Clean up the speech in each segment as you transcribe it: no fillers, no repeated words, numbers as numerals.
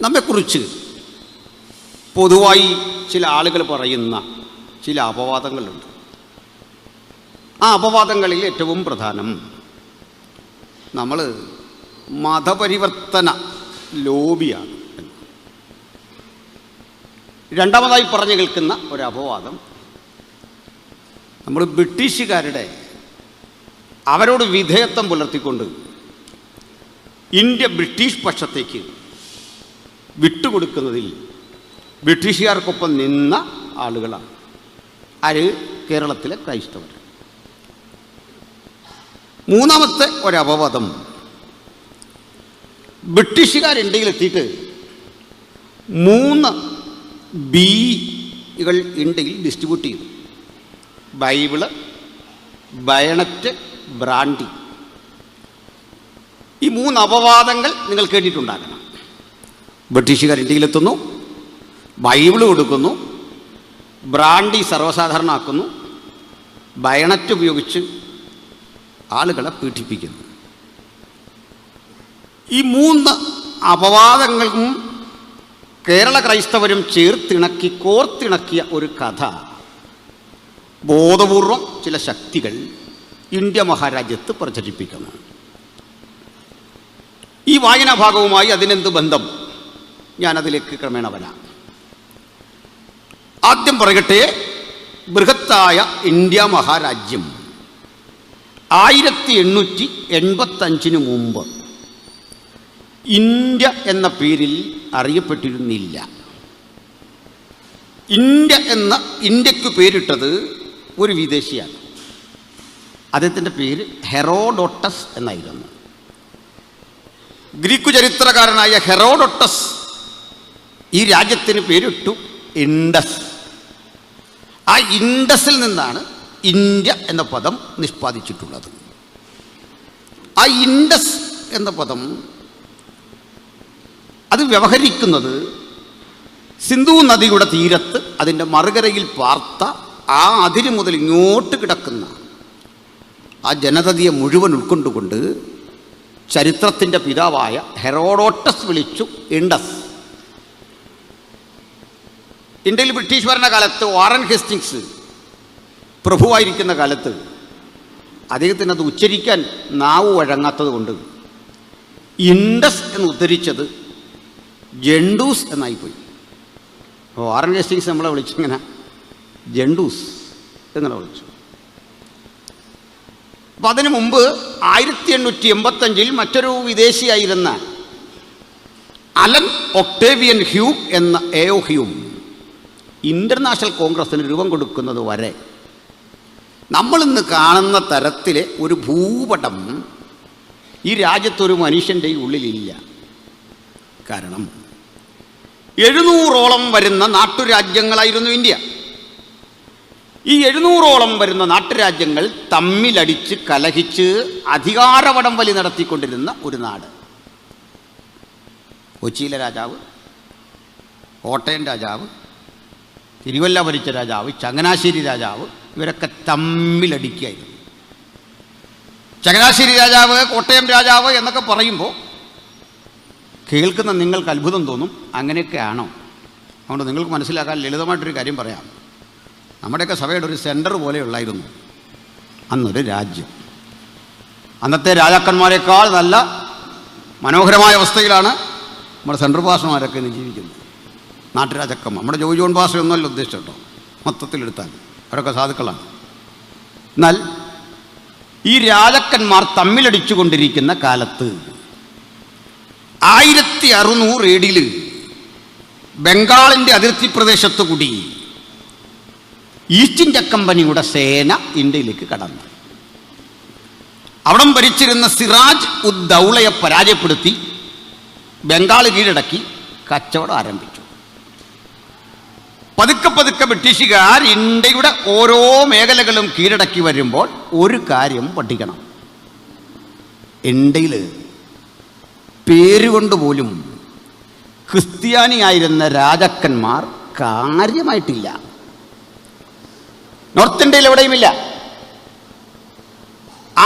നമ്മെക്കുറിച്ച് പൊതുവായി ചില ആളുകൾ പറയുന്ന ചില അപവാദങ്ങളുണ്ട്. ആ അപവാദങ്ങളിൽ ഏറ്റവും പ്രധാനം നമ്മൾ മതപരിവർത്തന ലോബിയാണ്. രണ്ടാമതായി പറഞ്ഞു കേൾക്കുന്ന ഒരു അപവാദം നമ്മൾ ബ്രിട്ടീഷുകാരുടെ അവരോട് വിധേയത്വം പുലർത്തിക്കൊണ്ട് ഇന്ത്യ ബ്രിട്ടീഷ് പക്ഷത്തേക്ക് വിട്ടുകൊടുക്കുന്നതിൽ ബ്രിട്ടീഷുകാർക്കൊപ്പം നിന്ന ആളുകളാണ്. ആര്? കേരളത്തിലെ ക്രൈസ്തവർ. മൂന്നാമത്തെ ഒരപവാദം, ബ്രിട്ടീഷുകാർ ഇന്ത്യയിലെത്തിയിട്ട് 3 ബികൾ ഇന്ത്യയിൽ ഡിസ്ട്രിബ്യൂട്ട് ചെയ്തു: ബൈബിള്, ബയണറ്റ്, ബ്രാൻഡി. ഈ 3 അപവാദങ്ങൾ നിങ്ങൾ കേട്ടിട്ടുണ്ടാകണം. ബ്രിട്ടീഷുകാർ ഇന്ത്യയിലെത്തുന്നു, ബൈബിള് കൊടുക്കുന്നു, ബ്രാൻഡി സർവ്വസാധാരണമാക്കുന്നു, ബയണറ്റ് ഉപയോഗിച്ച് ആളുകളെ പീഡിപ്പിക്കുന്നു. ഈ 3 അപവാദങ്ങൾക്കും കേരള ക്രൈസ്തവരും കോർത്തിണക്കിയ ഒരു കഥ ബോധപൂർവം ചില ശക്തികൾ ഇന്ത്യ മഹാരാജ്യത്ത് പ്രചരിപ്പിക്കുന്നു. ഈ വായനാഭാഗവുമായി അതിനെന്ത് ബന്ധം? ഞാനതിലേക്ക് ക്രമേണ വരാം. ആദ്യം പറയട്ടെ, ബൃഹത്തായ ഇന്ത്യ മഹാരാജ്യം 1885 മുമ്പ് ഇന്ത്യ എന്ന പേരിൽ അറിയപ്പെട്ടിരുന്നില്ല. ഇന്ത്യക്ക് പേരിട്ടത് ഒരു വിദേശിയാണ്. അദ്ദേഹത്തിൻ്റെ പേര് ഹെറോഡോട്ടസ് എന്നായിരുന്നു. ഗ്രീക്ക് ചരിത്രകാരനായ ഹെറോഡോട്ടസ് ഈ രാജ്യത്തിന് പേരിട്ടു ഇൻഡസ്. ആ ഇൻഡസിൽ നിന്നാണ് ഇന്ത്യ എന്ന പദം നിഷ്പാദിച്ചിട്ടുള്ളത്. ആ ഇൻഡസ് എന്ന പദം അത് വ്യവഹരിക്കുന്നത് സിന്ധു നദിയുടെ തീരത്ത് അതിൻ്റെ മറുകരയിൽ പാർത്ത ആ അതിര് മുതൽ ഇങ്ങോട്ട് കിടക്കുന്ന ആ ജനതയെ മുഴുവൻ ഉൾക്കൊണ്ടുകൊണ്ട് ചരിത്രത്തിൻ്റെ പിതാവായ ഹെറോഡോട്ടസ് വിളിച്ചു ഇൻഡസ്. ഇന്ത്യയിൽ ബ്രിട്ടീഷ് ഭരണകാലത്ത് വാറൻ ഹേസ്റ്റിങ്സ് പ്രഭുവായിരിക്കുന്ന കാലത്ത് അദ്ദേഹത്തിന് അത് ഉച്ചരിക്കാൻ നാവ് വഴങ്ങാത്തത് കൊണ്ട് ഇൻഡസ് എന്ന് ഉദ്ധരിച്ചത് ജണ്ടൂസ് എന്നായിപ്പോയി. അപ്പോൾ വാറൻ ഹേസ്റ്റിങ്സ് നമ്മളെ വിളിച്ചിങ്ങനെ ജണ്ടൂസ് എന്നല്ല വിളിച്ചു. അപ്പം അതിനു മുമ്പ് 1885 മറ്റൊരു വിദേശിയായിരുന്ന അലൻ ഒക്ടേവിയൻ ഹ്യൂം എന്ന ഹ്യൂം ഇൻ്റർനാഷണൽ കോൺഗ്രസ്സിന് രൂപം കൊടുക്കുന്നത് വരെ നമ്മളിന്ന് കാണുന്ന തരത്തിലെ ഒരു ഭൂപടം ഈ രാജ്യത്തൊരു മനുഷ്യൻ്റെ ഉള്ളിലില്ല. കാരണം 700ഓളം വരുന്ന നാട്ടുരാജ്യങ്ങളായിരുന്നു ഇന്ത്യ. ഈ 700ഓളം വരുന്ന നാട്ടുരാജ്യങ്ങൾ തമ്മിലടിച്ച് കലഹിച്ച് അധികാരവടം വലി നടത്തിക്കൊണ്ടിരുന്ന ഒരു നാട്. കൊച്ചിയിലെ രാജാവ്, കോട്ടയം രാജാവ്, തിരുവല്ല ഭരിച്ച രാജാവ്, ചങ്ങനാശ്ശേരി രാജാവ്, ഇവരൊക്കെ തമ്മിലടിക്കുകയായിരുന്നു. ചങ്ങനാശ്ശേരി രാജാവ്, കോട്ടയം രാജാവ് എന്നൊക്കെ പറയുമ്പോൾ കേൾക്കുന്ന നിങ്ങൾക്ക് അത്ഭുതം തോന്നും. അങ്ങനെയൊക്കെയാണോ? അതുകൊണ്ട് നിങ്ങൾക്ക് മനസ്സിലാക്കാൻ ലളിതമായിട്ടൊരു കാര്യം പറയാം. നമ്മുടെയൊക്കെ സഭയുടെ ഒരു സെൻറ്റർ പോലെയുള്ളായിരുന്നു അന്നൊരു രാജ്യം. അന്നത്തെ രാജാക്കന്മാരെക്കാൾ നല്ല മനോഹരമായ അവസ്ഥയിലാണ് നമ്മുടെ സെൻട്രൽ പാസ്റ്റർമാരൊക്കെ ഇന്ന് ജീവിക്കുന്നത്. നാട്ടുരാജാക്കന്മാർ, നമ്മുടെ ജോയി ജോൺ പാസ്റ്റർ ഒന്നുമല്ല ഉദ്ദേശിച്ചു കേട്ടോ, മൊത്തത്തിലെടുത്താൽ അവരൊക്കെ സാധുക്കളാണ്. എന്നാൽ ഈ രാജാക്കന്മാർ തമ്മിലടിച്ചു കൊണ്ടിരിക്കുന്ന കാലത്ത് 1600 AD ബംഗാളിൻ്റെ അതിർത്തി പ്രദേശത്തു കൂടി ഈസ്റ്റ് ഇന്ത്യ കമ്പനിയുടെ സേന ഇന്ത്യയിലേക്ക് കടന്നു. അവിടം ഭരിച്ചിരുന്ന സിറാജ് ഉദ് ദൗളയെ പരാജയപ്പെടുത്തി ബംഗാൾ കീഴടക്കി കച്ചവടം ആരംഭിച്ചു. പതുക്കെ പതുക്കെ ബ്രിട്ടീഷുകാർ ഇന്ത്യയുടെ ഓരോ മേഖലകളും കീഴടക്കി വരുമ്പോൾ ഒരു കാര്യം പഠിക്കണം. ഇന്ത്യയിൽ പേരുകൊണ്ട് പോലും ക്രിസ്ത്യാനിയായിരുന്ന രാജാക്കന്മാർ കാര്യമായിട്ടില്ല. നോർത്ത് ഇന്ത്യയിൽ എവിടെയുമില്ല.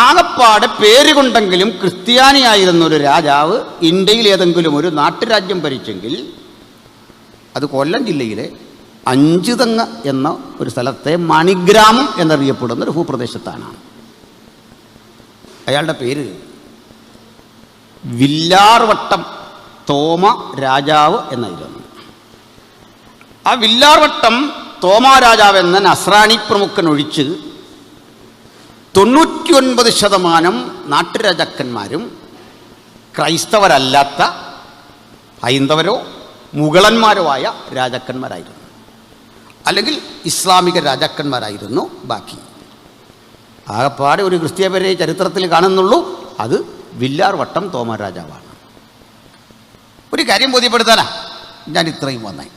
ആകപ്പാടെ പേരുകൊണ്ടെങ്കിലും ക്രിസ്ത്യാനിയായിരുന്ന ഒരു രാജാവ് ഇന്ത്യയിൽ ഏതെങ്കിലും ഒരു നാട്ടുരാജ്യം ഭരിച്ചെങ്കിൽ അത് കൊല്ലം ജില്ലയിലെ അഞ്ചുതെങ്ങ എന്ന ഒരു സ്ഥലത്തെ മണിഗ്രാമം എന്നറിയപ്പെടുന്ന ഒരു ഭൂപ്രദേശത്താണ്. അയാളുടെ പേര് വില്ലാർവട്ടം തോമ രാജാവ് എന്നായിരുന്നു. ആ വില്ലാർവട്ടം തോമ രാജാവ് എന്ന നസ്രാണി പ്രമുഖൻ ഒഴിച്ച് 99% നാട്ടുരാജാക്കന്മാരും ക്രൈസ്തവരല്ലാത്ത ഹൈന്ദവരോ മുഗളന്മാരോ ആയ രാജാക്കന്മാരായിരുന്നു, അല്ലെങ്കിൽ ഇസ്ലാമിക രാജാക്കന്മാരായിരുന്നു ബാക്കി. ആകപ്പാടെ ഒരു ക്രിസ്ത്യാനിയെ ചരിത്രത്തിൽ കാണുന്നുള്ളൂ, അത് വില്ലാർവട്ടം തോമ രാജാവാണ്. ഒരു കാര്യം ബോധ്യപ്പെടുത്താനാ ഞാൻ ഇത്രയും വന്നേ.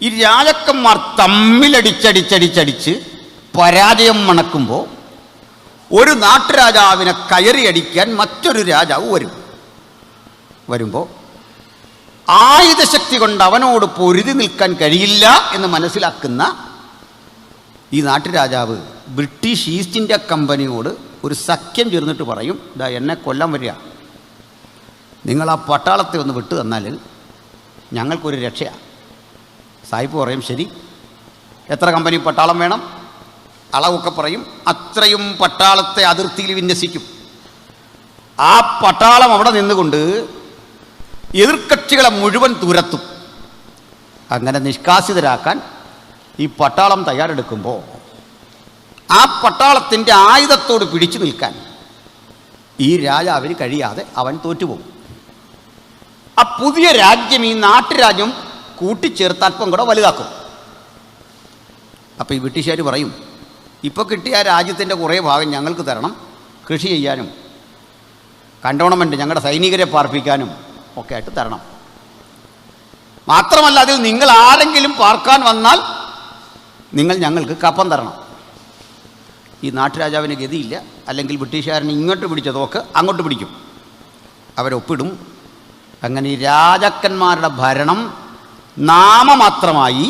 ഈ രാജാക്കന്മാർ തമ്മിലടിച്ചടിച്ചടിച്ചടിച്ച് പരാജയം മണക്കുമ്പോൾ ഒരു നാട്ടുരാജാവിനെ കയറിയടിക്കാൻ മറ്റൊരു രാജാവ് വരുമ്പോൾ ആയുധശക്തി കൊണ്ട് അവനോട് പൊരുതി നിൽക്കാൻ കഴിയില്ല എന്ന് മനസ്സിലാക്കുന്ന ഈ നാട്ടുരാജാവ് ബ്രിട്ടീഷ് ഈസ്റ്റ് ഇന്ത്യ കമ്പനിയോട് ഒരു സഖ്യം ചേർന്നിട്ട് പറയും, ഇതാ എന്നെ കൊല്ലാൻ വരിക, നിങ്ങൾ ആ പട്ടാളത്തെ ഒന്ന് വിട്ടു തന്നാൽ ഞങ്ങൾക്കൊരു രക്ഷയാണ്. സാഹിബ് പറയും, ശരി, എത്ര കമ്പനി പട്ടാളം വേണം, അളവൊക്കെ പറയും. അത്രയും പട്ടാളത്തെ അതിർത്തിയിൽ വിന്യസിക്കും. ആ പട്ടാളം അവിടെ നിന്നുകൊണ്ട് എതിർകക്ഷികളെ മുഴുവൻ തുരത്തും. അങ്ങനെ നിഷ്കാസിതരാക്കാൻ ഈ പട്ടാളം തയ്യാറെടുക്കുമ്പോൾ ആ പട്ടാളത്തിൻ്റെ ആയുധത്തോട് പിടിച്ചു നിൽക്കാൻ ഈ രാജാവിന് കഴിയാതെ അവൻ തോറ്റുപോകും. ആ പുതിയ രാജ്യം ഈ നാട്ടുരാജ്യം കൂട്ടിച്ചേർത്ത് അല്പം കൂടെ വലുതാക്കും. അപ്പോൾ ഈ ബ്രിട്ടീഷുകാർ പറയും, ഇപ്പോൾ കിട്ടിയ ആ രാജ്യത്തിൻ്റെ കുറേ ഭാഗം ഞങ്ങൾക്ക് തരണം, കൃഷി ചെയ്യാനും കണ്ടോണമെൻ്റ് ഞങ്ങളുടെ സൈനികരെ പാർപ്പിക്കാനും ഒക്കെ ആയിട്ട് തരണം. മാത്രമല്ല അതിൽ നിങ്ങൾ ആരെങ്കിലും പാർക്കാൻ വന്നാൽ നിങ്ങൾ ഞങ്ങൾക്ക് കപ്പം തരണം. ഈ നാട്ടുരാജാവിന് ഗതിയില്ല, അല്ലെങ്കിൽ ബ്രിട്ടീഷുകാരനെ ഇങ്ങോട്ട് പിടിച്ച തോക്ക് അങ്ങോട്ട് പിടിക്കും, അവരൊപ്പിടും. അങ്ങനെ ഈ രാജാക്കന്മാരുടെ ഭരണം നാമമാത്രമായി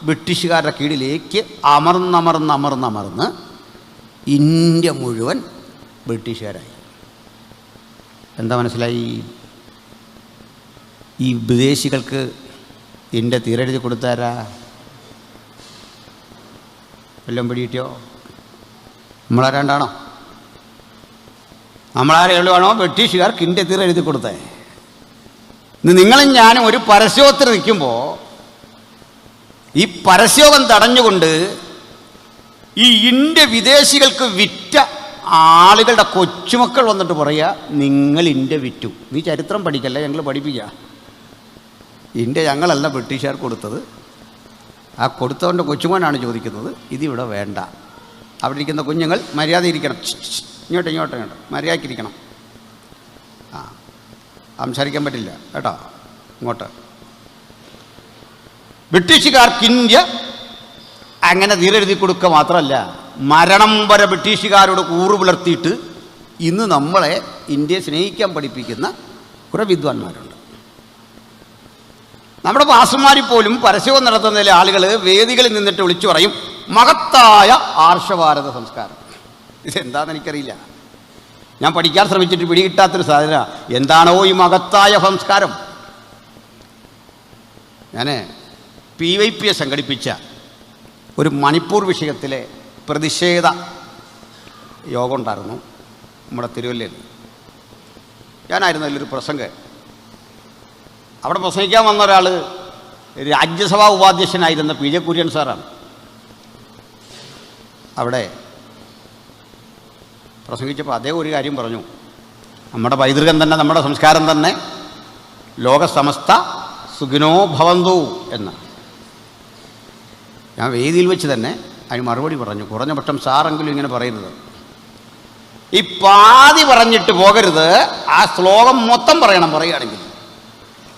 ബ്രിട്ടീഷുകാരുടെ കീഴിലേക്ക് അമർന്നമർന്ന് ഇന്ത്യ മുഴുവൻ ബ്രിട്ടീഷുകാരായി. എന്താ മനസ്സിലായി? ഈ വിദേശികൾക്ക് ഇന്ത്യ തീരെഴുതി കൊടുത്താരാ? വല്ലതും പിടിയിട്ടോ? നമ്മളാരാണ്ടാണോ? നമ്മളാരെയുള്ളതാണോ ബ്രിട്ടീഷുകാർക്ക് ഇന്ത്യ തീരെഴുതി കൊടുത്തേ? നിങ്ങളും ഞാനും ഒരു പരസ്യോഗത്തിന് നിൽക്കുമ്പോൾ ഈ പരസ്യോഗം തടഞ്ഞുകൊണ്ട് ഈ ഇന്ത്യ വിദേശികൾക്ക് വിറ്റ ആളുകളുടെ കൊച്ചുമക്കൾ വന്നിട്ട് പറയുക, നിങ്ങൾ ഇന്ത്യ വിറ്റു. നീ ചരിത്രം പഠിക്കല്ല, ഞങ്ങൾ പഠിപ്പിക്കുക. ഇന്ത്യ ഞങ്ങളല്ല ബ്രിട്ടീഷുകാർക്ക് കൊടുത്തത്. ആ കൊടുത്തവൻ്റെ കൊച്ചുമോനാണ് ചോദിക്കുന്നത്, ഇതിവിടെ വേണ്ട. അവിടെ ഇരിക്കുന്ന കുഞ്ഞുങ്ങൾ മര്യാദ ഇരിക്കണം, ഇങ്ങോട്ട് മര്യാദയ്ക്കിരിക്കണം. സംസാരിക്കാൻ പറ്റില്ല കേട്ടോ. ഇങ്ങോട്ട് ബ്രിട്ടീഷുകാർക്ക് ഇന്ത്യ അങ്ങനെ തീരെഴുതി കൊടുക്കുക മാത്രമല്ല, മരണം വരെ ബ്രിട്ടീഷുകാരോട് കൂറു പുലർത്തിയിട്ട് ഇന്ന് നമ്മളെ ഇന്ത്യയെ സ്നേഹിക്കാൻ പഠിപ്പിക്കുന്ന കുറേ വിദ്വാൻമാരുണ്ട്. നമ്മുടെ പാസ്റ്റർമാരിൽ പോലും പരസ്യവും നടത്തുന്നതിലെ ആളുകൾ വേദികളിൽ നിന്നിട്ട് വിളിച്ചു പറയും, മഹത്തായ ആർഷഭാരത സംസ്കാരം. ഇതെന്താണെന്ന് എനിക്കറിയില്ല, ഞാൻ പഠിക്കാൻ ശ്രമിച്ചിട്ട് പിടികിട്ടാത്തൊരു സാധന. എന്താണോ ഈ മഹത്തായ സംസ്കാരം? ഞാൻ PYP സംഘടിപ്പിച്ച ഒരു മണിപ്പൂർ വിഷയത്തിലെ പ്രതിഷേധ യോഗം ഉണ്ടായിരുന്നു നമ്മുടെ തിരുവല്ലയിൽ. ഞാനായിരുന്നു അതിലൊരു പ്രസംഗം. അവിടെ പ്രസംഗിക്കാൻ വന്ന ഒരാൾ രാജ്യസഭാ ഉപാധ്യക്ഷനായിരുന്ന PJ കുര്യൻ സാറാണ്. അവിടെ പ്രസംഗിച്ചപ്പോൾ അതേ ഒരു കാര്യം പറഞ്ഞു, നമ്മുടെ പൈതൃകം തന്നെ, നമ്മുടെ സംസ്കാരം തന്നെ ലോകസമസ്ത സുഖിനോ ഭവന്തു എന്ന്. ഞാൻ വേദിയിൽ വെച്ച് തന്നെ അതിന് മറുപടി പറഞ്ഞു, കുറഞ്ഞ പക്ഷം സാറെങ്കിലും ഇങ്ങനെ പറയരുത്, ഈ പാതി പറഞ്ഞിട്ട് പോകരുത്, ആ ശ്ലോകം മൊത്തം പറയണം. പറയുകയാണെങ്കിൽ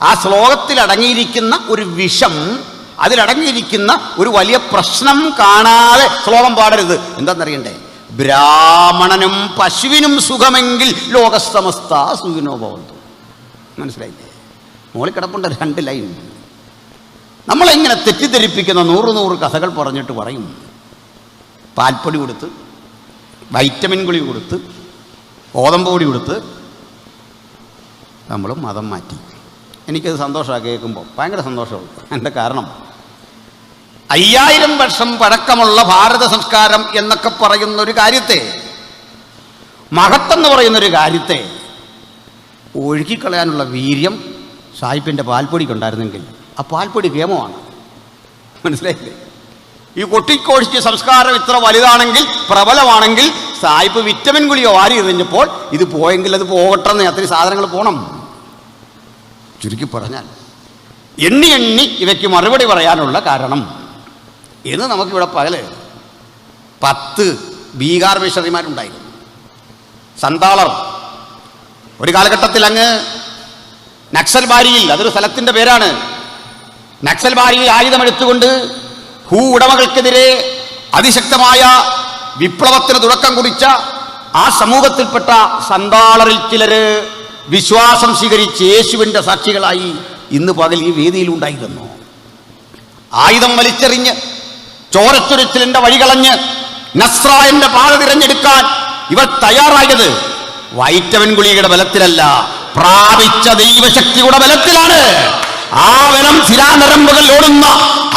ആ ശ്ലോകത്തിൽ അടങ്ങിയിരിക്കുന്ന ഒരു വിഷം, അതിലടങ്ങിയിരിക്കുന്ന ഒരു വലിയ പ്രശ്നം കാണാതെ ശ്ലോകം പാടരുത്. എന്താണെന്നറിയണ്ടേ? ബ്രാഹ്മണനും പശുവിനും സുഖമെങ്കിൽ ലോകസമസ്ത സുഖിനോ ഭവന്തു. മനസ്സിലായില്ലേ? മോളിൽ കിടപ്പുണ്ട് 2 ലൈൻ. നമ്മളെങ്ങനെ തെറ്റിദ്ധരിപ്പിക്കുന്ന 100 കഥകൾ പറഞ്ഞിട്ട് പറയും, പാൽപ്പൊടി കൊടുത്ത് വൈറ്റമിൻ ഗുളിക കൊടുത്ത് ഗോതമ്പ് പൊടി കൊടുത്ത് നമ്മൾ മതം മാറ്റി. എനിക്കത് സന്തോഷമാണ് കേൾക്കുമ്പോൾ, ഭയങ്കര സന്തോഷമുള്ളൂ. എൻ്റെ കാരണം 5000 വർഷം പഴക്കമുള്ള ഭാരത സംസ്കാരം എന്നൊക്കെ പറയുന്നൊരു കാര്യത്തെ, മഹത്തെന്ന് പറയുന്നൊരു കാര്യത്തെ ഒഴുക്കിക്കളയാനുള്ള വീര്യം സായിപ്പിൻ്റെ പാൽപ്പൊടിക്കുണ്ടായിരുന്നെങ്കിൽ ആ പാൽപ്പൊടി കേമമാണ്. മനസ്സിലായില്ലേ? ഈ കൊട്ടിക്കോഴിച്ച് സംസ്കാരം ഇത്ര വലുതാണെങ്കിൽ, പ്രബലമാണെങ്കിൽ, സായിപ്പ് വിറ്റമിൻ ഗുളിക വാരി എറിഞ്ഞപ്പോൾ ഇത് പോയെങ്കിൽ അത് പോകട്ടെന്ന് അത്രയും സാധനങ്ങൾ പോകണം. ചുരുക്കി പറഞ്ഞാൽ എണ്ണി എണ്ണി ഇവയ്ക്ക് മറുപടി പറയാനുള്ള കാരണം എന്ന് നമുക്കിവിടെ പകല് 10 ബീഹാർ മിഷണറിമാരുണ്ടായിരുന്നു. സന്താളർ ഒരു കാലഘട്ടത്തിൽ അങ്ങ് നക്സൽബാരിയിൽ, അതൊരു സ്ഥലത്തിൻ്റെ പേരാണ്, നക്സൽബാരിയിൽ ആയുധമെടുത്തുകൊണ്ട് ഉടമകൾക്കെതിരെ അതിശക്തമായ വിപ്ലവത്തിന് തുടക്കം കുറിച്ച ആ സമൂഹത്തിൽപ്പെട്ട സന്താളറിൽ ചിലര് വിശ്വാസം സ്വീകരിച്ച് യേശുവിൻ്റെ സാക്ഷികളായി ഇന്ന് പകൽ ഈ വേദിയിലുണ്ടായിരുന്നു. ആയുധം വലിച്ചെറിഞ്ഞ് ചോരച്ചുരച്ചിലിൻ്റെ വഴികളഞ്ഞ് നസ്രായന്റെ പാത തിരഞ്ഞെടുക്കാൻ ഇവർ തയ്യാറായത് വൈറ്റമിൻ ഗുളികയുടെ ബലത്തിലല്ല, പ്രാപിച്ച ദൈവശക്തിയുടെ ബലത്തിലാണ്. ആ ബലം ശിരാനരമ്പുകൾ ഓടുന്ന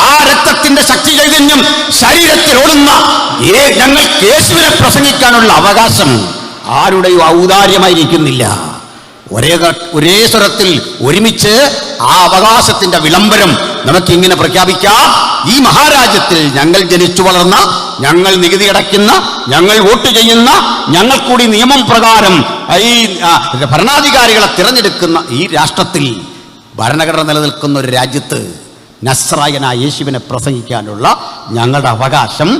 ആ രക്തത്തിന്റെ ശക്തി ചൈതന്യം ശരീരത്തിൽ ഓടുന്ന ഞങ്ങൾക്ക് യേശുവിനെ പ്രസംഗിക്കാനുള്ള അവകാശം ആരുടെയും ഔദാര്യമായിരിക്കുന്നില്ല. ഒരേ സ്വരത്തിൽ ഒരുമിച്ച് ആ അവകാശത്തിന്റെ വിളംബരം നമുക്കിങ്ങനെ പ്രഖ്യാപിക്കാം. ഈ മഹാരാജ്യത്തിൽ ഞങ്ങൾ ജനിച്ചു വളർന്ന, ഞങ്ങൾ നികുതി അടയ്ക്കുന്ന, ഞങ്ങൾ വോട്ട് ചെയ്യുന്ന, ഞങ്ങൾ കൂടി നിയമം പ്രകാരം ഈ ഭരണാധികാരികളെ തിരഞ്ഞെടുക്കുന്ന ഈ രാഷ്ട്രത്തിൽ, ഭരണഘടന നിലനിൽക്കുന്ന ഒരു രാജ്യത്ത് നസ്രായനായ യേശുവിനെ പ്രസംഗിക്കാനുള്ള ഞങ്ങളുടെ അവകാശം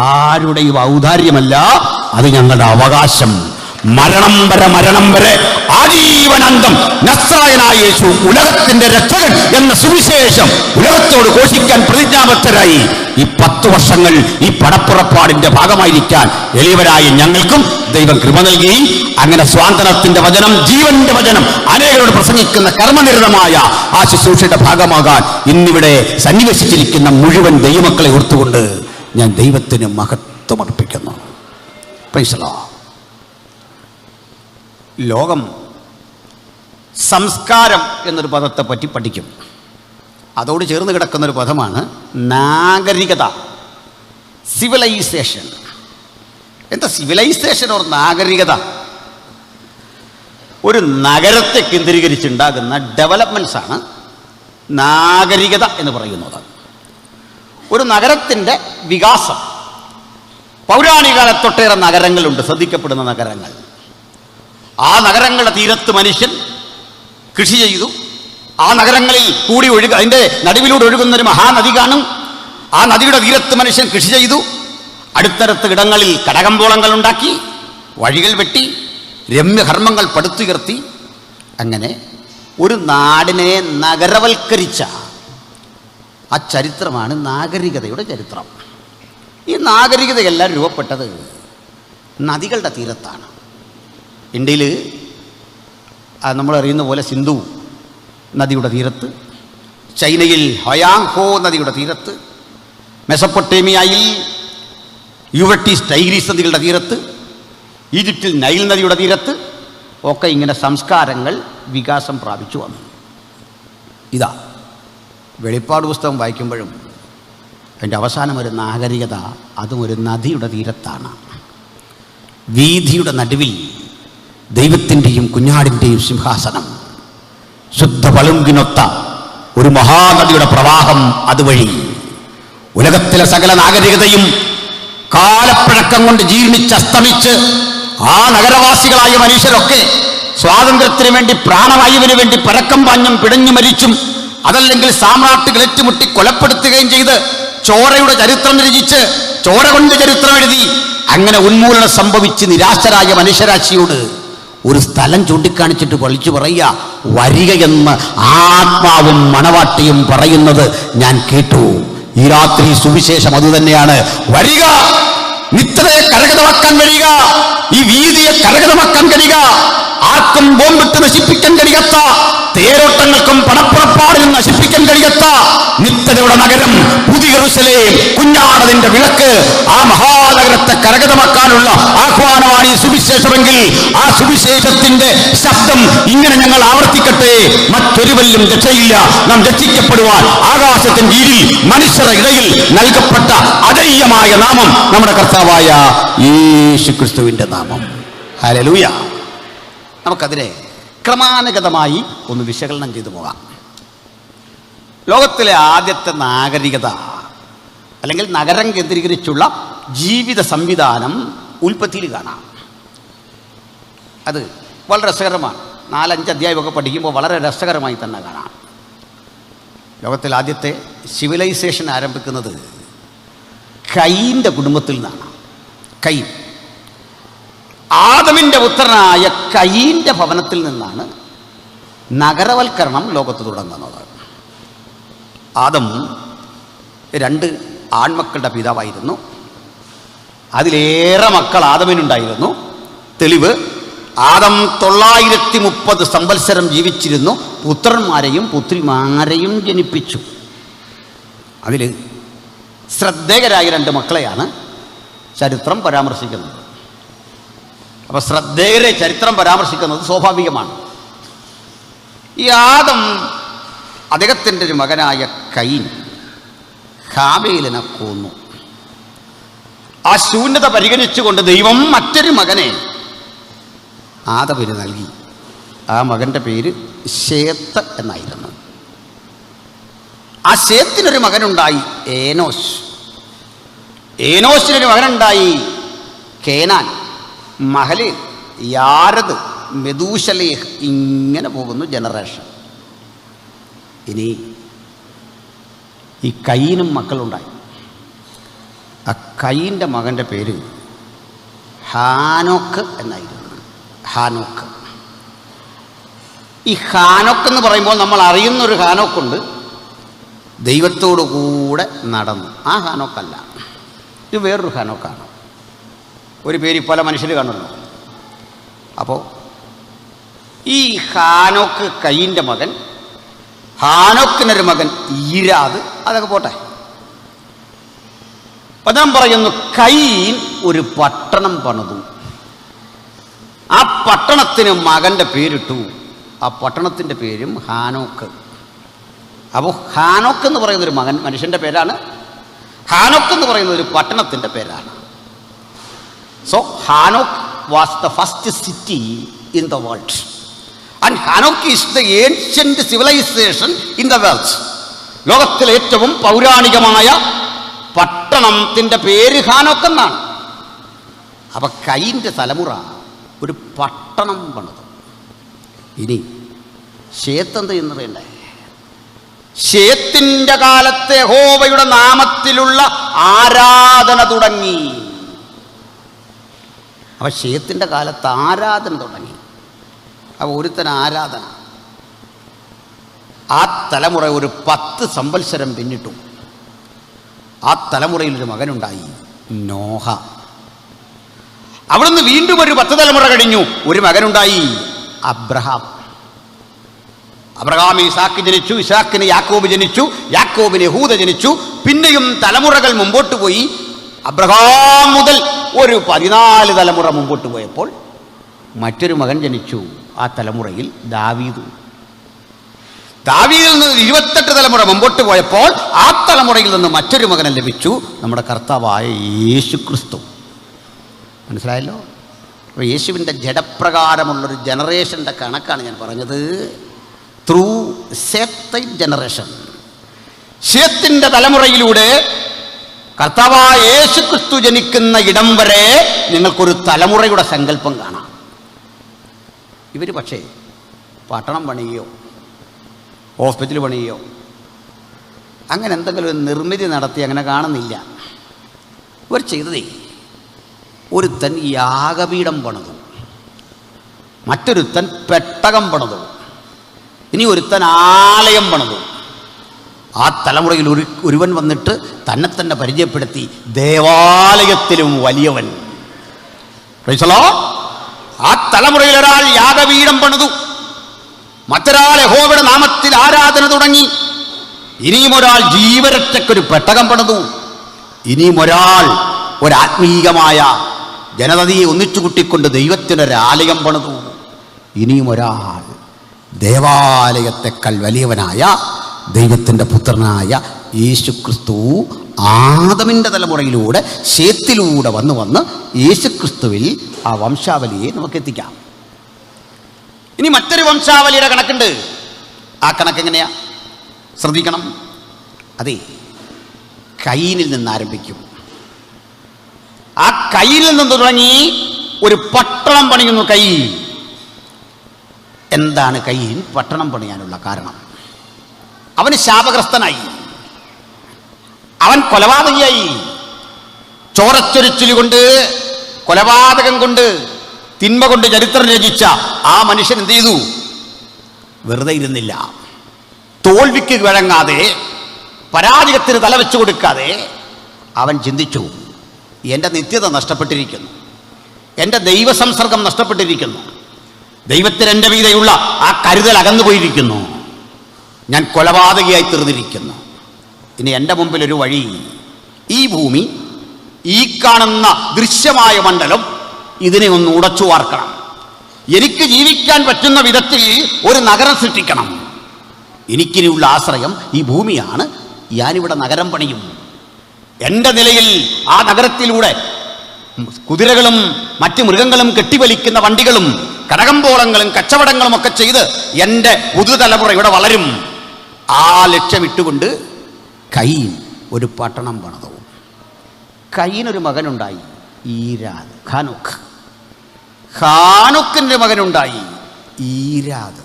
ആരുടെയും ഔദാര്യമല്ല, അത് ഞങ്ങളുടെ അവകാശം. മരണം വരെ ആജീവനാന്തം നസ്രായനായ യേശു ഉലകത്തിന്റെ രക്ഷകൻ എന്ന സുവിശേഷം ഉലകത്തോട് ഘോഷിക്കാൻ പ്രതിജ്ഞാബദ്ധരായി ഈ 10 വർഷങ്ങൾ ഈ പടപ്പുറപ്പാടിന്റെ ഭാഗമായിരിക്കാൻ എളിയവരായ ഞങ്ങൾക്കും ദൈവം കൃപ നൽകി. അങ്ങനെ സ്വാതന്ത്ര്യത്തിന്റെ വചനം, ജീവന്റെ വചനം അനേകരോട് പ്രസംഗിക്കുന്ന കർമ്മനിരതമായ ആ ശുശ്രൂഷയുടെ ഭാഗമാകാൻ ഇന്നിവിടെ സന്നിവേശിച്ചിരിക്കുന്ന മുഴുവൻ ദൈവമക്കളെ ഓർത്തുകൊണ്ട് ഞാൻ ദൈവത്തിന് മഹത്വം അർപ്പിക്കുന്നു. Price the Lord. ലോകം സംസ്കാരം എന്നൊരു പദത്തെ പറ്റി പഠിക്കും. അതോട് ചേർന്ന് കിടക്കുന്നൊരു പദമാണ് നാഗരികത, സിവിലൈസേഷൻ. എന്താ സിവിലൈസേഷൻ ഓർ നാഗരികത? ഒരു നഗരത്തെ കേന്ദ്രീകരിച്ചുണ്ടാകുന്ന ഡെവലപ്മെൻറ്റ്സ് ആണ് നാഗരികത എന്ന് പറയുന്നത്. ഒരു നഗരത്തിൻ്റെ വികാസം, പൗരാണിക കാലത്തൊട്ടേറെ നഗരങ്ങളുണ്ട്, ശ്രദ്ധിക്കപ്പെടുന്ന നഗരങ്ങൾ. ആ നഗരങ്ങളുടെ തീരത്ത് മനുഷ്യൻ കൃഷി ചെയ്തു. ആ നഗരങ്ങളിൽ കൂടി അതിൻ്റെ നടുവിലൂടെ ഒഴുകുന്നൊരു മഹാനദി കാണും. ആ നദിയുടെ തീരത്ത് മനുഷ്യൻ കൃഷി ചെയ്തു. അടുത്തടുത്ത ഇടങ്ങളിൽ കടകമ്പോളങ്ങൾ ഉണ്ടാക്കി, വഴികൾ വെട്ടി, രമ്യകർമ്മങ്ങൾ പടുത്തുയർത്തി. അങ്ങനെ ഒരു നാടിനെ നഗരവൽക്കരിച്ച ആ ചരിത്രമാണ് നാഗരികതയുടെ ചരിത്രം. ഈ നാഗരികതയെല്ലാം രൂപപ്പെട്ടത് നദികളുടെ തീരത്താണ്. ഇന്ത്യയിൽ നമ്മളറിയുന്ന പോലെ സിന്ധു നദിയുടെ തീരത്ത്, ചൈനയിൽ ഹൊയാങ്ഹോ നദിയുടെ തീരത്ത്, മെസപ്പൊട്ടേമിയയിൽ യൂഫ്രട്ടീസ് ടൈഗ്രീസ് നദികളുടെ തീരത്ത്, ഈജിപ്തിൽ നൈൽ നദിയുടെ തീരത്ത് ഒക്കെ ഇങ്ങനെ സംസ്കാരങ്ങൾ വികാസം പ്രാപിച്ചു വന്നു. ഇതാ വെളിപ്പാട് പുസ്തകം വായിക്കുമ്പോഴും അതിൻ്റെ അവസാനം ഒരു നാഗരികത, അതും ഒരു നദിയുടെ തീരത്താണ്. വീഥിയുടെ നടുവിൽ ദൈവത്തിൻ്റെയും കുഞ്ഞാടിൻ്റെയും സിംഹാസനം, ശുദ്ധ പളുങ്കിനൊത്ത ഒരു മഹാനദിയുടെ പ്രവാഹം, അതുവഴി ഉലകത്തിലെ സകല നാഗരികതയും കാലപ്പഴക്കം കൊണ്ട് ജീർണിച്ചസ്തമിച്ച് ആ നഗരവാസികളായ മനുഷ്യരൊക്കെ സ്വാതന്ത്ര്യത്തിന് വേണ്ടി പ്രാണവായുവിന് വേണ്ടി പരക്കം പാഞ്ഞും പിടഞ്ഞു മരിച്ചും അതല്ലെങ്കിൽ സാമ്രാട്ടുകൾ ഏറ്റുമുട്ടി കൊലപ്പെടുത്തുകയും ചെയ്ത് ചോരയുടെ ചരിത്രം രചിച്ച് ചോര കൊണ്ട് ചരിത്രം എഴുതി അങ്ങനെ ഉന്മൂലനം സംഭവിച്ച് നിരാശരായ മനുഷ്യരാശിയോട് ഒരു സ്ഥലം ചൂണ്ടിക്കാണിച്ചിട്ട് വിളിച്ചു പറയുക, വരികയെന്ന് ആത്മാവും മണവാട്ടിയും പറയുന്നത് ഞാൻ കേട്ടു. ഈ രാത്രി സുവിശേഷം അതുതന്നെയാണ്. വരിക, നിത്യതയെ കരഗതമാക്കാൻ കഴിയുക, ഈ വീതിയെ കരഗതമാക്കാൻ കഴിയുക, ആർക്കും ബോംബിട്ട് നശിപ്പിക്കാൻ കഴിയാത്ത, തേരോട്ടങ്ങൾക്കും പണപ്പുറപ്പാടിനും നശിപ്പിക്കാൻ കഴിയാത്ത നിത്യതയുടെ നഗരം, പുതിയ യെരൂശലേം, കുഞ്ഞാടതിന്റെ വിളക്ക്, ആ മഹാനഗരത്തെ കരഗതമാക്കാനുള്ള ആഹ്വാനമാണ് ഈ സുവിശേഷമെങ്കിൽ ആ സുവിശേഷത്തിന്റെ ശബ്ദം ഇങ്ങനെ ഞങ്ങൾ ആവർത്തിക്കട്ടെ. മറ്റൊരുവരിലും രക്ഷയില്ല, നാം രക്ഷിക്കപ്പെടുവാൻ ആകാശത്തിന്റെ കീഴിൽ മനുഷ്യരുടെ ഇടയിൽ നൽകപ്പെട്ട അജയ്യമായ നാമം നമ്മുടെ കർത്താവായ യേശുക്രിസ്തുവിന്റെ നാമം. ഹല്ലേലൂയ. നമുക്കതിനെ ക്രമാനുഗതമായി ഒന്ന് വിശകലനം ചെയ്തു പോകാം. ലോകത്തിലെ ആദ്യത്തെ നാഗരികത അല്ലെങ്കിൽ നഗരം കേന്ദ്രീകരിച്ചുള്ള ജീവിത സംവിധാനം ഉൽപ്പത്തിയിൽ കാണാം. അത് വളരെ രസകരമാണ്. 4-5 അധ്യായമൊക്കെ പഠിക്കുമ്പോൾ വളരെ രസകരമായി തന്നെ കാണാം. ലോകത്തിൽ ആദ്യത്തെ സിവിലൈസേഷൻ ആരംഭിക്കുന്നത് കയീൻ്റെ കുടുംബത്തിൽ നിന്നാണ്. കയീൻ, ആദമിൻ്റെ പുത്രനായ കയീൻ്റെ ഭവനത്തിൽ നിന്നാണ് നഗരവൽക്കരണം ലോകത്ത് തുടങ്ങുന്നത്. ആദം 2 ആൺമക്കളുടെ പിതാവായിരുന്നു. അതിലേറെ മക്കൾ ആദമിനുണ്ടായിരുന്നു. തെളിവ്, ആദം 930 സംവത്സരം ജീവിച്ചിരുന്നു. പുത്രന്മാരെയും പുത്രിമാരെയും ജനിപ്പിച്ചു. അതിൽ ശ്രദ്ധേയരായ 2 മക്കളെയാണ് ചരിത്രം പരാമർശിക്കുന്നത്. അപ്പോൾ ശ്രദ്ധേയരെ ചരിത്രം പരാമർശിക്കുന്നത് സ്വാഭാവികമാണ്. ഈ ആദം അദ്ദേഹത്തിൻ്റെ ഒരു മകനായ കയീൻ ഹാബീലിനെ കൊന്നു. ആ ശൂന്യത പരിഗണിച്ചുകൊണ്ട് ദൈവം മറ്റൊരു മകനെ ആദമിന് നൽകി. ആ മകൻ്റെ പേര് ശേത്ത് എന്നായിരുന്നു. ആ ശേത്തിനൊരു മകനുണ്ടായി, ഏനോശ്. ഏനോശിനൊരു മകനുണ്ടായി, കേനാൻ, മഹലേൽ, യാരദ്, മെതൂശലേഹ്. ഇങ്ങനെ പോകുന്നു ജനറേഷൻ. ഇനി ഈ കയീനും മക്കളുണ്ടായി. ആ കയീൻ്റെ മകൻ്റെ പേര് ഹാനോക്ക് എന്നായിരുന്നു. ഹാനോക്ക്. ഈ ഹാനോക്ക് എന്ന് പറയുമ്പോൾ നമ്മൾ അറിയുന്നൊരു ഹാനോക്കുണ്ട്, ദൈവത്തോടു കൂടെ നടന്നു. ആ ഹാനോക്കല്ല, ഇത് വേറൊരു ഹാനോക്കാണ്. ഒരു പേര് പല മനുഷ്യർ കാണുമല്ലോ. അപ്പോൾ ഈ ഹാനോക്ക് കയീൻ്റെ മകൻ, ഹാനോക്കിനൊരു മകൻ ഈരാദ്. അതൊക്കെ പോട്ടെ. പദം പറയുന്നു, കയീൻ ഒരു പട്ടണം പണിതു. ആ പട്ടണത്തിന് മകൻ്റെ പേരിട്ടു. ആ പട്ടണത്തിൻ്റെ പേരും ഹാനോക്ക്. അപ്പോൾ ഹാനോക്ക് എന്ന് പറയുന്നൊരു മകൻ മനുഷ്യൻ്റെ പേരാണ്. ഹാനോക്ക് എന്ന് പറയുന്ന ഒരു പട്ടണത്തിൻ്റെ പേരാണ്. So Hanok was the first city in the world. And Hanok is the ancient civilization in the world. ലോകത്തിലെ ഏറ്റവും പൗരാണികമായ പട്ടണത്തിൻ്റെ പേര് ഹാനോക്ക് എന്നാണ്. അപ്പം കയീൻ്റെ തലമുറ ഒരു പട്ടണം പണിതു. ഇനി ശേത്ത് എന്ത് എന്ന് പറയണ്ടേ? ശേത്തിൻ്റെ കാലത്തെ യഹോവയുടെ നാമത്തിലുള്ള ആരാധന തുടങ്ങി. അപ്പം ശേത്തിൻ്റെ കാലത്ത് ആരാധന തുടങ്ങി. അപ്പോൾ ഒരുത്തൻ ആരാധന. ആ തലമുറ ഒരു 10 സംവത്സരം പിന്നിട്ടു. ആ തലമുറയിലൊരു മകനുണ്ടായി, നോഹ. അവിടുന്ന് വീണ്ടും ഒരു 10 തലമുറ കഴിഞ്ഞു, ഒരു മകനുണ്ടായി, അബ്രഹാം. അബ്രഹാം ഇസാക്ക് ജനിച്ചു, ഇസാക്കിന് യാക്കോബ് ജനിച്ചു, യാക്കോബിന് യഹൂദ ജനിച്ചു. പിന്നെയും തലമുറകൾ മുമ്പോട്ട് പോയി. അബ്രഹാം മുതൽ ഒരു 14 തലമുറ മുമ്പോട്ട് പോയപ്പോൾ മറ്റൊരു മകൻ ജനിച്ചു. ആ തലമുറയിൽ ദാവീദ്. ദാവീദിൽ നിന്ന് 28 തലമുറ മുമ്പോട്ട് പോയപ്പോൾ ആ തലമുറയിൽ നിന്ന് മറ്റൊരു മകനെ ലഭിച്ചു, നമ്മുടെ കർത്താവായ യേശുക്രിസ്തു. മനസ്സിലായല്ലോ? അപ്പോൾ യേശുവിൻ്റെ ജഡപ്രകാരമുള്ളൊരു ജനറേഷൻ്റെ കണക്കാണ് ഞാൻ പറഞ്ഞത്. ത്രൂ സേത്ത് ജനറേഷൻ, ശേത്തിൻ്റെ തലമുറയിലൂടെ കർത്താവായ യേശുക്രിസ്തു ജനിക്കുന്ന ഇടം വരെ നിങ്ങൾക്കൊരു തലമുറയുടെ സങ്കല്പം കാണാം. ഇവർ പക്ഷേ പട്ടണം പണിയുകയോ ഹോസ്പിറ്റൽ പണിയുകയോ അങ്ങനെ എന്തെങ്കിലും ഒരു നിർമ്മിതി നടത്തി അങ്ങനെ കാണുന്നില്ല. ഇവർ ചെയ്തതേ, ഒരുത്തൻ യാഗപീഠം പണിതു, മറ്റൊരുത്തൻ പെട്ടകം പണിതു, ഇനി ഒരുത്തൻ ആലയം പണിതു. ആ തലമുറയിൽ ഒരുവൻ വന്നിട്ട് തന്നെ തന്നെ പരിചയപ്പെടുത്തി, ദേവാലയത്തിലും വലിയവൻ. ആ തലമുറയിൽ ഒരാൾ യാഗപീഠം പണിതു, മറ്റൊരാൾ യഹോവയുടെ നാമത്തിൽ ആരാധന തുടങ്ങി. ഇനിയും ഒരാൾ ജീവരക്ഷയ്ക്കൊരു പെട്ടകം പണിതു. ഇനിയും ഒരാൾ ഒരാത്മീയമായ ജനതയെ ഒന്നിച്ചു കൂട്ടിക്കൊണ്ട് ദൈവത്തിനൊരാലയം പണിതു. ഇനിയും ഒരാൾ ദേവാലയത്തെക്കാൾ വലിയവനായ ദൈവത്തിൻ്റെ പുത്രനായ യേശുക്രിസ്തു ആദമിൻ്റെ തലമുറയിലൂടെ ശേത്തിലൂടെ വന്ന് യേശുക്രിസ്തുവിൽ ആ വംശാവലിയെ നമുക്ക് എത്തിക്കാം. ഇനി മറ്റൊരു വംശാവലിയുടെ കണക്കുണ്ട്. ആ കണക്കെങ്ങനെയാ? ശ്രദ്ധിക്കണം. അതെ, കയീനിൽ നിന്ന് ആരംഭിക്കും. ആ കയീനിൽ നിന്ന് തുടങ്ങി ഒരു പട്ടണം പണിയുന്നു കയീൻ. എന്താണ് കയീൻ പട്ടണം പണിയാനുള്ള കാരണം? അവന് ശാപഗ്രസ്തനായി, അവൻ കൊലപാതകിയായി. ചോരച്ചൊരിച്ചിൽ കൊണ്ട്, കൊലപാതകം കൊണ്ട്, തിന്മ കൊണ്ട് ചരിത്രം രചിച്ച ആ മനുഷ്യൻ എന്ത് ചെയ്തു? വെറുതെ ഇരുന്നില്ല. തോൽവിക്ക് വഴങ്ങാതെ, പരാജയത്തിന് തലവെച്ചു കൊടുക്കാതെ അവൻ ചിന്തിച്ചു, എൻ്റെ നിത്യത നഷ്ടപ്പെട്ടിരിക്കുന്നു, എൻ്റെ ദൈവസംസർഗം നഷ്ടപ്പെട്ടിരിക്കുന്നു, ദൈവത്തിന് എൻ്റെ മീതെയുള്ള ആ കരുതൽ അകന്നുപോയിരിക്കുന്നു, ഞാൻ കൊലപാതകിയായി തീർന്നിരിക്കുന്നു. ഇനി എൻ്റെ മുമ്പിലൊരു വഴി. ഈ ഭൂമി, ഈ കാണുന്ന ദൃശ്യമായ മണ്ഡലം, ഇതിനെ ഒന്ന് ഉടച്ചു വാർക്കണം. എനിക്ക് ജീവിക്കാൻ പറ്റുന്ന വിധത്തിൽ ഒരു നഗരം സൃഷ്ടിക്കണം. എനിക്കിനിയുള്ള ആശ്രയം ഈ ഭൂമിയാണ്. ഞാനിവിടെ നഗരം പണിയും. എൻ്റെ നിലയിൽ ആ നഗരത്തിലൂടെ കുതിരകളും മറ്റ് മൃഗങ്ങളും കെട്ടിവലിക്കുന്ന വണ്ടികളും കടകമ്പോളങ്ങളും കച്ചവടങ്ങളും ഒക്കെ ചെയ്ത് എൻ്റെ പുതുതലമുറ ഇവിടെ വളരും. ആ ലക്ഷ്യമിട്ടുകൊണ്ട് കയീൻ ഒരു പട്ടണം പണിതു. കയീനൊരു മകനുണ്ടായി, ഈരാദ്. ഹാനോക്ക്. ഹാനോക്കിൻ്റെ മകനുണ്ടായി ഈരാദ്.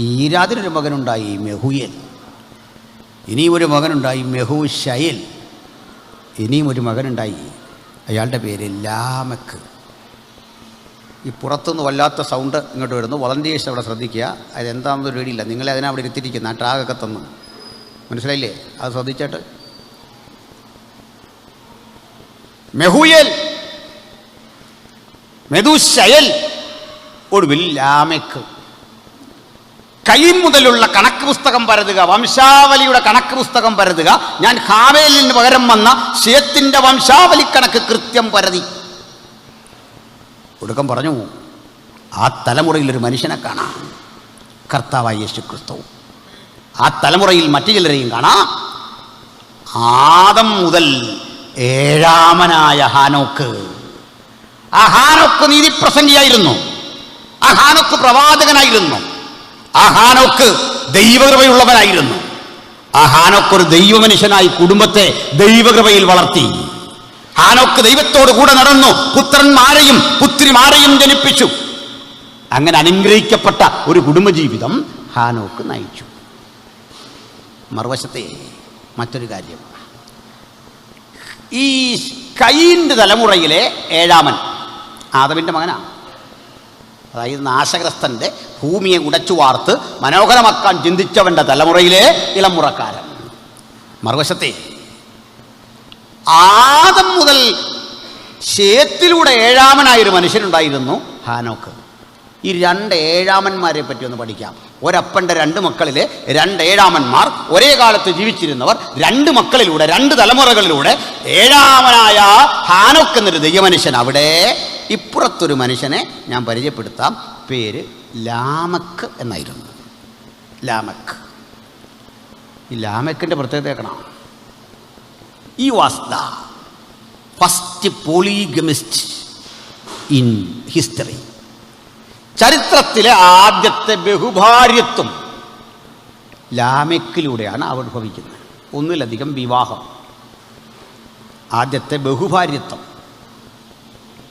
ഈരാദിനൊരു മകനുണ്ടായി മെഹുയേൽ. ഇനിയും ഒരു മകനുണ്ടായി മെഹൂശയേൽ. ഇനിയും ഒരു മകനുണ്ടായി, അയാളുടെ പേര് ലാമക്ക്. ഈ പുറത്തുനിന്ന് വല്ലാത്ത സൗണ്ട് ഇങ്ങോട്ട് വരുന്നു. വളണ്ടിയേഴ്സ് അവിടെ ശ്രദ്ധിക്കുക. അതെന്താണെന്ന് പേടിയില്ല. നിങ്ങളെ അതിനെ അവിടെ ഇരുത്തിരിക്കുന്ന ആ ടാഗൊക്കെ തന്നു. മനസ്സിലായില്ലേ? അത് ശ്രദ്ധിച്ചിട്ട്. മെഹൂയേൽ, മെഥൂശയേൽ, ഒടുവിൽ ലാമെക്ക്. കയീൻ മുതലുള്ള കണക്ക് പുസ്തകം പരതുക, വംശാവലിയുടെ കണക്ക് പുസ്തകം പരതുക. ഞാൻ ഹാവേലിന് പകരം വന്ന ശേത്തിന്റെ വംശാവലി കണക്ക് കൃത്യം പരതി. ഒടുക്കം പറഞ്ഞു, ആ തലമുറയിൽ ഒരു മനുഷ്യനെ കാണാം, കർത്താവായ യേശുക്രിസ്തു. ആ തലമുറയിൽ മറ്റു ചിലരെയും കാണാം. ആദം മുതൽ ഏഴാമനായ ഹാനോക്ക്. ആ ഹാനോക്ക് നീതിപ്രസംഗിയായിരുന്നു. ആ ഹാനോക്ക് പ്രവാചകനായിരുന്നു. ആ ഹാനോക്ക് ദൈവകൃപയുള്ളവനായിരുന്നു. ആ ഹാനോക്ക് ഒരു ദൈവമനുഷ്യനായി കുടുംബത്തെ ദൈവകൃപയിൽ വളർത്തി. ഹാനോക്ക് ദൈവത്തോട് കൂടെ നടന്നു, പുത്രന്മാരെയും പുത്രിമാരെയും ജനിപ്പിച്ചു. അങ്ങനെ അനുഗ്രഹിക്കപ്പെട്ട ഒരു കുടുംബജീവിതം ഹാനോക്ക് നയിച്ചു. മറുവശത്തെ മറ്റൊരു കാര്യം, ഈ കയീന്റെ തലമുറയിലെ ഏഴാമൻ ആദമിൻ്റെ മകനാണ്. അതായത് നാശഗ്രസ്തൻ്റെ ഭൂമിയെ ഉടച്ചു വാർത്ത് മനോഹരമാക്കാൻ ചിന്തിച്ചവൻ്റെ തലമുറയിലെ ഇളമുറക്കാരൻ. മറുവശത്തെ ആദം മുതൽ ശേത്തിലൂടെ ഏഴാമനായൊരു മനുഷ്യനുണ്ടായിരുന്നു, ഹാനോക്ക്. ഈ രണ്ട് ഏഴാമന്മാരെ പറ്റി ഒന്ന് പഠിക്കാം. ഒരപ്പൻ്റെ രണ്ട് മക്കളിലെ രണ്ട് ഏഴാമന്മാർ, ഒരേ കാലത്ത് ജീവിച്ചിരുന്നവർ. രണ്ട് മക്കളിലൂടെ, രണ്ട് തലമുറകളിലൂടെ ഏഴാമനായ ഹാനോക്ക് എന്നൊരു ദൈവമനുഷ്യൻ. അവിടെ ഇപ്പുറത്തൊരു മനുഷ്യനെ ഞാൻ പരിചയപ്പെടുത്താം. പേര് ലാമക്ക് എന്നായിരുന്നു. ലാമക്ക്. ഈ ലാമക്കിൻ്റെ പ്രത്യേകത കേൾക്കണം. He was the first polygamist in history. ചരിത്രത്തിലെ ആദ്യത്തെ ബഹുഭാര്യത്വം ലാമെക്കിലൂടെയാണ് ആവിർഭവിക്കുന്നത്. ഒന്നിലധികം വിവാഹം. ആദ്യത്തെ ബഹുഭാര്യത്വം.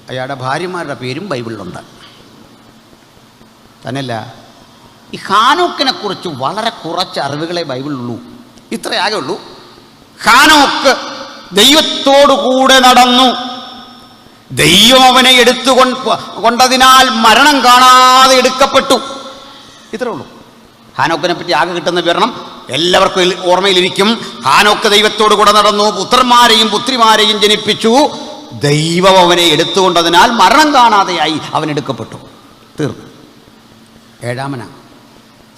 അയാളുടെ ഭാര്യമാരുടെ പേരും ബൈബിളിലുണ്ട്. തന്നെയല്ല, ഈ ഹാനോക്കിനെ കുറിച്ച് വളരെ കുറച്ച് അറിവുകളെ ബൈബിളിലുള്ളൂ. ഇത്രയാകെ ഉള്ളൂ. ഹാനോക്ക് ദൈവത്തോടുകൂടെ നടന്നു. ദൈവം അവനെ കൊണ്ടതിനാൽ മരണം കാണാതെ എടുക്കപ്പെട്ടു. ഇത്രേ ഉള്ളൂ. ഹാനോക്കിനെ പറ്റി ആകെ കിട്ടുന്ന വിവരണം എല്ലാവർക്കും ഓർമ്മയിലിരിക്കും. ഹാനോക്ക് ദൈവത്തോടു കൂടെ നടന്നു, പുത്രന്മാരെയും പുത്രിമാരെയും ജനിപ്പിച്ചു. ദൈവം അവനെ എടുത്തുകൊണ്ടതിനാൽ മരണം കാണാതെയായി അവൻ എടുക്കപ്പെട്ടു. തീർന്നു. ഏഴാമനാണ്.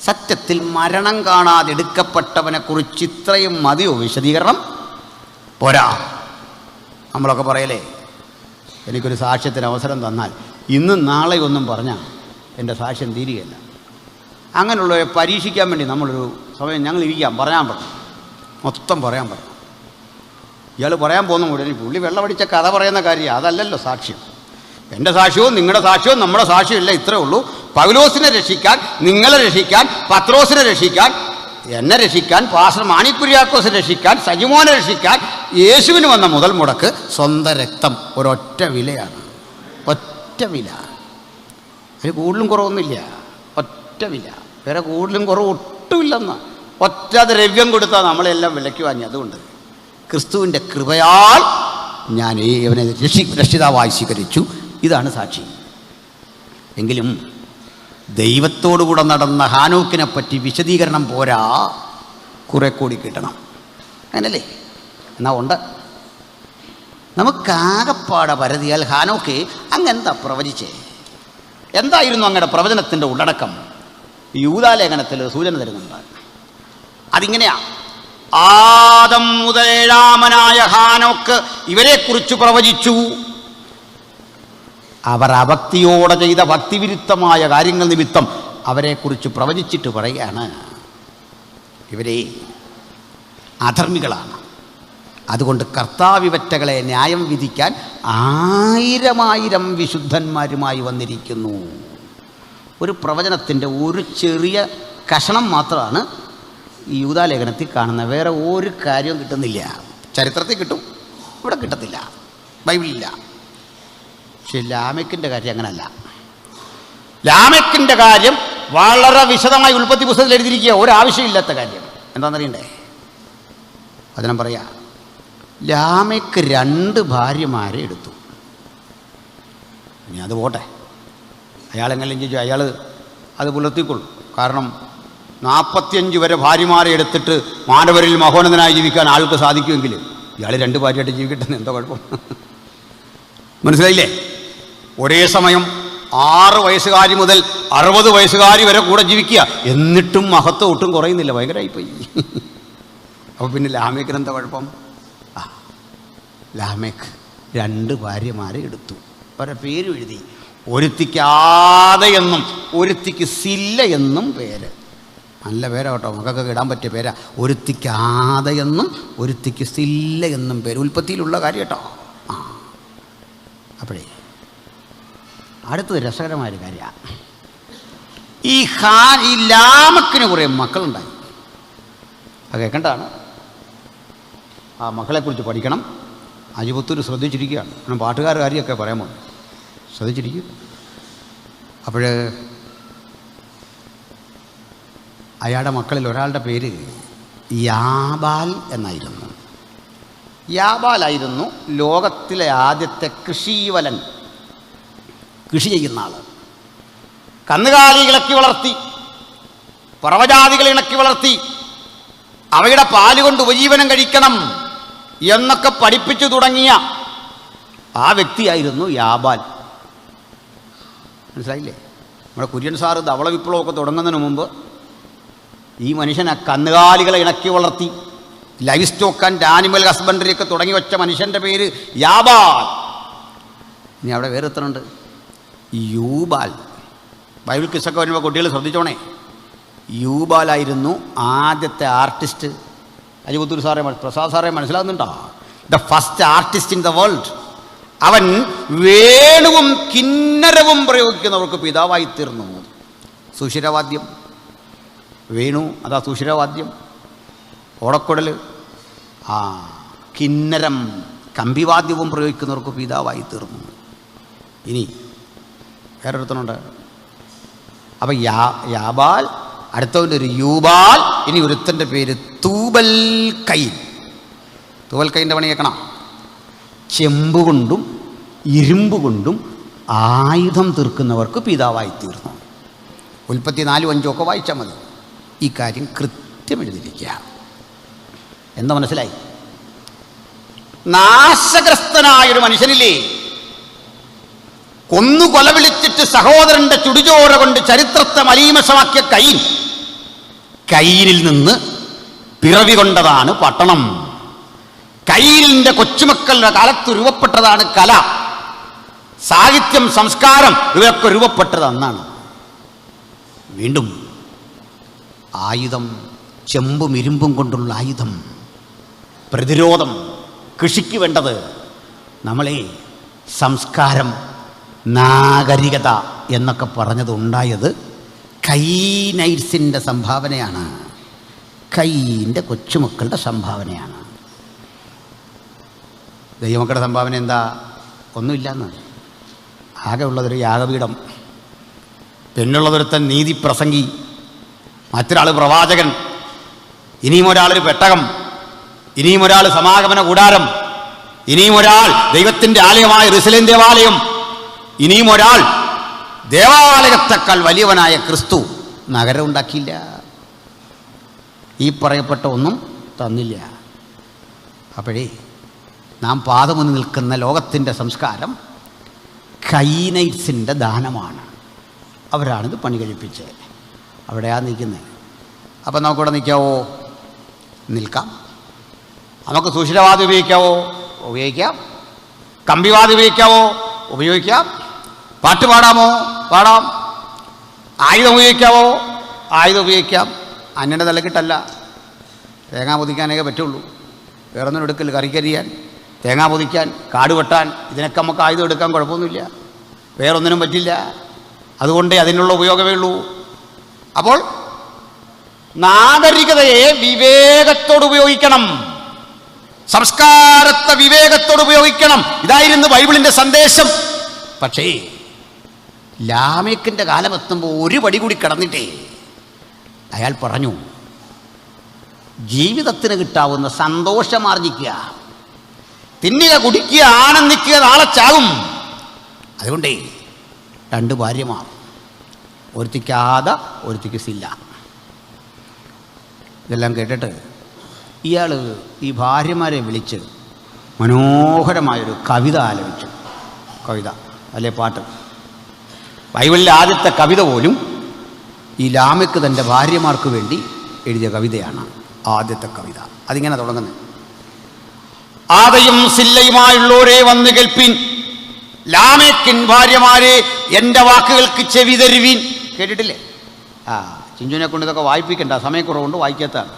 സത്യത്തിൽ മരണം കാണാതെ എടുക്കപ്പെട്ടവനെ കുറിച്ച് ഇത്രയും മതിയോ വിശദീകരണം? പോരാ. നമ്മളൊക്കെ പറയലേ, എനിക്കൊരു സാക്ഷ്യത്തിന് അവസരം തന്നാൽ ഇന്നും നാളെ ഒന്നും പറഞ്ഞാൽ എൻ്റെ സാക്ഷ്യം തീരുകയില്ല. അങ്ങനെയുള്ളവരെ പരീക്ഷിക്കാൻ വേണ്ടി നമ്മളൊരു സമയം ഞങ്ങൾ ഇരിക്കാം, പറയാൻ പറഞ്ഞു, മൊത്തം പറയാൻ പറഞ്ഞു. ഇയാൾ പറയാൻ പോകുന്ന മുഴുവൻ പുള്ളി വെള്ളമടിച്ച കഥ പറയുന്ന കാര്യം അതല്ലല്ലോ സാക്ഷ്യം. എൻ്റെ സാക്ഷ്യവും നിങ്ങളുടെ സാക്ഷ്യവും നമ്മുടെ സാക്ഷ്യമില്ല, ഇത്രേ ഉള്ളൂ. പൗലോസിനെ രക്ഷിക്കാൻ, നിങ്ങളെ രക്ഷിക്കാൻ, പത്രോസിനെ രക്ഷിക്കാൻ, എന്നെ രക്ഷിക്കാൻ, പാസ്റ്റർ മാണിക്കുര്യാക്കോസിനെ രക്ഷിക്കാൻ, സജിമോനെ രക്ഷിക്കാൻ യേശുവിന് വന്ന മുതൽ മുടക്ക് സ്വന്തം രക്തം. ഒരൊറ്റ വിലയാണ്, ഒറ്റ വില. അതിൽ കൂടുതലും കുറവൊന്നുമില്ല, ഒറ്റ വില. വേറെ കൂടുതലും കുറവ് ഒട്ടുമില്ലെന്ന്. ഒറ്റ ദ്രവ്യം കൊടുത്താൽ നമ്മളെല്ലാം വിലയ്ക്ക് വാങ്ങി. അതുകൊണ്ട് ക്രിസ്തുവിൻ്റെ കൃപയാൽ ഞാൻ ഇവനെ രക്ഷിതാവായി സ്വീകരിച്ചു. ഇതാണ് സാക്ഷി. എങ്കിലും ദൈവത്തോടുകൂടെ നടന്ന ഹാനോക്കിനെ പറ്റി വിശദീകരണം പോരാ, കുറെ കൂടി കിട്ടണം. അങ്ങനല്ലേ? എന്നാ ഉണ്ട്. നമുക്കാകപ്പാടെ പരതിയാൽ ഹാനോക്ക് അങ്ങെന്താ പ്രവചിച്ചേ? എന്തായിരുന്നു അങ്ങയുടെ പ്രവചനത്തിൻ്റെ ഉള്ളടക്കം? യൂദാലേഖനത്തിൽ സൂചന തരുന്നുണ്ട്. അതിങ്ങനെയാ: ആദം മുതൽ ഏഴാമനായ ഹാനോക്ക് ഇവരെക്കുറിച്ച് പ്രവചിച്ചു. അവർ അഭക്തിയോടെ ചെയ്ത ഭക്തിവിരുദ്ധമായ കാര്യങ്ങൾ നിമിത്തം അവരെക്കുറിച്ച് പ്രവചിച്ചിട്ട് പറയുകയാണ്, ഇവരെ അധർമ്മികളാണ്. അതുകൊണ്ട് കർത്താവിവറ്റകളെ ന്യായം വിധിക്കാൻ 1000 വിശുദ്ധന്മാരുമായി വന്നിരിക്കുന്നു. ഒരു പ്രവചനത്തിൻ്റെ ഒരു ചെറിയ കഷണം മാത്രമാണ് ഈ യൂദാലേഖനത്തിൽ കാണുന്നത്. വേറെ ഒരു കാര്യവും കിട്ടുന്നില്ല. ചരിത്രത്തിൽ കിട്ടും, ഇവിടെ കിട്ടത്തില്ല, ബൈബിളില്ല. പക്ഷെ ലാമെക്കിൻ്റെ കാര്യം അങ്ങനല്ല. ലാമെക്കിൻ്റെ കാര്യം വളരെ വിശദമായി ഉൽപ്പത്തി പുസ്തകത്തിൽ എഴുതിയിരിക്കുക. ഒരാവശ്യമില്ലാത്ത കാര്യം എന്താണെന്നറിയണ്ടേ? വചനം പറയാ, ലാമെക്ക് 2 ഭാര്യമാരെ എടുത്തു. ഇനി അത് പോട്ടെ, അയാളെങ്കിലും ചോദിച്ചു, അയാൾ അത് പുലർത്തിക്കൊള്ളും. കാരണം 45 വരെ ഭാര്യമാരെ എടുത്തിട്ട് മാനവരിൽ മഹോന്നതനായി ജീവിക്കാൻ ആൾക്ക് സാധിക്കുമെങ്കിൽ ഇയാൾ 2 ഭാര്യയായിട്ട് ജീവിക്കട്ടെ, എന്തോ കുഴപ്പം? മനസ്സിലായില്ലേ? ഒരേ സമയം 6 വയസ്സുകാരി മുതൽ 60 വയസ്സുകാരി വരെ കൂടെ ജീവിക്കുക, എന്നിട്ടും മഹത്വം ഒട്ടും കുറയുന്നില്ല. ഭയങ്കരമായിപ്പോയി. അപ്പോൾ പിന്നെ ലാമേക്കിന് എന്താ കുഴപ്പം? ലാമേക്ക് 2 ഭാര്യമാരെ എടുത്തു. അവരുടെ പേരും എഴുതി. ഒരുത്തിക്ക് ആദ എന്നും ഒരുത്തിക്ക് സില്ല എന്നും പേര്. നല്ല പേരാ കേട്ടോ, മക്കൾക്കൊക്കെ ഇടാൻ പറ്റിയ പേരാ. ഒരുത്തിക്ക് ആദ എന്നും ഒരുത്തിക്ക് സില്ല എന്നും പേര്. ഉൽപ്പത്തിയിലുള്ള കാര്യം കേട്ടോ. അപ്പോഴേ അടുത്തത് രസകരമായൊരു കാര്യമാണ്. ഈ ലാമക്കിന് കുറേ മക്കളുണ്ടായി. അത് കേൾക്കേണ്ടതാണ്. ആ മക്കളെക്കുറിച്ച് പഠിക്കണം. അജിപുത്തൂർ ശ്രദ്ധിച്ചിരിക്കുകയാണ്. കാരണം പാട്ടുകാർ കാര്യമൊക്കെ പറയാൻ പോകും, ശ്രദ്ധിച്ചിരിക്കും. അപ്പോൾ അയാളുടെ മക്കളിൽ ഒരാളുടെ പേര് യാബാൽ എന്നായിരുന്നു. യാബാലായിരുന്നു ലോകത്തിലെ ആദ്യത്തെ കൃഷീവലൻ, കൃഷി ചെയ്യുന്ന ആൾ. കന്നുകാലികൾ ഇണക്കി വളർത്തി, പറവജാതികൾ ഇണക്കി വളർത്തി, അവയുടെ പാല് കൊണ്ട് ഉപജീവനം കഴിക്കണം എന്നൊക്കെ പഠിപ്പിച്ചു തുടങ്ങിയ ആ വ്യക്തിയായിരുന്നു യാബാൽ. മനസ്സിലായില്ലേ? നമ്മുടെ കുര്യൻ സാറ് ധവള വിപ്ലവമൊക്കെ തുടങ്ങുന്നതിന് മുമ്പ് ഈ മനുഷ്യൻ ആ കന്നുകാലികളെ ഇണക്കി വളർത്തി life stock and animal husbandry ഒക്കെ തുടങ്ങി വെച്ച മനുഷ്യൻ്റെ പേര് യാബാൽ. ഇനി അവിടെ വേറെ എത്രയുണ്ട്? യൂബാൽ. ബൈബിൾ കിസ്സൊക്കെ വരുമ്പോൾ കുട്ടികൾ ശ്രദ്ധിച്ചോണേ. യൂബാലായിരുന്നു ആദ്യത്തെ ആർട്ടിസ്റ്റ്. അജിപുത്തൂർ സാറേ, പ്രസാദ് സാറേ മനസ്സിലാകുന്നുണ്ടോ? The first artist in the world. അവൻ വേണുവും കിന്നരവും പ്രയോഗിക്കുന്നവർക്ക് പിതാവായി തീർന്നു. സുഷിരവാദ്യം, വേണു അതാ സുഷിരവാദ്യം, ഓടക്കുടൽ, കിന്നരം കമ്പിവാദ്യവും പ്രയോഗിക്കുന്നവർക്ക് പിതാവായി തീർന്നു. ഇനി വേറൊരുത്തനുണ്ട്. അപ്പം യാബാൽ, അടുത്തവൻ്റെ ഒരു യൂബാൽ, ഇനി ഒരുത്തൻ്റെ പേര് തൂബൽ കൈൻ. തൂബൽ കൈൻ്റെ പണി കേൾക്കണം. ചെമ്പ് കൊണ്ടും ഇരുമ്പ് കൊണ്ടും ആയുധം തീർക്കുന്നവർക്ക് പിതാവായി തീർന്നു. ഉൽപ്പത്തി 4:5 ഒക്കെ വായിച്ചാൽ മതി. ഈ കാര്യം കൃത്യം എഴുതിയിരിക്കുക. എന്താ മനസ്സിലായി? നാശഗ്രസ്തനായൊരു മനുഷ്യനില്ലേ, കൊന്നു കൊലവിളിച്ചിട്ട് സഹോദരൻ്റെ ചുടുചോര കൊണ്ട് ചരിത്രത്തെ മലീമസമാക്കിയ കൈൻ കയീനിൽ നിന്ന് പിറവി കൊണ്ടതാണ് പട്ടണം. കയീനിന്റെ കൊച്ചുമക്കളുടെ കാലത്ത് രൂപപ്പെട്ടതാണ് കല, സാഹിത്യം, സംസ്കാരം. ഇവയൊക്കെ രൂപപ്പെട്ടത് അന്നാണ്. വീണ്ടും ആയുധം, ചെമ്പും ഇരുമ്പും കൊണ്ടുള്ള ആയുധം, പ്രതിരോധം, കൃഷിക്ക് വേണ്ടത്. നമ്മളെ സംസ്കാരം, നാഗരികത എന്നൊക്കെ പറഞ്ഞത് ഉണ്ടായത് കൈനൈറ്റ്സിൻ്റെ സംഭാവനയാണ്, കൈയിൻ്റെ കൊച്ചുമക്കളുടെ സംഭാവനയാണ്. ദൈവമക്കളുടെ സംഭാവന എന്താ? ഒന്നുമില്ലെന്ന്. ആകെ ഉള്ളതൊരു യാഗപീഠം, പിന്നുള്ളതൊരുത്തൻ നീതി പ്രസംഗി, മറ്റൊരാൾ പ്രവാചകൻ, ഇനിയും ഒരാളൊരു പെട്ടകം, ഇനിയും ഒരാൾ സമാഗമന കൂടാരം, ഇനിയും ഒരാൾ ദൈവത്തിൻ്റെ ആലയമായ യെരൂശലേം ദേവാലയം, ഇനിയും ഒരാൾ ദേവാലയത്തെക്കാൾ വലിയവനായ ക്രിസ്തു. നഗരം ഉണ്ടാക്കിയില്ല, ഈ പറയപ്പെട്ട ഒന്നും തന്നില്ല. അപ്പോഴേ നാം പാദമുന്ന് നിൽക്കുന്ന ലോകത്തിൻ്റെ സംസ്കാരം കൈനൈറ്റ്സിൻ്റെ ദാനമാണ്. അവരാണിത് പണി കഴിപ്പിച്ചത്. അവിടെയാണ് നിൽക്കുന്നത്. അപ്പം നമുക്കിവിടെ നിൽക്കാവോ? നിൽക്കാം. നമുക്ക് സുഷിരവാദം ഉപയോഗിക്കാവോ? ഉപയോഗിക്കാം. കമ്പിവാദം ഉപയോഗിക്കാവോ? ഉപയോഗിക്കാം. പാട്ട് പാടാമോ? പാടാം. ആയുധം ഉപയോഗിക്കാവോ? ആയുധം ഉപയോഗിക്കാം. അന്യൻ്റെ തലക്കിട്ടല്ല, തേങ്ങ പൊതിക്കാനേ പറ്റുള്ളൂ. വേറൊന്നും എടുക്കൽ, കറിക്കരിയാൻ, തേങ്ങ പൊതിക്കാൻ, കാട് വെട്ടാൻ, ഇതിനൊക്കെ നമുക്ക് ആയുധം എടുക്കാൻ കുഴപ്പമൊന്നുമില്ല. വേറൊന്നിനും പറ്റില്ല. അതുകൊണ്ട് അതിനുള്ള ഉപയോഗമേ ഉള്ളൂ. അപ്പോൾ നാഗരികതയെ വിവേകത്തോട് ഉപയോഗിക്കണം, സംസ്കാരത്തെ വിവേകത്തോട് ഉപയോഗിക്കണം. ഇതായിരുന്നു ബൈബിളിൻ്റെ സന്ദേശം. പക്ഷേ ലാമേക്കിൻ്റെ കാലമെത്തുമ്പോൾ ഒരു പടി കൂടി കടന്നിട്ടേ അയാൾ പറഞ്ഞു, ജീവിതത്തിന് കിട്ടാവുന്ന സന്തോഷമാർജിക്കുക, തിന്നുക, കുടിക്കുക, ആനന്ദിക്കുക, നാളെ ചാകും. അതുകൊണ്ടേ 2 ഭാര്യമാർ, ഒരുത്തിക്കാതെ ഒരുത്തിക്ക് സില്ല. ഇതെല്ലാം കേട്ടിട്ട് ഇയാൾ ഈ ഭാര്യമാരെ വിളിച്ച് മനോഹരമായൊരു കവിത ആലപിച്ചു. കവിത അല്ലെ പാട്ട്. ബൈബിളിലെ ആദ്യത്തെ കവിത പോലും ഈ ലാമെക്ക് തൻ്റെ ഭാര്യമാർക്ക് വേണ്ടി എഴുതിയ കവിതയാണ്. ആദ്യത്തെ കവിത അതിങ്ങനെ തുടങ്ങുന്നത്: ആദയും സില്ലയുമായുള്ളവരെ വന്ന് കേൾപ്പീൻ, ലാമെക്കിൻ ഭാര്യമാരെ എൻ്റെ വാക്കുകൾക്ക് ചെവി തരുവീൻ. കേട്ടിട്ടില്ലേ? ചിഞ്ചുവിനെ കൊണ്ട് ഇതൊക്കെ വായിപ്പിക്കണ്ട, സമയക്കുറവുകൊണ്ട് വായിക്കാത്താണ്.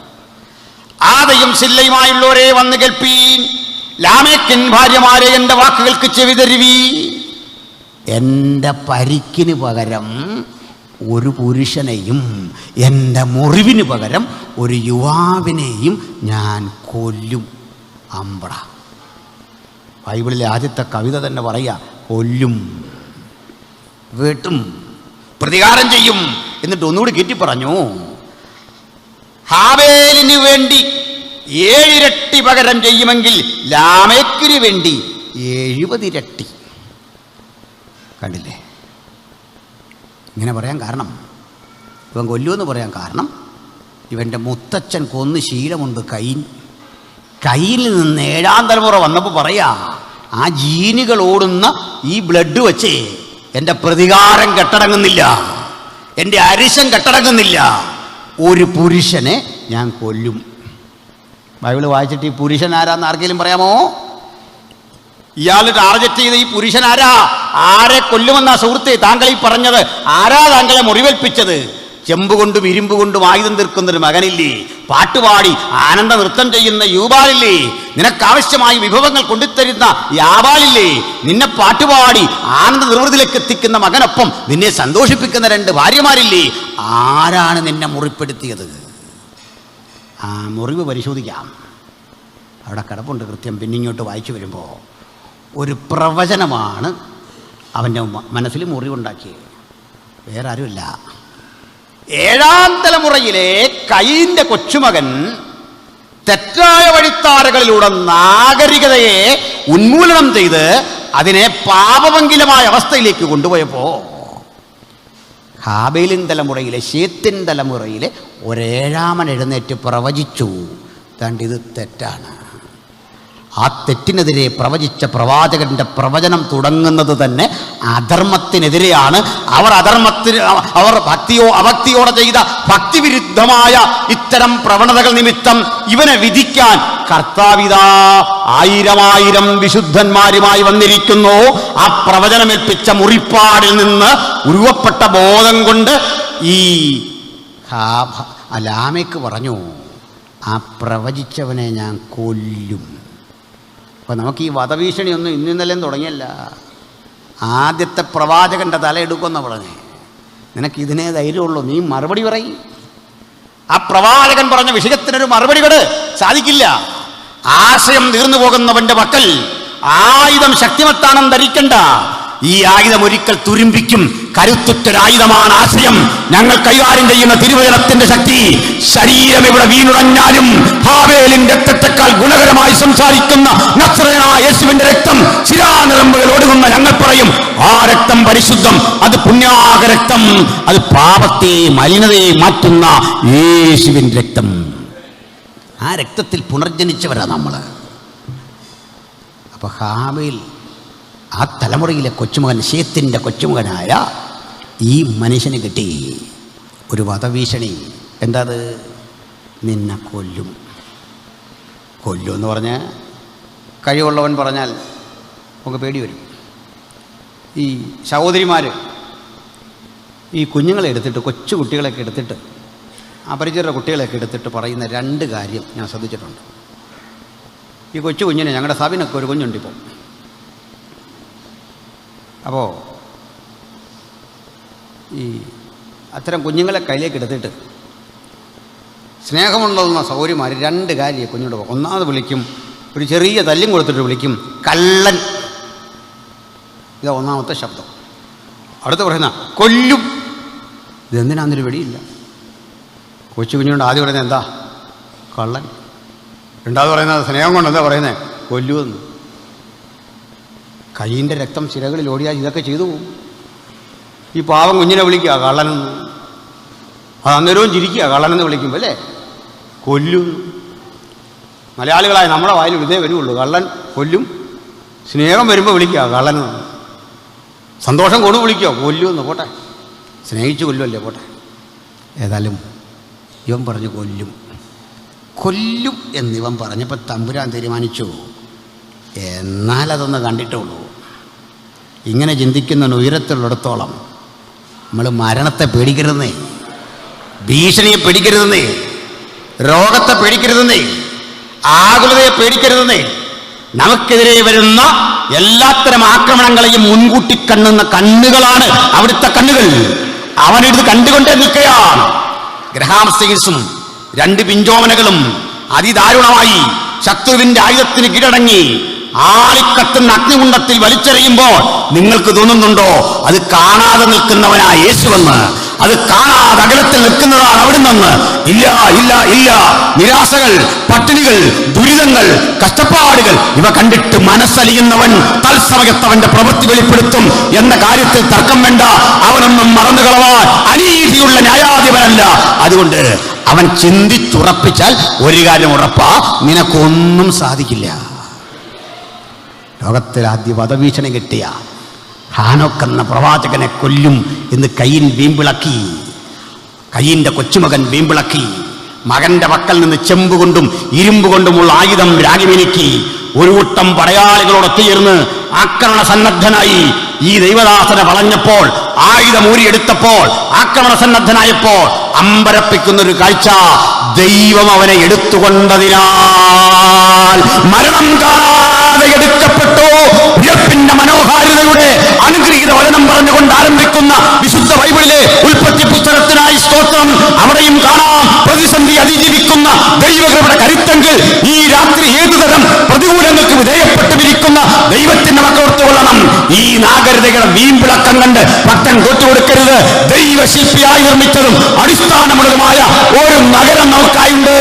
ആദയും സില്ലയുമായുള്ളവരെ വന്ന് കേൾപ്പീൻ, ലാമെക്കിൻ ഭാര്യമാരെ എൻ്റെ വാക്കുകൾക്ക് ചെവി തരുവീൻ. എൻ്റെ പരിക്കിന് പകരം ഒരു പുരുഷനെയും എൻ്റെ മുറിവിന് പകരം ഒരു യുവാവിനെയും ഞാൻ കൊല്ലും. അമ്പട. ബൈബിളിലെ ആദ്യത്തെ കവിത തന്നെ പറയുക, കൊല്ലും, വെട്ടും, പ്രതികാരം ചെയ്യും. എന്നിട്ട് ഒന്നുകൂടി കയറ്റി പറഞ്ഞു, ഹാബേലിന് വേണ്ടി 7 ഇരട്ടി പകരം ചെയ്യുമെങ്കിൽ ലാമെക്കിന് വേണ്ടി 70 ഇരട്ടി. കണ്ടില്ലേ? ഇങ്ങനെ പറയാൻ കാരണം, ഇവൻ കൊല്ലുമെന്ന് പറയാൻ കാരണം, ഇവൻ്റെ മുത്തച്ഛൻ കൊന്ന് ശീലമുണ്ട്. കയ്യിൽ നിന്ന് 7ാം തലമുറ വന്നപ്പോൾ പറയാ, ആ ജീനുകൾ ഓടുന്ന ഈ ബ്ലഡ് വെച്ച് എൻ്റെ പ്രതികാരം കെട്ടടങ്ങുന്നില്ല, എൻ്റെ അരിശം കെട്ടടങ്ങുന്നില്ല, ഒരു പുരുഷനെ ഞാൻ കൊല്ലും. ബൈബിൾ വായിച്ചിട്ട് ഈ പുരുഷൻ ആരാന്ന് ആർക്കെങ്കിലും പറയാമോ? ഇയാൾ ടാർഗറ്റ് ചെയ്ത ഈ പുരുഷൻ ആരാ? ആരെ കൊല്ലുമെന്നാ സുഹൃത്തെ താങ്കൾ ഈ പറഞ്ഞത്? ആരാ താങ്കളെ മുറിവേൽപ്പിച്ചത്? ചെമ്പുകൊണ്ടും ഇരുമ്പ് കൊണ്ടും ആയുധം തീർക്കുന്നൊരു മകനില്ലേ? പാട്ടുപാടി ആനന്ദ നൃത്തം ചെയ്യുന്ന യൂബാലില്ലേ? നിനക്കാവശ്യമായ വിഭവങ്ങൾ കൊണ്ടുത്തരുന്ന യാബാലില്ലേ? നിന്നെ പാട്ടുപാടി ആനന്ദ നിർവൃതിയിലേക്ക് എത്തിക്കുന്ന മകനൊപ്പം നിന്നെ സന്തോഷിപ്പിക്കുന്ന 2 ഭാര്യമാരില്ലേ? ആരാണ് നിന്നെ മുറിപ്പെടുത്തിയത്? ആ മുറിവ് പരിശോധിക്കാം. അവിടെ കിടപ്പുണ്ട് കൃത്യം. പിന്നിങ്ങോട്ട് വായിച്ചു വരുമ്പോൾ ഒരു പ്രവചനമാണ് അവൻ്റെ മനസ്സിൽ മുറിവുണ്ടാക്കിയത്. വേറെ ആരുമില്ല, 7ാം തലമുറയിലെ കയീൻ്റെ കൊച്ചുമകൻ തെറ്റായ വഴിത്താരകളിലൂടെ നാഗരികതയെ ഉന്മൂലനം ചെയ്ത് അതിനെ പാപമംഗലമായ അവസ്ഥയിലേക്ക് കൊണ്ടുപോയപ്പോൾ ഹാബേലിൻ തലമുറയിലെ, ശേത്തിൻ തലമുറയിലെ 7ാമൻ എഴുന്നേറ്റ് പ്രവചിച്ചു, ഇത് തെറ്റാണ്. ആ തെറ്റിനെതിരെ പ്രവചിച്ച പ്രവാചകന്റെ പ്രവചനം തുടങ്ങുന്നത് തന്നെ അധർമ്മത്തിനെതിരെയാണ്. അവർ അഭക്തിയോടെ ചെയ്ത ഭക്തിവിരുദ്ധമായ ഇത്തരം പ്രവണതകൾ നിമിത്തം ഇവനെ വിധിക്കാൻ കർത്താവിതാ 1000 വിശുദ്ധന്മാരുമായി വന്നിരിക്കുന്നു. ആ പ്രവചനമേൽപ്പിച്ച മുറിപ്പാടിൽ നിന്ന് ഉരുവപ്പെട്ട ബോധം കൊണ്ട് ഈ ലാമെക്ക് പറഞ്ഞു, ആ പ്രവചിച്ചവനെ ഞാൻ കൊല്ലും. അപ്പം നമുക്ക് ഈ വധഭീഷണിയൊന്നും ഇന്നലെയും തുടങ്ങിയല്ല. ആദ്യത്തെ പ്രവാചകൻ്റെ തലയെടുക്കുമെന്ന് പറഞ്ഞേ. നിനക്കിതിനേ ധൈര്യമുള്ളൂ, നീ മറുപടി പറയും. ആ പ്രവാചകൻ പറഞ്ഞ വിഷയത്തിനൊരു മറുപടി കൂടെ സാധിക്കില്ല. ആശയം തീർന്നു പോകുന്നവന്റെ പക്കൽ ആയുധം ശക്തിമത്താണെന്ന് ധരിക്കണ്ട. ഈ ആയുധം ഒരിക്കൽ തുരുമ്പിക്കും. കരുത്തുറ്റൊരായുധമാണ് ആശയം. ഞങ്ങൾ കൈകാര്യം ചെയ്യുന്ന തിരുവചനത്തിന്റെ ശക്തി. ശരീരം ഇവിടെ വീണുടഞ്ഞാലും ഹാവേലിന്റെ രക്തത്തെക്കാൾ ഗുണകരമായി സംസാരിക്കുന്ന നസ്രയനായ യേശുവിന്റെ രക്തം ശിരാനിറമ്പുകൾ ഒടുങ്ങുന്ന ഞങ്ങൾ പറയും, ആ രക്തം പരിശുദ്ധം, അത് പുണ്യാക രക്തം, അത് പാപത്തെ മലിനതയെ മാറ്റുന്ന യേശുവിന്റെ രക്തം. ആ രക്തത്തിൽ പുനർജനിച്ചവരാ നമ്മള്. അപ്പൊ ഹാവേൽ ആ തലമുറയിലെ കൊച്ചുമകൻ, ശേത്തിന്റെ കൊച്ചുമകനായ ഈ മനുഷ്യന് കിട്ടി ഒരു വധഭീഷണി. എന്താത്? നിന്നെ കൊല്ലും. കൊല്ലും എന്ന് പറഞ്ഞാൽ കഴിവുള്ളവൻ പറഞ്ഞാൽ നമുക്ക് പേടി വരും. ഈ സഹോദരിമാർ ഈ കുഞ്ഞുങ്ങളെ എടുത്തിട്ട്, കൊച്ചു കുട്ടികളെയൊക്കെ എടുത്തിട്ട്, അപരിചിതരുടെ കുട്ടികളെയൊക്കെ എടുത്തിട്ട് പറയുന്ന 2 കാര്യം ഞാൻ ശ്രദ്ധിച്ചിട്ടുണ്ട്. ഈ കൊച്ചു കുഞ്ഞിനെ, ഞങ്ങളുടെ സഭയിനൊക്കെ ഒരു കുഞ്ഞുണ്ട് ഇപ്പോൾ. അപ്പോൾ ഈ അത്തരം കുഞ്ഞുങ്ങളെ കയ്യിലേക്ക് എടുത്തിട്ട് സ്നേഹമുണ്ടെന്ന സൗകര്യമാർ 2 കാര്യം കുഞ്ഞോട് പോകും. ഒന്നാമത് വിളിക്കും, ഒരു ചെറിയ തല്ലും കൊടുത്തിട്ട് വിളിക്കും, കള്ളൻ. ഇതാ ഒന്നാമത്തെ ശബ്ദം. അടുത്ത് പറയുന്ന കൊല്ലും. ഇതെന്തിനാന്നൊരു വെടിയില്ല. കൊച്ചു കുഞ്ഞുകൊണ്ട് ആദ്യം പറയുന്നത് എന്താ? കള്ളൻ. രണ്ടാമത് പറയുന്നത് സ്നേഹം കൊണ്ട് എന്താ പറയുന്നത്? കൊല്ലുമെന്ന്. കയ്യിൻ്റെ രക്തം ശിരകളിൽ ഓടിയാൽ ഇതൊക്കെ ചെയ്തു പോകും. ഈ പാവം കുഞ്ഞിനെ വിളിക്കുക കള്ളനെന്ന്. അത് അന്നേരവും ചിരിക്കുക കള്ളനെന്ന് വിളിക്കുമ്പോൾ, അല്ലേ? കൊല്ലും. മലയാളികളായ നമ്മുടെ വായിലും ഇതേ വരുള്ളൂ. കള്ളൻ, കൊല്ലും. സ്നേഹം വരുമ്പോൾ വിളിക്കുക കള്ളനെന്ന്. സന്തോഷം കൊണ്ട് വിളിക്കുക കൊല്ലുമെന്ന്. പോട്ടെ, സ്നേഹിച്ച് കൊല്ലുമല്ലേ, പോട്ടെ. ഏതായാലും ഇവൻ പറഞ്ഞു കൊല്ലും. കൊല്ലും എന്നിവൻ പറഞ്ഞപ്പോൾ തമ്പുരാൻ തീരുമാനിച്ചു, എന്നാലതൊന്ന് കണ്ടിട്ടുള്ളൂ. ഇങ്ങനെ ചിന്തിക്കുന്ന ഉയരത്തിലുള്ളിടത്തോളം നമ്മൾ മരണത്തെ പേടിക്കരുതെന്നേ, ഭീഷണിയെ പേടിക്കരുതെന്നേ, രോഗത്തെ പേടിക്കരുതെന്നേ, ആകുലതയെ പേടിക്കരുതെന്നേ. നമുക്കെതിരെ വരുന്ന എല്ലാത്തരം ആക്രമണങ്ങളെയും മുൻകൂട്ടി കാണുന്ന കണ്ണുകളാണ് അവിടുത്തെ കണ്ണുകൾ. അവനെടുത്ത് കണ്ടുകൊണ്ടേ നിൽക്കുകയാണ്. ഗ്രഹാം സ്റ്റെയിൻസും 2 പിഞ്ചോമനകളും അതിദാരുണമായി ശത്രുവിന്റെ ആയുധത്തിന് കീഴടങ്ങി ആളിക്കത്തുന്ന അഗ്നികുണ്ഡത്തിൽ വലിച്ചെറിയുമ്പോൾ നിങ്ങൾക്ക് തോന്നുന്നുണ്ടോ അത് കാണാതെ നിൽക്കുന്നവനാ യേശുവെന്ന്? അത് കാണാതെ അകലത്തിൽ നിൽക്കുന്നതാണ് അവിടുന്ന്. ഇല്ല ഇല്ല ഇല്ല. നിരാശകൾ, പട്ടിണികൾ, ദുരിതങ്ങൾ, കഷ്ടപ്പാടുകൾ ഇവ കണ്ടിട്ട് മനസ്സലിയുന്നവൻ തത്സമയത്തവന്റെ പ്രവൃത്തി വെളിപ്പെടുത്തും എന്ന കാര്യത്തിൽ തർക്കം വേണ്ട. അവനൊന്നും മറന്നുകളവാൻ അനീതിയുള്ള ന്യായാധിപനല്ല. അതുകൊണ്ട് അവൻ ചിന്തിച്ചുറപ്പിച്ചാൽ ഒരു കാര്യം ഉറപ്പാ, നിനക്കൊന്നും സാധിക്കില്ല. ലോകത്തിൽ ആദ്യ വധഭീഷണി കിട്ടിയ ഹാനോക്ക് എന്ന പ്രവാചകനെ കൊല്ലും എന്ന് കയ്യിൽ വീമ്പിളക്കി. കയ്യിൻ്റെ കൊച്ചുമകൻ വീമ്പിളക്കി. മകന്റെ പക്കൽ നിന്ന് ചെമ്പുകൊണ്ടും ഇരുമ്പുകൊണ്ടുമുള്ള ആയുധം രാഗിമിനുക്കി. ഒരു കൂട്ടം പടയാളികളോടൊത്തുചേർന്ന് ആക്രമണ സന്നദ്ധനായി. ഈ ദൈവദാസനെ വളഞ്ഞപ്പോൾ, ആയുധം ഊരിയെടുത്തപ്പോൾ, ആക്രമണ സന്നദ്ധനായപ്പോൾ അമ്പരപ്പിക്കുന്നൊരു കാഴ്ച. ദൈവം അവനെ എടുത്തുകൊണ്ടതിനാൽ മരണം കാണാതെ എടുക്കപ്പെട്ടു. ഉയർപ്പിന്റെ മനോഹാരിതയുടെ അനുഗ്രഹീത വചനം പറഞ്ഞുകൊണ്ട് ആരംഭിക്കുന്ന വിശുദ്ധ ബൈബിളിലെ ഉൽപ്പത്തി പുസ്തകത്തിനായി സ്തോത്രം. അവിടെയും കാണാം പ്രതിസന്ധി അതിജീവിക്കുന്ന ദൈവകൃപയുടെ കരുത്തെങ്കിൽ ഈ രാത്രി ഏതുതരം പ്രതികൂലങ്ങൾക്ക് വിധേയപ്പെട്ടുമിരിക്കുന്ന ദൈവത്തിന്റെ മക്കോർത്തുകൊള്ളണം. ഈ നാഗരികയുടെ വീമ്പിളക്കം കണ്ട് ഭക്തൻ തോറ്റുകൊടുക്കരുത്. ദൈവശില്പിയായി നിർമ്മിച്ചതും അടിസ്ഥാനമുള്ളതുമായ ഒരു നഗരം നമുക്കായുണ്ട്.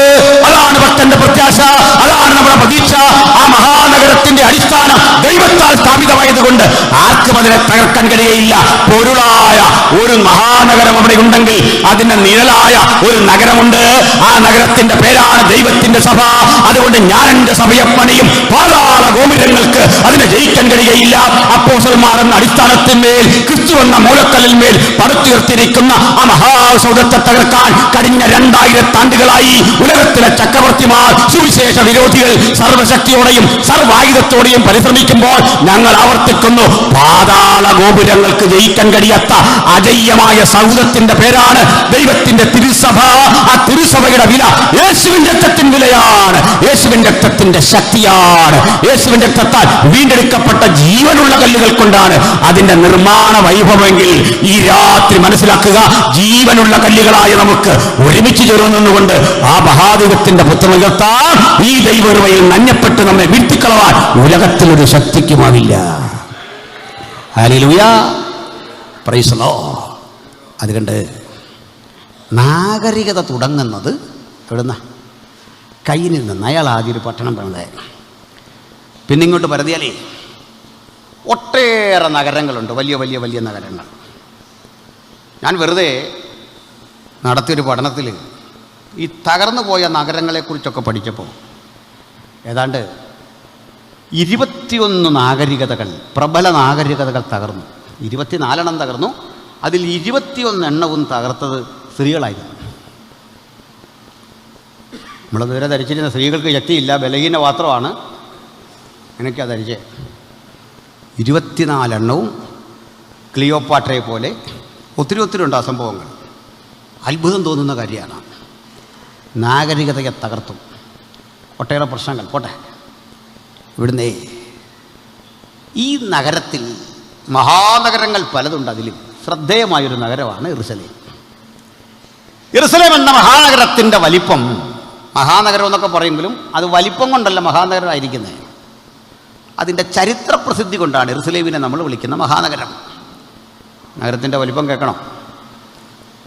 അതാണ് ഭക്തന്റെ പ്രത്യാശ, അതാണ് നമ്മുടെ പ്രതീക്ഷ. ആ മഹാനഗരത്തിന്റെ അടിസ്ഥാനം ദൈവത്താൽ സ്ഥാപിതമായതുകൊണ്ട് ആർക്കും അതിനെ തകർക്കാൻ കഴിയയില്ല. പൊരുളായ ഒരു മഹാ നഗരം അവിടെ ഉണ്ടെങ്കിൽ അതിന്റെ നിഴലായ ഒരു നഗരമുണ്ട്. ആ നഗരത്തിന്റെ പേരാണ് ദൈവത്തിന്റെ സഭ. അതുകൊണ്ട് ഞാൻ എന്റെ സഭയെ പണിയും, പാതാള ഗോപുരങ്ങൾക്ക് അതിനെ ജയിക്കാൻ കഴിയുകയില്ല. അപ്പോസ്തലന്മാർ എന്ന അടിസ്ഥാനത്തിന്മേൽ, ക്രിസ്തു എന്ന മൂലക്കല്ലിന്മേൽ പടുത്തുയർത്തിയിരിക്കുന്ന ആ മഹാസൗധത്തെ തകർക്കാൻ കഴിഞ്ഞ 2000 ആണ്ടുകളായി ഉലകത്തിലെ ചക്രവർത്തിമാർ, സുവിശേഷ വിരോധികൾ സർവശക്തിയോടെയും സർവായുധത്തോടെയും പരിശ്രമിക്കുമ്പോൾ ഞങ്ങൾ ആവർത്തിക്കുന്നു, പാതാള ഗോപുരങ്ങൾക്ക് ജയിക്കാൻ കഴിയാത്ത അജയ്യമായ സൗധത്തിന്റെ പേരാണ് ദൈവത്തിന്റെ തിരുസഭ. ആ തിരുസഭയുടെ വില യേശുവിന്റെ രക്തത്തിന്റെ വിലയാണ്, യേശുവിന്റെ രക്തത്തിന്റെ ശക്തിയാണ്. യേശുവിന്റെ രക്തത്താൽ വീണ്ടെടുക്കപ്പെട്ട ജീവനുള്ള കല്ലുകൾ കൊണ്ടാണ് അതിന്റെ നിർമ്മാണ വൈഭവമെങ്കിൽ ഈ രാത്രി മനസ്സിലാക്കുക, ജീവനുള്ള കല്ലുകളായ നമുക്ക് ഒരുമിച്ച് ചേർന്നുകൊണ്ട് ആ മഹാദൈവത്തിന്റെ പുത്രനുയർത്താൻ, ഈ ദൈവകൃപയിൽ നന്യപ്പെട്ട് നമ്മെ വീഴ്ത്തിക്കളവാൻ ഉലകത്തിലൊരു ശക്തിക്കുമാവില്ല. Hallelujah, praise the lord. അതുകൊണ്ട് നാഗരികത തുടങ്ങുന്നത് എവിടുന്ന? കയ്യിൽ നിന്ന്. അയാൾ ആദ്യം ഒരു പട്ടണം പണിതായിരുന്നു. പിന്നെ ഇങ്ങോട്ട് പരതിയാലേ ഒട്ടേറെ നഗരങ്ങളുണ്ട്, വലിയ വലിയ വലിയ നഗരങ്ങൾ. ഞാൻ വെറുതെ നടത്തിയൊരു പഠനത്തിൽ ഈ തകർന്നു പോയ നഗരങ്ങളെക്കുറിച്ചൊക്കെ പഠിച്ചപ്പോൾ ഏതാണ്ട് 21 നാഗരികതകൾ, പ്രബല നാഗരികതകൾ തകർന്നു. 24 തകർന്നു. അതിൽ 21 തകർത്തത് സ്ത്രീകളായിരുന്നു. നമ്മൾ ദൂരെ ധരിച്ചിരുന്ന സ്ത്രീകൾക്ക് ശക്തിയില്ല, ബലഹീന പാത്രമാണ്, എനിക്കത് ധരിച്ചേ. 24 ക്ലിയോപാട്രയെ പോലെ ഒത്തിരി ഉണ്ട് ആ സംഭവങ്ങൾ. അത്ഭുതം തോന്നുന്ന കാര്യമാണ്. നാഗരികതയെ തകർത്തു. ഒട്ടേറെ പ്രശ്നങ്ങൾ പോട്ടെ. ഇവിടുന്ന് ഈ നഗരത്തിൽ മഹാനഗരങ്ങൾ പലതുണ്ട്. അതിലും ശ്രദ്ധേയമായൊരു നഗരമാണ് യെരുശലേം. യെരുശലേം എന്ന മഹാനഗരത്തിൻ്റെ വലിപ്പം, മഹാനഗരം എന്നൊക്കെ പറയുമെങ്കിലും അത് വലിപ്പം കൊണ്ടല്ല മഹാനഗരമായിരിക്കുന്നത്, അതിൻ്റെ ചരിത്ര പ്രസിദ്ധി കൊണ്ടാണ് യെരുശലേമിനെ നമ്മൾ വിളിക്കുന്ന മഹാനഗരം. നഗരത്തിൻ്റെ വലിപ്പം കേൾക്കണം.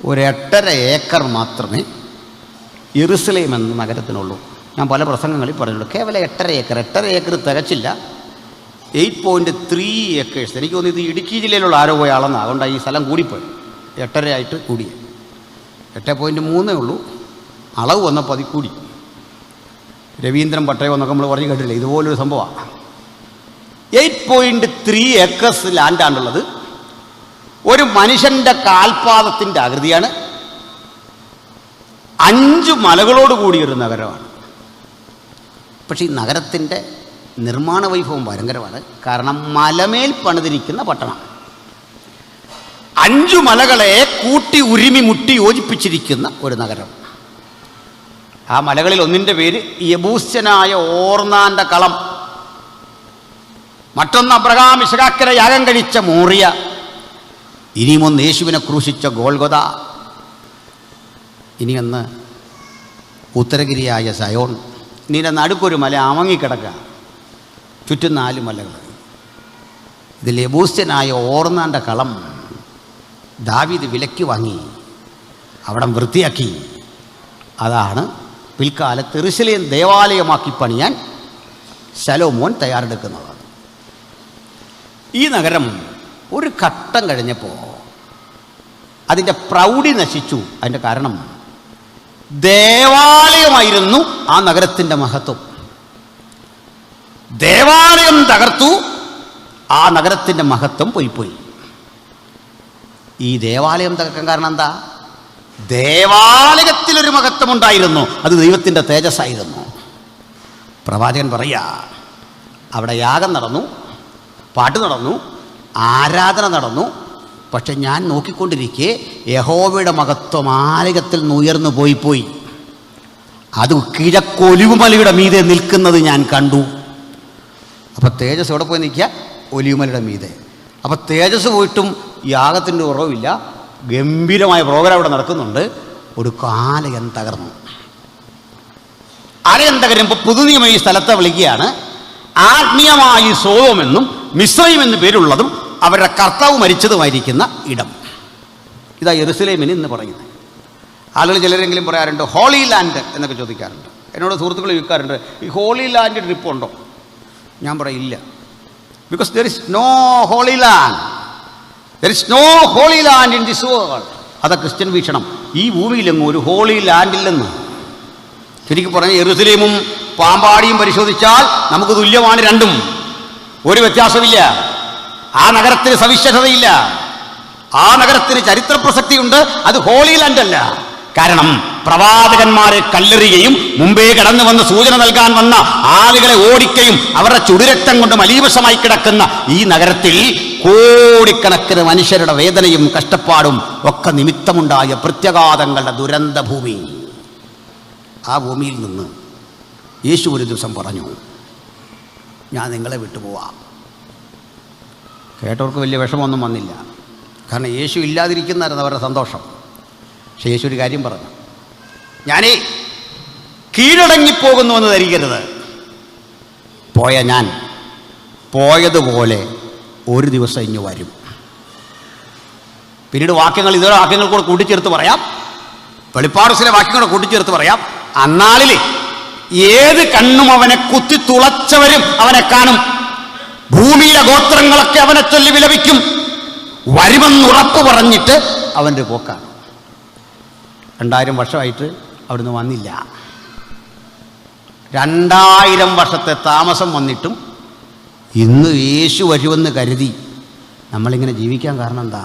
ഒരു 8.5 ഏക്കർ മാത്രമേ യെരുശലേം എന്ന നഗരത്തിനുള്ളൂ. ഞാൻ പല പ്രസംഗങ്ങളിൽ പറഞ്ഞുള്ളൂ. കേവലം 8.5 ഏക്കർ തികച്ചില്ല. 8.3 ഏക്കേഴ്സ്. എനിക്ക് തോന്നുന്നു ഇത് ഇടുക്കി ജില്ലയിലുള്ള ആരോ പോയ ആളെന്നാണ്. അതുകൊണ്ടാണ് ഈ സ്ഥലം കൂടിപ്പോയി. 8.5 ആയിട്ട് കൂടി. 8.3 ഉള്ളൂ. അളവ് വന്നപ്പോൾ അതിൽ കൂടി. രവീന്ദ്രൻ പട്ടയം എന്നൊക്കെ നമ്മൾ പറഞ്ഞു കേട്ടില്ല, ഇതുപോലൊരു സംഭവമാണ്. 8.3 ഏക്കേഴ്സ് ലാൻഡാണുള്ളത്. ഒരു മനുഷ്യൻ്റെ കാൽപാദത്തിൻ്റെ ആകൃതിയാണ്. 5 മലകളോട് കൂടിയൊരു നഗരമാണ്. പക്ഷേ ഈ നഗരത്തിൻ്റെ നിർമ്മാണ വൈഭവം ഭയങ്കരമാണ്. കാരണം മലമേൽ പണിതിരിക്കുന്ന പട്ടണം. 5 മലകളെ കൂട്ടി ഉരുമി മുട്ടി യോജിപ്പിച്ചിരിക്കുന്ന ഒരു നഗരം. ആ മലകളിൽ ഒന്നിൻ്റെ പേര് യബൂസ്യനായ ഓർന്നാൻ്റെ കളം, മറ്റൊന്ന് അബ്രഹാം ഇസ്ഹാക്കിനെ യാഗം കഴിച്ച മോറിയ, ഇനിയുമൊന്ന് യേശുവിനെ ക്രൂശിച്ച ഗോൽഗൊത, ഇനിയൊന്ന് ഉത്തരഗിരിയായ സയോൺ. ഇതിൻ്റെ നടുക്കൊരു മല അമങ്ങിക്കിടക്കുക, ചുറ്റും 4 മലകൾ. ഇതിൽ യബൂസ്യനായ ഓർന്നാൻ്റെ കളം ദാവീദ് വിലയ്ക്ക് വാങ്ങി അവിടം വൃത്തിയാക്കി. അതാണ് പിൽക്കാലത്ത് യെരുശലേം ദേവാലയമാക്കി പണിയാൻ ശലോമോൻ തയ്യാറെടുക്കുന്നത്. ഈ നഗരം ഒരു ഘട്ടം കഴിഞ്ഞപ്പോൾ അതിൻ്റെ പ്രൗഢി നശിച്ചു. അതിൻ്റെ കാരണം ദേവാലയമായിരുന്നു ആ നഗരത്തിൻ്റെ മഹത്വം. ദേവാലയം തകർത്തു, ആ നഗരത്തിൻ്റെ മഹത്വം പോയിപ്പോയി. ഈ ദേവാലയം തകർക്കാൻ കാരണം എന്താ? ദേവാലയത്തിലൊരു മഹത്വം ഉണ്ടായിരുന്നു, അത് ദൈവത്തിൻ്റെ തേജസ്സായിരുന്നു. പ്രവാചകൻ പറയാ, അവിടെ യാഗം നടന്നു, പാട്ട് നടന്നു, ആരാധന നടന്നു. പക്ഷെ ഞാൻ നോക്കിക്കൊണ്ടിരിക്കെ യഹോവയുടെ മഹത്വം ആലയത്തിൽ നിന്ന് ഉയർന്നു പോയി. അത് കിഴക്കൊലിവുമലയുടെ മീതെ നിൽക്കുന്നത് ഞാൻ കണ്ടു. അപ്പോൾ തേജസ് എവിടെ പോയി നിൽക്കുക? ഒലിവുമലയുടെ മീതെ. അപ്പോൾ തേജസ് പോയിട്ടും യാഗത്തിൻ്റെ കുറവില്ല. ഗംഭീരമായ പ്രോഗ്രാം ഇവിടെ നടക്കുന്നുണ്ട്. ഒരു ആലയം തകർന്നു. ആലയം തകരുമ്പോൾ പുതുനിയമം ഈ സ്ഥലത്തെ വിളിക്കുകയാണ് ആത്മീയമായി സോദോമെന്നും മിസ്രയീം എന്ന് പേരുള്ളതും അവരുടെ കർത്താവ് മരിച്ചതുമായിരിക്കുന്ന ഇടം. ഇതാ യെരുശലേമിന് ഇന്ന് പറയുന്നത്. ആളുകൾ ചിലരെങ്കിലും പറയാറുണ്ട് ഹോളി ലാൻഡ് എന്നൊക്കെ ചോദിക്കാറുണ്ട്. എന്നോട് സുഹൃത്തുക്കൾ ചോദിക്കാറുണ്ട്, ഈ ഹോളി ലാൻഡ് ട്രിപ്പ് ഉണ്ടോ? ഞാൻ പറയില്ല. Because there is no holy land. There is no holy land in this world. അതാ ക്രിസ്ത്യൻ വീക്ഷണം. ഈ ഭൂമിയിലെങ്ങും ഒരു ഹോളി ലാൻഡില്ലെന്ന്. ശരിക്കും പറഞ്ഞാൽ യെരുസലേമും പാമ്പാടിയും പരിശോധിച്ചാൽ നമുക്ക് തുല്യമാണ് രണ്ടും. ഒരു വ്യത്യാസമില്ല. ആ നഗരത്തിന് സവിശേഷതയില്ല, ആ നഗരത്തിന് ചരിത്ര പ്രസക്തിയുണ്ട്. അത് ഹോളി ലാൻഡ് അല്ല. കാരണം പ്രവാചകന്മാരെ കല്ലെറിയുകയും മുമ്പേ കടന്നു വന്ന് സൂചന നൽകാൻ വന്ന ആളുകളെ ഓടിക്കുകയും അവരുടെ ചുടുരക്തം കൊണ്ട് മലീവശമായി കിടക്കുന്ന ഈ നഗരത്തിൽ കോടിക്കണക്കിന് മനുഷ്യരുടെ വേദനയും കഷ്ടപ്പാടും ഒക്കെ നിമിത്തമുണ്ടായ പ്രത്യാഘാതങ്ങളുടെ ദുരന്ത ഭൂമി. ആ ഭൂമിയിൽ നിന്ന് യേശു ഒരു ദിവസം പറഞ്ഞു, ഞാൻ നിങ്ങളെ വിട്ടുപോവാം. കേട്ടവർക്ക് വലിയ വിഷമമൊന്നും വന്നില്ല. കാരണം യേശു ഇല്ലാതിരിക്കുന്നതായിരുന്നു അവരുടെ സന്തോഷം. പക്ഷേ യേശു ഒരു കാര്യം പറഞ്ഞു, ഞാനേ കീഴടങ്ങിപ്പോകുന്നുവെന്ന് ധരിക്കരുത്. പോയ ഞാൻ പോയതുപോലെ ഒരു ദിവസം ഇങ്ങ് വരും. പിന്നീട് വാക്യങ്ങൾ ഇതേ വാക്യങ്ങൾ കൂടെ കൂട്ടിച്ചേർത്ത് പറയാം, വെളിപ്പാടുസിലെ വാക്യങ്ങൾ കൂട്ടിച്ചേർത്ത് പറയാം. അന്നാളിൽ ഏത് കണ്ണും അവനെ കുത്തി തുളച്ചവരും അവനെ കാണും. ഭൂമിയിലെ ഗോത്രങ്ങളൊക്കെ അവനെ ചൊല്ലി വിലപിക്കും. വരുമെന്നുറപ്പ് പറഞ്ഞിട്ട് അവൻ്റെ പോക്കാണ്. 2000 വർഷമായിട്ട് അവിടുന്ന് വന്നില്ല. 2000 വർഷത്തെ താമസം വന്നിട്ടും ഇന്ന് യേശു വരുമെന്ന് കരുതി നമ്മളിങ്ങനെ ജീവിക്കാൻ കാരണം എന്താ?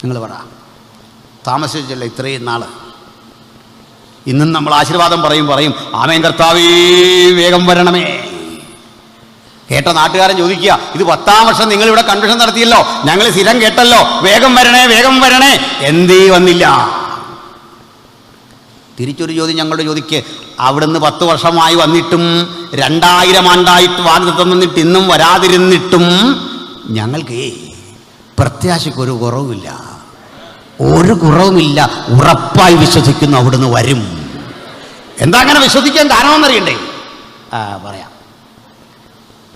നിങ്ങൾ പറ. താമസിച്ചല്ല ഇത്രയും നാൾ. ഇന്നും നമ്മൾ ആശീർവാദം പറയും, ആമേൻ കർത്താവേ വേഗം വരണമേ. കേട്ട നാട്ടുകാരൻ ചോദിക്കുക, ഇത് 10ാം വർഷം നിങ്ങളിവിടെ കൺവെൻഷൻ നടത്തിയല്ലോ, ഞങ്ങൾ സ്ഥിരം കേട്ടല്ലോ, വേഗം വരണേ വേഗം വരണേ, എന്തേ വന്നില്ല? തിരിച്ചൊരു ചോദ്യം ഞങ്ങളുടെ ചോദിക്ക്, അവിടുന്ന് 10 വർഷമായി വന്നിട്ടും 2000 ആണ്ടായിട്ട് വാഗ്ദത്തം വന്നിട്ട് ഇന്നും വരാതിരുന്നിട്ടും ഞങ്ങൾക്ക് പ്രത്യാശയ്ക്കൊരു കുറവുമില്ല, ഒരു കുറവുമില്ല. ഉറപ്പായി വിശ്വസിക്കുന്നു അവിടുന്ന് വരും. എന്താ അങ്ങനെ വിശ്വസിക്കാൻ കാരണമെന്നറിയണ്ടേ? പറയാം.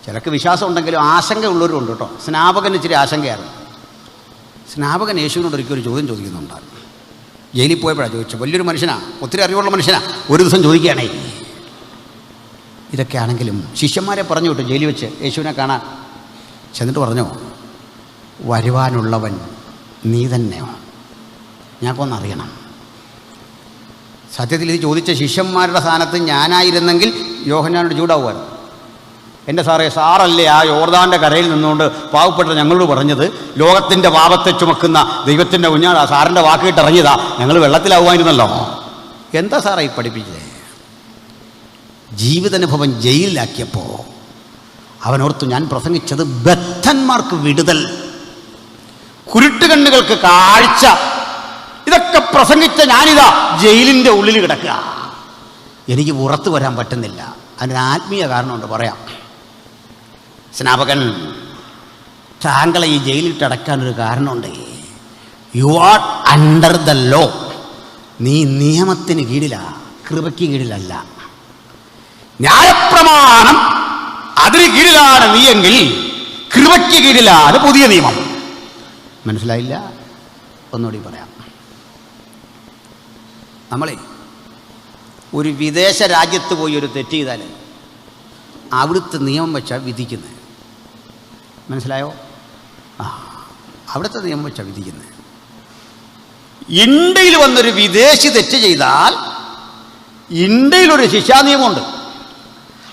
ചിലക്ക് വിശ്വാസം ഉണ്ടെങ്കിലും ആശങ്ക ഉള്ളവരുണ്ട് കേട്ടോ. സ്നാപകന് ഇച്ചിരി ആശങ്കയായിരുന്നു. സ്നാപകൻ യേശുവിനോട് ഒരിക്കലും ചോദ്യം ചോദിക്കുന്നുണ്ടായിരുന്നു. ജയിലിൽ പോയപ്പോഴാണ് ചോദിച്ചത്. വലിയൊരു മനുഷ്യനാണ്, ഒത്തിരി അറിവുള്ള മനുഷ്യനാണ്. ഒരു ദിവസം ചോദിക്കുകയാണേ. ഇതൊക്കെ ആണെങ്കിലും ശിഷ്യന്മാരെ പറഞ്ഞു വിട്ടു ജയിലിൽ വെച്ച് യേശുവിനെ കാണാൻ. ചെന്നിട്ട് പറഞ്ഞു, വരുവാനുള്ളവൻ നീ തന്നെയോ? ഞങ്ങൾക്കൊന്നറിയണം. സത്യത്തിൽ ഇത് ചോദിച്ച ശിഷ്യന്മാരുടെ സ്ഥാനത്ത് ഞാനായിരുന്നെങ്കിൽ യോഹന്നാനോട് ചൂടാവുമായിരുന്നു. എൻ്റെ സാറല്ലേ ആ യോർദാൻ്റെ കരയിൽ നിന്നുകൊണ്ട് പാവപ്പെട്ട ഞങ്ങളോട് പറഞ്ഞത് ലോകത്തിൻ്റെ പാപത്തെ ചുമക്കുന്ന ദൈവത്തിൻ്റെ കുഞ്ഞാണ്, സാറിൻ്റെ വാക്ക് കേട്ടിറങ്ങിയതാ, ഞങ്ങൾ വെള്ളത്തിലാവുമായിരുന്നല്ലോ. എന്താ സാറേ ഈ പഠിപ്പിച്ചത്? ജീവിതാനുഭവം ജയിലിലാക്കിയപ്പോൾ അവനോർത്തു, ഞാൻ പ്രസംഗിച്ചത് ബദ്ധന്മാർക്ക് വിടുതൽ, കുരുട്ടുകണ്ണുകൾക്ക് കാഴ്ച, ഇതൊക്കെ പ്രസംഗിച്ച ഞാനിതാ ജയിലിൻ്റെ ഉള്ളിൽ കിടക്കുക, എനിക്ക് പുറത്തു വരാൻ പറ്റുന്നില്ല. അതിന് ആത്മീയ കാരണമുണ്ട്, പറയാം. സ്നാപകൻ, താങ്കളെ ഈ ജയിലിട്ടടക്കാനൊരു കാരണമുണ്ട്. You are under the law. നീ നിയമത്തിന് കീഴിലാണ്, കൃപയ്ക്ക് കീഴിലല്ല. ന്യായപ്രമാണം അതിന് കീഴിലാണ് നീയെങ്കിൽ കൃപയ്ക്ക് കീഴിലാണ് പുതിയ നിയമം. മനസ്സിലായില്ല? ഒന്നുകൂടി പറയാം. നമ്മളെ ഒരു വിദേശ രാജ്യത്ത് പോയി ഒരു തെറ്റ് ചെയ്താൽ അവിടുത്തെ നിയമം വെച്ചാൽ വിധിക്കുന്നത്. മനസ്സിലായോ? അവിടുത്തെ നിയമം വെച്ചാൽ വിധിക്കുന്നത്. ഇന്ത്യയിൽ വന്നൊരു വിദേശി തെറ്റ് ചെയ്താൽ ഇന്ത്യയിലൊരു ശിക്ഷാ നിയമമുണ്ട്.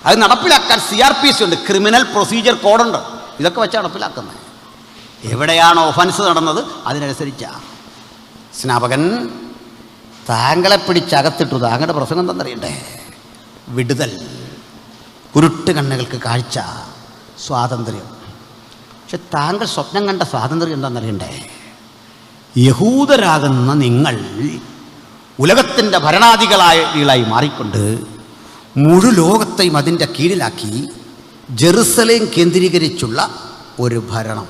അത് നടപ്പിലാക്കാൻ CRPC ഉണ്ട്, ക്രിമിനൽ പ്രൊസീജിയർ കോഡുണ്ട്. ഇതൊക്കെ വെച്ചാൽ നടപ്പിലാക്കുന്നത്. എവിടെയാണ് ഒഫൻസ് നടന്നത് അതിനനുസരിച്ചാണ്. സ്നാപകൻ, താങ്കളെ പിടിച്ചകത്തിട്ടു. താങ്കളുടെ പ്രസംഗം എന്താണെന്നറിയണ്ടേ? വിടുതൽ, കുരുട്ട് കണ്ണുകൾക്ക് കാഴ്ച, സ്വാതന്ത്ര്യം. പക്ഷെ താങ്കൾ സ്വപ്നം കണ്ട സ്വാതന്ത്ര്യം എന്താണെന്നറിയണ്ടേ? യഹൂദരാകുന്ന നിങ്ങൾ ഉലകത്തിൻ്റെ ഭരണാധികളായി മാറിക്കൊണ്ട് മുഴു ലോകത്തെയും അതിൻ്റെ കീഴിലാക്കി ജെറുസലേം കേന്ദ്രീകരിച്ചുള്ള ഒരു ഭരണം.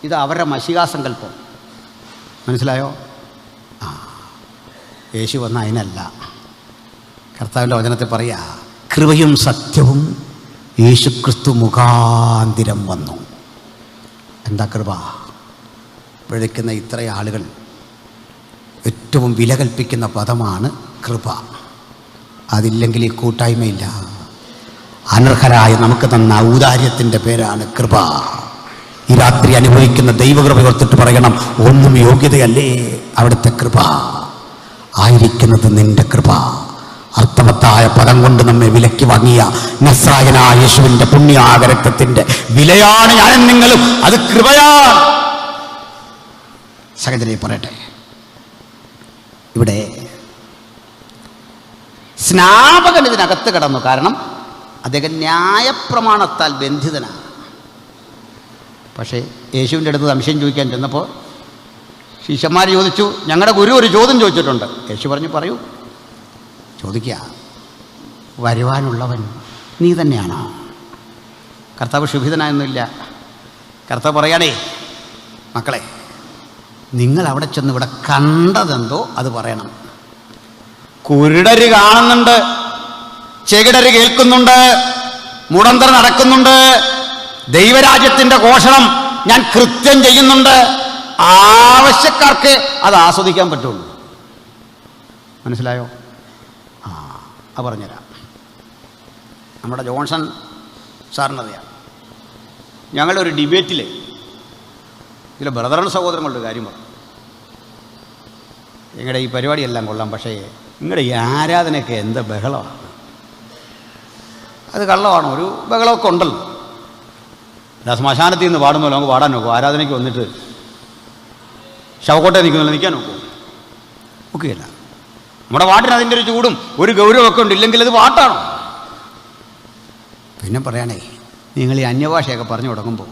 ഇത് അവരുടെ മശികാസങ്കല്പം. മനസ്സിലായോ? യേശു വന്ന അതിനല്ല. കർത്താവിൻ്റെ വചനത്തിൽ പറയാ, കൃപയും സത്യവും യേശുക്രിസ്തു മുഖാന്തിരം വന്നു. എന്താ കൃപ? പിഴയ്ക്കുന്ന ഇത്ര ആളുകൾ ഏറ്റവും വില കൽപ്പിക്കുന്ന പദമാണ് കൃപ. അതില്ലെങ്കിൽ ഈ കൂട്ടായ്മയില്ല. അനർഹരായ നമുക്ക് തന്ന ഔദാര്യത്തിൻ്റെ പേരാണ് കൃപ. ഈ രാത്രി അനുഭവിക്കുന്ന ദൈവകൃപ ഓർത്തിട്ട് പറയണം, ഒന്നും യോഗ്യതയല്ലേ, അവിടുത്തെ കൃപ ആയിരിക്കുന്നത് നിന്റെ കൃപ. അർത്ഥവത്തായ പദം കൊണ്ട് നമ്മെ വിലക്കി വാങ്ങിയ നസ്രായനായ യേശുവിന്റെ പുണ്യാകരക്തത്തിന്റെ വിലയാണ് ഞാനും നിങ്ങളും. അത് കൃപയാണ്. സഹോദരനെ പറയട്ടെ, ഇവിടെ സ്നാപകൻ ഇതിനകത്ത് കടന്നു. കാരണം അദ്ദേഹം ന്യായപ്രമാണത്താൽ ബന്ധിതനാണ്. പക്ഷേ യേശുവിൻ്റെ അടുത്ത് സംശയം ചോദിക്കാൻ ചെന്നപ്പോൾ ശിഷ്യന്മാർ ചോദിച്ചു, ഞങ്ങളുടെ ഗുരു ഒരു ചോദ്യം ചോദിച്ചിട്ടുണ്ട്. യേശു പറഞ്ഞു, പറയൂ, ചോദിക്കുക. വരുവാനുള്ളവൻ നീ തന്നെയാണോ? കർത്താവ് ക്ഷുഭിതനായൊന്നുമില്ല. കർത്താവ് പറയാണേ, മക്കളെ, നിങ്ങൾ അവിടെ ചെന്ന് ഇവിടെ കണ്ടതെന്തോ അത് പറയണം. കുരുടര് കാണുന്നുണ്ട്, ചെകിടര് കേൾക്കുന്നുണ്ട്, മുടന്തർ നടക്കുന്നുണ്ട്, ദൈവരാജ്യത്തിൻ്റെ ഘോഷണം ഞാൻ കൃത്യം ചെയ്യുന്നുണ്ട്. ആവശ്യക്കാർക്ക് അത് ആസ്വദിക്കാൻ പറ്റുള്ളൂ. മനസ്സിലായോ? അത് പറഞ്ഞുതരാം. നമ്മുടെ ജോൺസൺ സാറിനറിയാം, ഞങ്ങളൊരു ഡിബേറ്റിൽ ചില ബ്രദറൻ സഹോദരങ്ങളുടെ കാര്യം പറഞ്ഞു. നിങ്ങളുടെ ഈ പരിപാടിയെല്ലാം കൊള്ളാം, പക്ഷേ നിങ്ങളുടെ ഈ ആരാധനയൊക്കെ എന്താ ബഹളമാണ്. അത് കള്ളമാണ്. ഒരു ബഹളമൊക്കെ ഉണ്ടല്ലോ. ശ്മശാനത്തിൽ നിന്ന് പാടുന്നല്ലോ നമുക്ക് പാടാൻ നോക്കും. ആരാധനയ്ക്ക് വന്നിട്ട് ശവക്കോട്ടെ നിൽക്കുന്നില്ല, നിൽക്കാൻ നോക്കും. ഒക്കെയല്ല. നമ്മുടെ പാട്ടിന് അതിൻ്റെ ഒരു ചൂടും ഒരു ഗൗരവമൊക്കെ ഉണ്ട്. ഇല്ലെങ്കിൽ അത് പാട്ടാണോ? പിന്നെ പറയാണേ, നിങ്ങൾ ഈ അന്യഭാഷയൊക്കെ പറഞ്ഞു തുടങ്ങുമ്പോൾ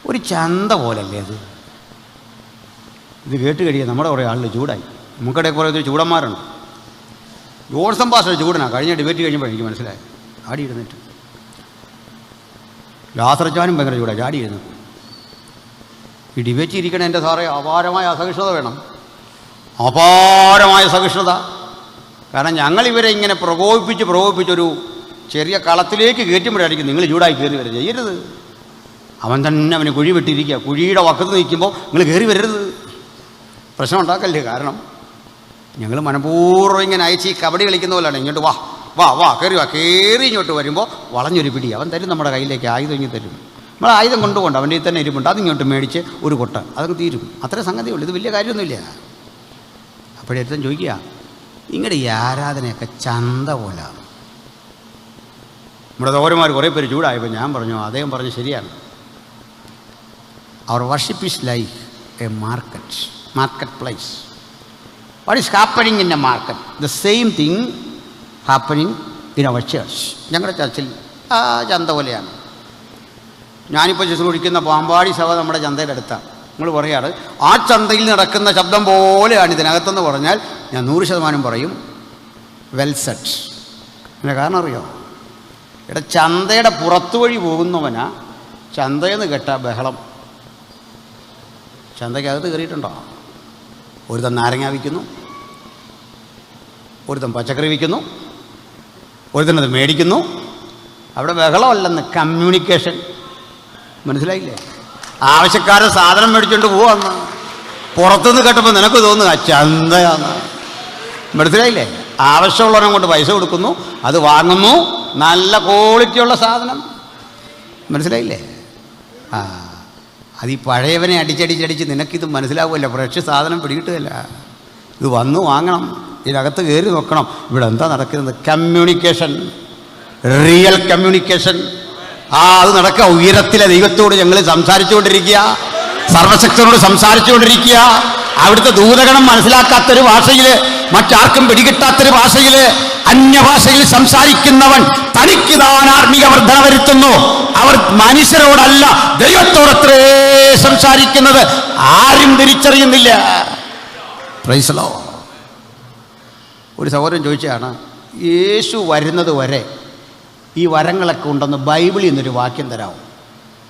ഒരു ചന്ത പോലല്ലേ അത്. ഇത് കേട്ട് കഴിയുക നമ്മുടെ കുറേ ആളിൽ ചൂടായി. നമുക്കിടെ കുറേ ചൂടന്മാരുണ്ട്. Johnson pastor ചൂടനാണ്. കഴിഞ്ഞ ഡിബേറ്റ് കഴിഞ്ഞപ്പോൾ എനിക്ക് മനസ്സിലായി. ആടി ഇരുന്നിട്ട് ലാസറച്ചാനും ഭയങ്കര ചൂടായി. ചാടി ഇരുന്നു. ഈ ഡിബേറ്റ് ഇരിക്കണേ എൻ്റെ സാറേ, അപാരമായ അസഹിഷ്ണുത വേണം. അപാരമായ സഹിഷ്ണുത. കാരണം ഞങ്ങളിവരെ ഇങ്ങനെ പ്രകോപിപ്പിച്ചൊരു ചെറിയ കളത്തിലേക്ക് കയറ്റുമ്പോഴായിരിക്കും നിങ്ങൾ ചൂടായി കയറി വരെ ചെയ്യരുത്. അവൻ തന്നെ അവന് കുഴി വെട്ടിയിരിക്കുക. കുഴിയുടെ വക്കത്ത് നിൽക്കുമ്പോൾ നിങ്ങൾ കയറി വരരുത്, പ്രശ്നം ഉണ്ടാക്കല്ലേ. കാരണം ഞങ്ങൾ മനഃപൂർവ്വം ഇങ്ങനെ അയച്ച് ഈ കബഡി കളിക്കുന്ന പോലെയാണ്. ഇങ്ങോട്ട് വാ വാ വാ കയറി വാ. കയറി ഇങ്ങോട്ട് വരുമ്പോൾ വളഞ്ഞൊരു പിടി അവൻ തരും. നമ്മുടെ കയ്യിലേക്ക് ആയുധം ഇങ്ങ് തരും. നമ്മൾ ആയുധം കൊണ്ടുപോകണ്ട, അവൻ്റെ തന്നെ ഇരിപ്പുണ്ട്. അതിങ്ങോട്ട് മേടിച്ച് ഒരു കൊട്ട, അതൊക്കെ തീരും. അത്രേ സംഗതിയുള്ളൂ. ഇത് വലിയ കാര്യമൊന്നുമില്ല. അപ്പോഴേറ്റം ചോദിക്കുക, നിങ്ങളുടെ ഈ ആരാധനയൊക്കെ ചന്ത പോലാണ്. നമ്മുടെ സഹോദരന്മാർ കുറേ പേര് ചൂടായപ്പോൾ ഞാൻ പറഞ്ഞു, അദ്ദേഹം പറഞ്ഞു ശരിയാണ്. Our worship is like a market place. What is happening in a market? The same thing happening in our church. ഞങ്ങളുടെ ചർച്ചിൽ ചന്ത പോലെയാണ്. ഞാനിപ്പോൾ ശുശ്രൂഷിക്കുന്ന പാമ്പാടി സഭ നമ്മുടെ ചന്തയുടെ അടുത്താണ്. നിങ്ങൾ പറയാറ് ആ ചന്തയിൽ നടക്കുന്ന ശബ്ദം പോലെയാണ് ഇതിനകത്തെന്ന് പറഞ്ഞാൽ ഞാൻ 100% പറയും വെൽ സെറ്റ്. പിന്നെ കാരണം അറിയോ, ഇവിടെ ചന്തയുടെ പുറത്തു വഴി പോകുന്നവനാ ചന്തയെന്ന് കേട്ട ബഹളം. ചന്തയ്ക്കകത്ത് കയറിയിട്ടുണ്ടോ? ഒരുത്തൻ നാരങ്ങ വിൽക്കുന്നു, ഒരുത്തൻ പച്ചക്കറി വിൽക്കുന്നു, ഒരുത്തനത് മേടിക്കുന്നു. അവിടെ ബഹളമല്ലെന്ന്, കമ്മ്യൂണിക്കേഷൻ. മനസ്സിലായില്ലേ? ആവശ്യക്കാരൻ സാധനം മേടിച്ചുകൊണ്ട് പോവാന്ന് പുറത്തുനിന്ന് കേട്ടപ്പോൾ നിനക്ക് തോന്നുക ചന്തയാന്ന്. മനസ്സിലായില്ലേ? ആവശ്യമുള്ളവനെ കൊണ്ട് പൈസ കൊടുക്കുന്നു, അത് വാങ്ങുന്നു, നല്ല ക്വാളിറ്റിയുള്ള സാധനം. മനസ്സിലായില്ലേ? അത് ഈ പഴയവനെ അടിച്ചടിച്ചടിച്ച് നിനക്കിത് മനസ്സിലാവുമല്ലോ. ഫ്രഷ് സാധനം പിടികിട്ടുകയല്ല. ഇത് വന്ന് വാങ്ങണം, ഇതിനകത്ത് കയറി നോക്കണം, ഇവിടെ എന്താ നടക്കുന്നത്. Communication, real communication. അത് നടക്കുക. ഉയരത്തിലെ ദൈവത്തോട് ഞങ്ങൾ സംസാരിച്ചുകൊണ്ടിരിക്കുക, സർവശക്തനോട് സംസാരിച്ചുകൊണ്ടിരിക്കുക. അവിടുത്തെ ദൂതഗണം മനസ്സിലാക്കാത്തൊരു ഭാഷയിൽ, മറ്റാർക്കും പിടികിട്ടാത്തൊരു ഭാഷയിൽ, അന്യഭാഷയിൽ സംസാരിക്കുന്നവൻ തനിക്ക് താൻ ആത്മീക വർധന വരുത്തുന്നു. അവർ മനുഷ്യരോടല്ല ദൈവത്തോടത്രേ സംസാരിക്കുന്നത്. ആരും തിരിച്ചറിയുന്നില്ല. Price the Lord. ഒരു സഹോദരൻ ചോദിച്ചതാണ്, യേശു വരുന്നത് വരെ ഈ വരങ്ങളൊക്കെ ഉണ്ടെന്ന് ബൈബിളിൽ നിന്നൊരു വാക്യം തരാമോ?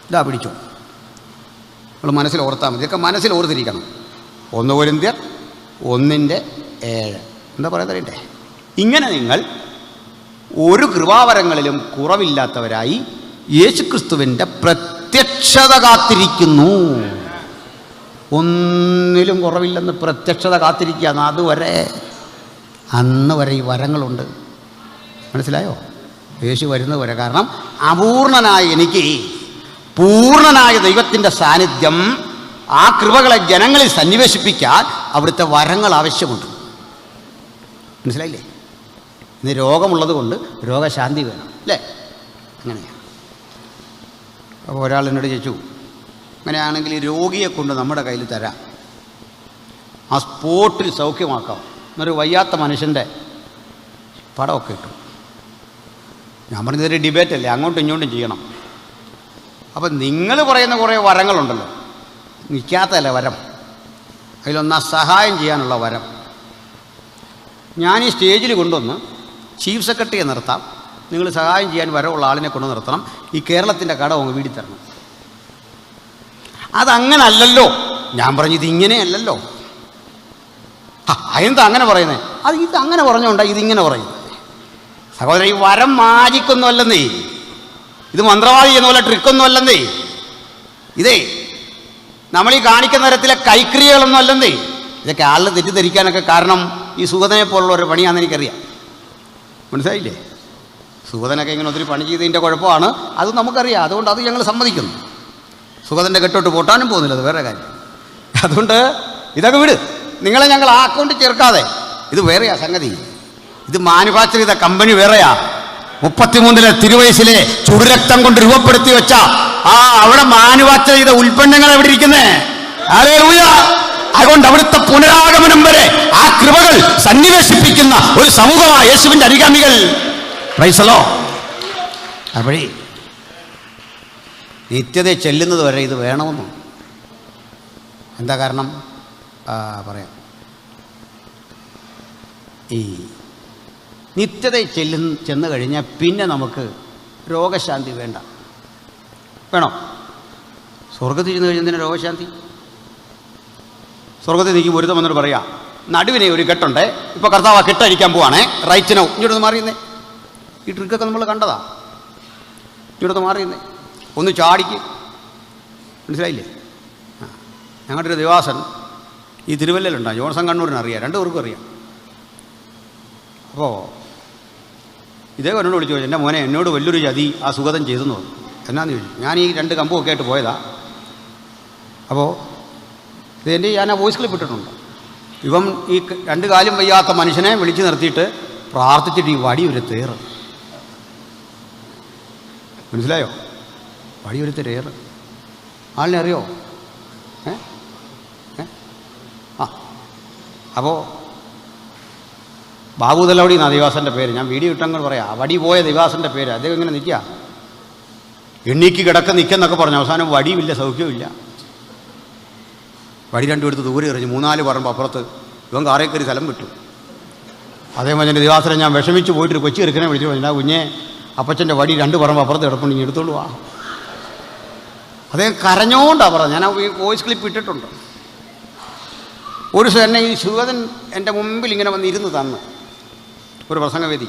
ഇതാ പിടിച്ചോ, നമ്മൾ മനസ്സിൽ ഓർത്താൽ മതി. ഇതൊക്കെ മനസ്സിൽ ഓർത്തിരിക്കണം. 1 കൊരിന്ത്യർ 1:7. എന്താ പറയാൻ തരണ്ടേ? ഇങ്ങനെ നിങ്ങൾ ഒരു കൃപാവരങ്ങളിലും കുറവില്ലാത്തവരായി യേശുക്രിസ്തുവിൻ്റെ പ്രത്യക്ഷത കാത്തിരിക്കുന്നു. ഒന്നിലും കുറവില്ലെന്ന് പ്രത്യക്ഷത കാത്തിരിക്കുകയാണ്. അതുവരെ, അന്ന് വരെ ഈ വരങ്ങളുണ്ട്. മനസ്സിലായോ? യേശു വരുന്നത് വരെ. കാരണം അപൂർണനായ എനിക്ക് പൂർണ്ണനായ ദൈവത്തിൻ്റെ സാന്നിധ്യം, ആ കൃപകളെ ജനങ്ങളിൽ സന്നിവേശിപ്പിക്കാൻ അവിടുത്തെ വരങ്ങൾ ആവശ്യമുണ്ട്. മനസ്സിലായില്ലേ? ഇന്ന് രോഗമുള്ളത് കൊണ്ട് രോഗശാന്തി വേണം, അല്ലേ? അങ്ങനെയാണ്. അപ്പോൾ ഒരാൾ എന്നോട് ചോദിച്ചു, അങ്ങനെയാണെങ്കിൽ രോഗിയെ കൊണ്ട് നമ്മുടെ കയ്യിൽ തരാം, ആ സ്പോട്ടിൽ സൗഖ്യമാക്കാം എന്നൊരു വയ്യാത്ത മനുഷ്യൻ്റെ പടമൊക്കെ ഇട്ടു. ഞാൻ പറഞ്ഞതൊരു ഡിബേറ്റല്ലേ, അങ്ങോട്ടും ഇങ്ങോട്ടും ചെയ്യണം. അപ്പം നിങ്ങൾ പറയുന്ന കുറേ വരങ്ങളുണ്ടല്ലോ, നിൽക്കാത്തല്ലേ വരം, അതിലൊന്നാ സഹായം ചെയ്യാനുള്ള വരം. ഞാൻ ഈ സ്റ്റേജിൽ കൊണ്ടുവന്ന് ചീഫ് സെക്രട്ടറിയെ നിർത്താം, നിങ്ങൾ സഹായം ചെയ്യാൻ വരമുള്ള ആളിനെ കൊണ്ട് നിർത്തണം, ഈ കേരളത്തിൻ്റെ കടം അങ്ങ് വീടി തരണം. അതങ്ങനല്ലല്ലോ. ഞാൻ പറഞ്ഞു ഇതിങ്ങനെയല്ലല്ലോ. അതെന്താ അങ്ങനെ പറയുന്നത്? അത് ഇതങ്ങനെ പറഞ്ഞുകൊണ്ടാണ് ഇതിങ്ങനെ പറയുന്നത്. സഹോദരൻ, ഈ വരം മാജിക്കൊന്നും അല്ലെന്നേ, ഇത് മന്ത്രവാദി ചെയ്യുന്ന പോലെ ട്രിക്കൊന്നും അല്ലെന്നേ, ഇതേ നമ്മൾ ഈ കാണിക്കുന്ന തരത്തിലെ കൈക്രിയകളൊന്നും അല്ലെന്നേ. ഇതൊക്കെ ആളിൽ തെറ്റിദ്ധരിക്കാനൊക്കെ കാരണം ഈ സുഗതനെ പോലുള്ള ഒരു പണിയാണെന്ന് എനിക്കറിയാം. മനസ്സിലായില്ലേ? സുഗതനൊക്കെ ഇങ്ങനെ ഒത്തിരി പണി ചെയ്തതിൻ്റെ കുഴപ്പമാണ്, അത് നമുക്കറിയാം. അതുകൊണ്ട് അത് ഞങ്ങൾ സമ്മതിക്കുന്നു. സുഗതൻ്റെ കെട്ടോട്ട് പോട്ടാനും പോകുന്നില്ല, അത് വേറെ കാര്യം. അതുകൊണ്ട് ഇതൊക്കെ വിട്, നിങ്ങളെ ഞങ്ങൾ ആ അക്കൗണ്ടിൽ ചേർക്കാതെ. ഇത് വേറെയാ സംഗതി. ഇത് മാനുഫാക്ചർ ചെയ്ത കമ്പനി വേറെയാ. 33 തിരുവയസിലെ ചുടുരക്തം കൊണ്ട് രൂപപ്പെടുത്തി വെച്ച അവിടെ മാനുഫാക്ചർ ചെയ്ത ഉൽപ്പന്നങ്ങൾ എവിടെ ഇരിക്കുന്നേ? അതുകൊണ്ട് അവിടുത്തെ പുനരാഗമനം വരെ ആ കൃപകൾ സന്നിവേശിപ്പിക്കുന്ന ഒരു സമൂഹമാണ് യേശുവിൻ്റെ അനുഗാമികൾ. Price the Lord. അപ്പോഴേ നിത്യത ചെല്ലുന്നത് വരെ ഇത് വേണമെന്നും. എന്താ കാരണം? പറയാം. ഈ നിത്യത ചെന്ന് കഴിഞ്ഞാൽ പിന്നെ നമുക്ക് രോഗശാന്തി വേണ്ട. വേണോ? സ്വർഗത്തിൽ ചെന്ന് കഴിഞ്ഞാൽ രോഗശാന്തി? സ്വർഗത്തിൽ നിൽക്കും ഒരുത്തം വന്നിട്ട് പറയാം, നടുവിനെ ഒരു കെട്ടുണ്ട്, ഇപ്പോൾ കർത്താവ് ആ കെട്ടഴിക്കാൻ പോവാണേ, റൈറ്റിനോ ഇങ്ങോട്ടൊന്ന് മാറിയുന്നേ. ഈ ട്രിക്കൊക്കെ നമ്മൾ കണ്ടതാ. ഇങ്ങോട്ടൊന്ന് മാറിയുന്നേ, ഒന്ന് ചാടിക്ക്. മനസ്സിലായില്ലേ? ഞങ്ങളുടെ ഒരു ദേവാസൻ ഈ തിരുവല്ലയിലുണ്ടാകും, ജോൺസൺ കണ്ണൂരിനറിയാം, 2 പേർക്കും അറിയാം. അപ്പോൾ ഇതേപോലെ എന്നോട് വിളിച്ചു ചോദിച്ചു, എൻ്റെ മോനെ എന്നോട് വലിയൊരു ചതി ആ സുഗതം ചെയ്തെന്ന് പറഞ്ഞു. എന്നാന്ന് ചോദിച്ചു. ഞാൻ ഈ 2 കമ്പുമൊക്കെ ആയിട്ട് പോയതാ. അപ്പോൾ ഇതെൻ്റെ ഞാൻ ആ വോയിസ് ക്ലിപ്പ് ഇട്ടിട്ടുണ്ട്. ഇവൻ ഈ 2 കാലും വയ്യാത്ത മനുഷ്യനെ വിളിച്ച് നിർത്തിയിട്ട് പ്രാർത്ഥിച്ചിട്ട് ഈ വടിയൊരു തേറ്. മനസ്സിലായോ? വടിയൊരു തേറ്. ആളിനെ അറിയോ? അപ്പോൾ ബാബുതലവടി എന്നാണ് ദിവാസൻ്റെ പേര്. ഞാൻ വീഡിയോ ഇട്ടങ്ങൾ പറയാം. വടി പോയ ദിവാസൻ്റെ പേര്. അദ്ദേഹം ഇങ്ങനെ നിൽക്കുക, എണ്ണീക്ക് കിടക്ക നിൽക്കെന്നൊക്കെ പറഞ്ഞു. അവസാനം വടിയുമില്ല, സൗഖ്യമില്ല. വടി 2 എടുത്ത് ദൂരെ എറിഞ്ഞു. 3-4 പറമ്പ് അപ്പുറത്ത് ഇവൻ കാറേ കയറി സ്ഥലം വിട്ടു. അതേപോലെ എൻ്റെ ദിവാസനെ ഞാൻ വിഷമിച്ച് പോയിട്ട് കൊച്ചി എടുക്കണേ വിളിച്ചു പറഞ്ഞു, കുഞ്ഞെ അപ്പച്ചൻ്റെ വടി 2 പറമ്പ് അപ്പുറത്ത് കിടപ്പുണ്ട്, ഇനി എടുത്തോളൂ വാ. അദ്ദേഹം കരഞ്ഞോണ്ടാണ് പറഞ്ഞത്. ഞാൻ ആ വോയിസ് ക്ലിപ്പ് ഇട്ടിട്ടുണ്ട്. ഒരു ദിവസം എന്നെ ഈ സുഗതൻ എൻ്റെ മുമ്പിൽ ഇങ്ങനെ വന്നിരുന്ന് തന്ന് ഒരു പ്രസംഗവേദി.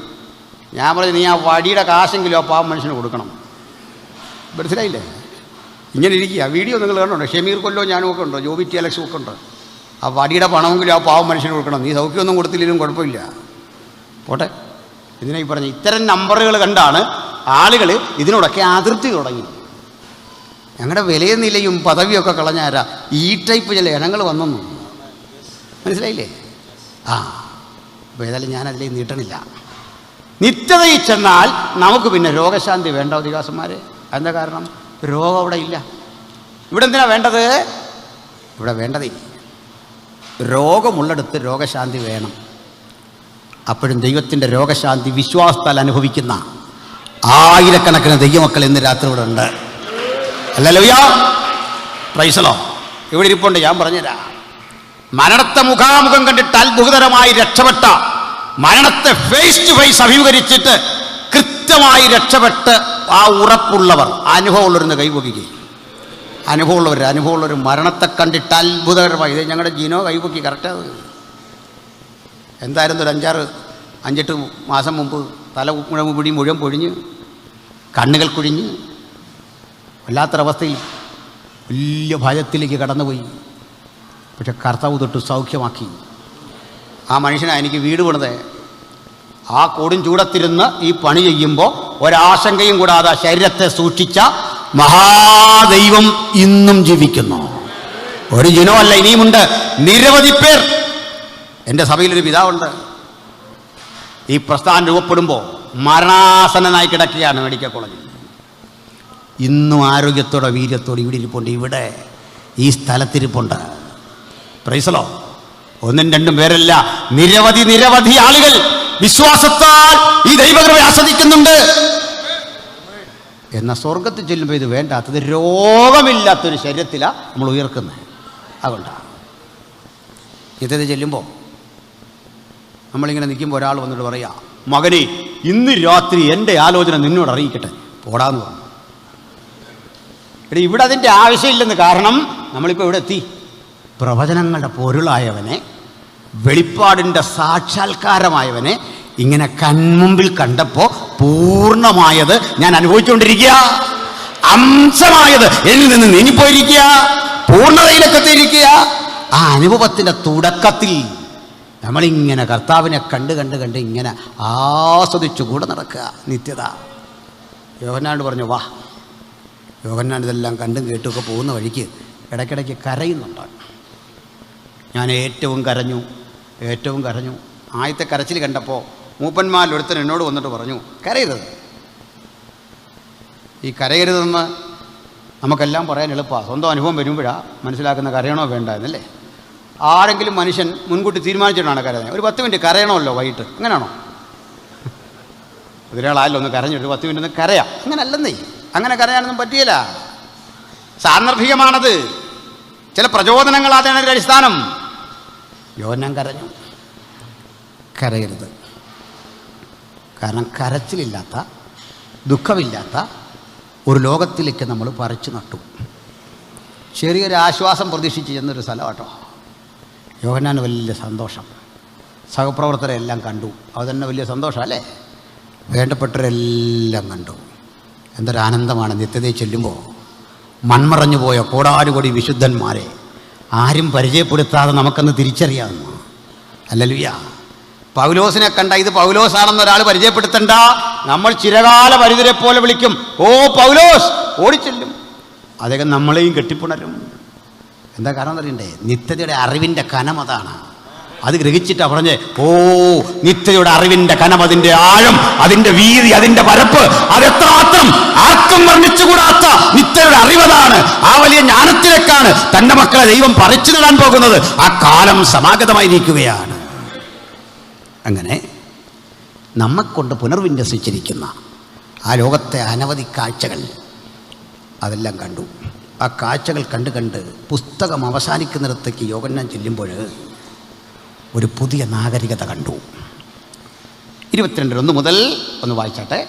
ഞാൻ പറഞ്ഞു, നീ ആ വടിയുടെ കാശെങ്കിലും ആ പാവം മനുഷ്യന് കൊടുക്കണം. മനസ്സിലായില്ലേ? ഇങ്ങനെ ഇരിക്കുക. വീഡിയോ നിങ്ങൾ കണ്ടുണ്ടോ? ഷമീർ കൊല്ലോ ഞാനും ഒക്കെ ഉണ്ടോ, ജോബി ടി അലക്സും ഒക്കെ ഉണ്ട്. ആ വടിയുടെ പണമെങ്കിലും ആ പാവം മനുഷ്യന് കൊടുക്കണം. നീ സൗഖ്യമൊന്നും കൊടുത്തില്ലെങ്കിലും കുഴപ്പമില്ല, പോട്ടെ. ഇതിനെ ഈ പറഞ്ഞ ഇത്തരം നമ്പറുകൾ കണ്ടാണ് ആളുകൾ ഇതിനോടൊക്കെ അതിർത്തി തുടങ്ങി. ഞങ്ങളുടെ വിലയും നിലയും പദവിയൊക്കെ കളഞ്ഞാരാ ഈ ടൈപ്പ് ചില ഇനങ്ങൾ വന്നെന്നു. മനസ്സിലായില്ലേ? അപ്പോൾ ഏതായാലും ഞാനതിലേക്ക് നീട്ടണില്ല. നിത്യതയിൽ ചെന്നാൽ നമുക്ക് പിന്നെ രോഗശാന്തി വേണ്ട ഉദ്യോഗസ്ഥന്മാരെ. എന്താ കാരണം? രോഗം അവിടെ ഇല്ല. ഇവിടെ എന്തിനാ വേണ്ടത്? ഇവിടെ വേണ്ടതേ രോഗമുള്ളിടത്ത് രോഗശാന്തി വേണം. അപ്പോഴും ദൈവത്തിൻ്റെ രോഗശാന്തി വിശ്വാസത്താൽ അനുഭവിക്കുന്ന ആയിരക്കണക്കിന് ദൈവമക്കൾ ഇന്ന് രാത്രി ഇവിടെ ഉണ്ട്. Hallelujah, praise the Lord. ഇവിടെ ഇരിപ്പുണ്ട്. ഞാൻ പറഞ്ഞുതരാം. മരണത്തെ മുഖാമുഖം കണ്ടിട്ട് അത്ഭുതകരമായി രക്ഷപ്പെട്ട, മരണത്തെ ഫേസ് ടു ഫേസ് അഭിമുഖീകരിച്ചിട്ട് കൃത്യമായി രക്ഷപ്പെട്ട് ആ ഉറപ്പുള്ളവർ, അനുഭവമുള്ളവരെന്ന് കൈപൊക്കിക്കുക. അനുഭവമുള്ളവർ മരണത്തെ കണ്ടിട്ട് അത്ഭുതകരമായി. ഇത് ഞങ്ങളുടെ ജീനോ കൈപൊക്കി. കറക്റ്റാണ്. എന്തായിരുന്നു ഒരു 5-8 മാസം മുമ്പ് തല മുഴുവൻ പൊഴിഞ്ഞ്, കണ്ണുകൾ കുഴിഞ്ഞ്, വല്ലാത്തൊരവസ്ഥയിൽ വലിയ ഭയത്തിലേക്ക് കടന്നുപോയി. പക്ഷെ കർത്താവ് തൊട്ട് സൗഖ്യമാക്കി. ആ മനുഷ്യനാണ് എനിക്ക് വീട് പണിത്. ആ കൊടും ചൂടത്തിരുന്ന് ഈ പണി ചെയ്യുമ്പോൾ ഒരാശങ്കയും കൂടാതെ ശരീരത്തെ സൂക്ഷിച്ച മഹാദൈവം ഇന്നും ജീവിക്കുന്നു. ഒരു ജിനമല്ല, ഇനിയുമുണ്ട് നിരവധി പേർ. എൻ്റെ സഭയിലൊരു പിതാവുണ്ട്. ഈ പ്രസ്ഥാനം രൂപപ്പെടുമ്പോൾ മരണാസന്നനായി കിടക്കുകയാണ് മെഡിക്കൽ കോളേജിൽ. ഇന്നും ആരോഗ്യത്തോടെ വീര്യത്തോടെ ഇവിടെ ഇരിപ്പുണ്ട്, ഇവിടെ ഈ സ്ഥലത്തിരിപ്പുണ്ട്. പ്രൈസലോ. ഒന്നും രണ്ടും പേരല്ല, നിരവധി നിരവധി ആളുകൾ വിശ്വാസത്താൽ ഈ ദൈവകൃപ ആസ്വദിക്കുന്നുണ്ട്. എന്നാൽ സ്വർഗത്തിൽ ചെല്ലുമ്പോൾ ഇത് വേണ്ടാത്തത് രോഗമില്ലാത്തൊരു ശരീരത്തിലാണ് നമ്മൾ ഉയർക്കുന്നത്. അതുകൊണ്ടാണ് നിത്യത ചെല്ലുമ്പോൾ നമ്മളിങ്ങനെ നിൽക്കുമ്പോൾ ഒരാൾ വന്നിട്ട് പറയാ, മകനെ ഇന്ന് രാത്രി എൻ്റെ ആലോചന നിന്നോട് അറിയിക്കട്ടെ, പോടാന്ന് പറഞ്ഞു. എടി ഇവിടെ അതിൻ്റെ ആവശ്യമില്ലെന്ന്. കാരണം നമ്മളിപ്പോൾ ഇവിടെ എത്തി. പ്രവചനങ്ങളുടെ പൊരുളായവനെ, വെളിപ്പാടിൻ്റെ സാക്ഷാത്കാരമായവനെ ഇങ്ങനെ കൺമുമ്പിൽ കണ്ടപ്പോൾ പൂർണ്ണമായത് ഞാൻ അനുഭവിച്ചുകൊണ്ടിരിക്കുക, അംശമായത് എന്നിൽ നിന്ന് നീങ്ങിപ്പോയിരിക്കുക, പൂർണ്ണതയിലൊക്കെ എത്തിയിരിക്കുക. ആ അനുഭവത്തിൻ്റെ തുടക്കത്തിൽ നമ്മളിങ്ങനെ കർത്താവിനെ കണ്ട് കണ്ട് കണ്ട് ഇങ്ങനെ ആസ്വദിച്ചു കൂടെ നടക്കുക, നിത്യത. യോഹന്നാനോട് പറഞ്ഞു, വാ. യോഹന്നാൻ ഇതെല്ലാം കണ്ടും കേട്ടുമൊക്കെ പോകുന്ന വഴിക്ക് ഇടയ്ക്കിടയ്ക്ക് കരയുന്നുണ്ട്. ഞാൻ ഏറ്റവും കരഞ്ഞു. ആദ്യത്തെ കരച്ചിൽ കണ്ടപ്പോൾ മൂപ്പന്മാരിലൊരുത്തൻ എന്നോട് വന്നിട്ട് പറഞ്ഞു, കരയരുത്. ഈ കരയരുതെന്ന് നമുക്കെല്ലാം പറയാൻ എളുപ്പമാണ്. സ്വന്തം അനുഭവം വരുമ്പോഴാണ് മനസ്സിലാക്കുന്ന കരയണോ വേണ്ട എന്നല്ലേ. ആരെങ്കിലും മനുഷ്യൻ മുൻകൂട്ടി തീരുമാനിച്ചിട്ടാണ് കരയുന്നത്. ഒരു 10 മിനിറ്റ് കരയണമല്ലോ വൈകിട്ട്, അങ്ങനെയാണോ? ഒരാളായല്ലോ ഒന്ന് കരഞ്ഞിട്ട് 10 മിനിറ്റ് ഒന്ന് കരയാം. അങ്ങനല്ലെന്നേ, അങ്ങനെ കരയാനൊന്നും പറ്റിയില്ല. സാന്ദർഭികമാണത്. ചില പ്രചോദനങ്ങൾ അതിനൊരു അടിസ്ഥാനം. യോഹന്നാൻ കരഞ്ഞു. കരയരുത്. കാരണം കരച്ചിലില്ലാത്ത, ദുഃഖമില്ലാത്ത ഒരു ലോകത്തിലേക്ക് നമ്മൾ പറിച്ചു നട്ടു. ചെറിയൊരു ആശ്വാസം പ്രതീക്ഷിച്ച് ചെന്നൊരു സ്ഥലം കേട്ടോ. യോഹന്നാന് വലിയ സന്തോഷം. സഹപ്രവർത്തകരെല്ലാം കണ്ടു. അത് തന്നെ വലിയ സന്തോഷം അല്ലേ. വേണ്ടപ്പെട്ടവരെല്ലാം കണ്ടു. എന്തൊരാനന്ദമാണ് നിത്യതയിൽ ചെല്ലുമ്പോൾ. മൺമറഞ്ഞു പോയ കോടാനുകോടി വിശുദ്ധന്മാരെ ആരും പരിചയപ്പെടുത്താതെ നമുക്കൊന്ന് തിരിച്ചറിയാവുന്നു. ഹല്ലേലൂയ. പൗലോസിനെ കണ്ട ഇത് പൗലോസാണെന്ന് ഒരാൾ പരിചയപ്പെടുത്തണ്ട. നമ്മൾ ചിരകാല പരിതരെ പോലെ വിളിക്കും, ഓ പൗലോസ്, ഓടിച്ചെല്ലും. അദ്ദേഹം നമ്മളെയും കെട്ടിപ്പുണരും. എന്താ കാരണം എന്നറിയണ്ടേ? നിത്യതയുടെ അറിവിൻ്റെ കനം അതാണ്. അത് ഗ്രഹിച്ചിട്ടാണ് പറഞ്ഞേ, ഓ നിത്യതയുടെ അറിവിൻ്റെ കനം, അതിൻ്റെ ആഴം, അതിൻ്റെ വീതി, അതിൻ്റെ പരപ്പ്, അതെത്രമാത്രം ആർക്കും വർണ്ണിച്ചുകൂടാത്ത നിത്യതയുടെ അറിവതാണ്. ആ വലിയ ജ്ഞാനത്തിലേക്കാണ് തൻ്റെ മക്കളെ ദൈവം പറിച്ചു നടാൻ പോകുന്നത്. ആ കാലം സമാഗതമായിരിക്കുകയാണ്. അങ്ങനെ നമ്മെക്കൊണ്ട് പുനർവിന്യസിച്ചിരിക്കുന്ന ആ ലോകത്തെ അനവധി കാഴ്ചകൾ അതെല്ലാം കണ്ടു. ആ കാഴ്ചകൾ കണ്ട് കണ്ട് പുസ്തകം അവസാനിക്കുന്നിടത്തേക്ക് യോഹന്നാൻ ചെല്ലുമ്പോൾ ഒരു പുതിയ നാഗരികത കണ്ടു. 22:1 മുതൽ ഒന്ന് വായിച്ചാട്ടെ.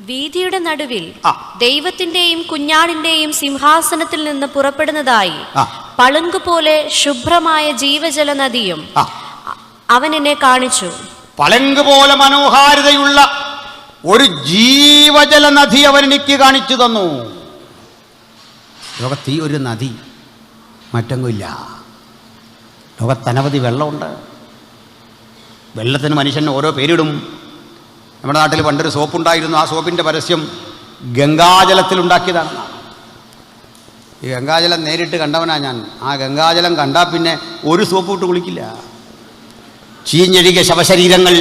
വീഥിയുടെ നടുവിൽ ദൈവത്തിന്റെയും കുഞ്ഞാടിന്റെയും സിംഹാസനത്തിൽ നിന്ന് പുറപ്പെടുന്നതായി പളുങ്കുപോലെ ശുഭ്രമായ ജീവജല നദിയും അവൻ എന്നെ കാണിച്ചു. പളുങ്ക് പോലെ മനോഹാരിതയുള്ള ഒരു ജീവജല നദി അവൻ എനിക്ക് കാണിച്ചു തന്നു. ലോകത്ത് ഈ ഒരു നദി മറ്റെങ്ങുമില്ല. ലോകത്തനവധി വെള്ളമുണ്ട്. വെള്ളത്തിന് മനുഷ്യൻ ഓരോ പേരിടും. നമ്മുടെ നാട്ടിൽ പണ്ടൊരു സോപ്പുണ്ടായിരുന്നു. ആ സോപ്പിൻ്റെ പരസ്യം ഗംഗാജലത്തിലുണ്ടാക്കിയതാണ്. ഈ ഗംഗാജലം നേരിട്ട് കണ്ടവനാ ഞാൻ. ആ ഗംഗാജലം കണ്ടാൽ പിന്നെ ഒരു സോപ്പ് ഇട്ട് കുളിക്കില്ല. ചീഞ്ഞഴുകിയ ശവശരീരങ്ങൾ,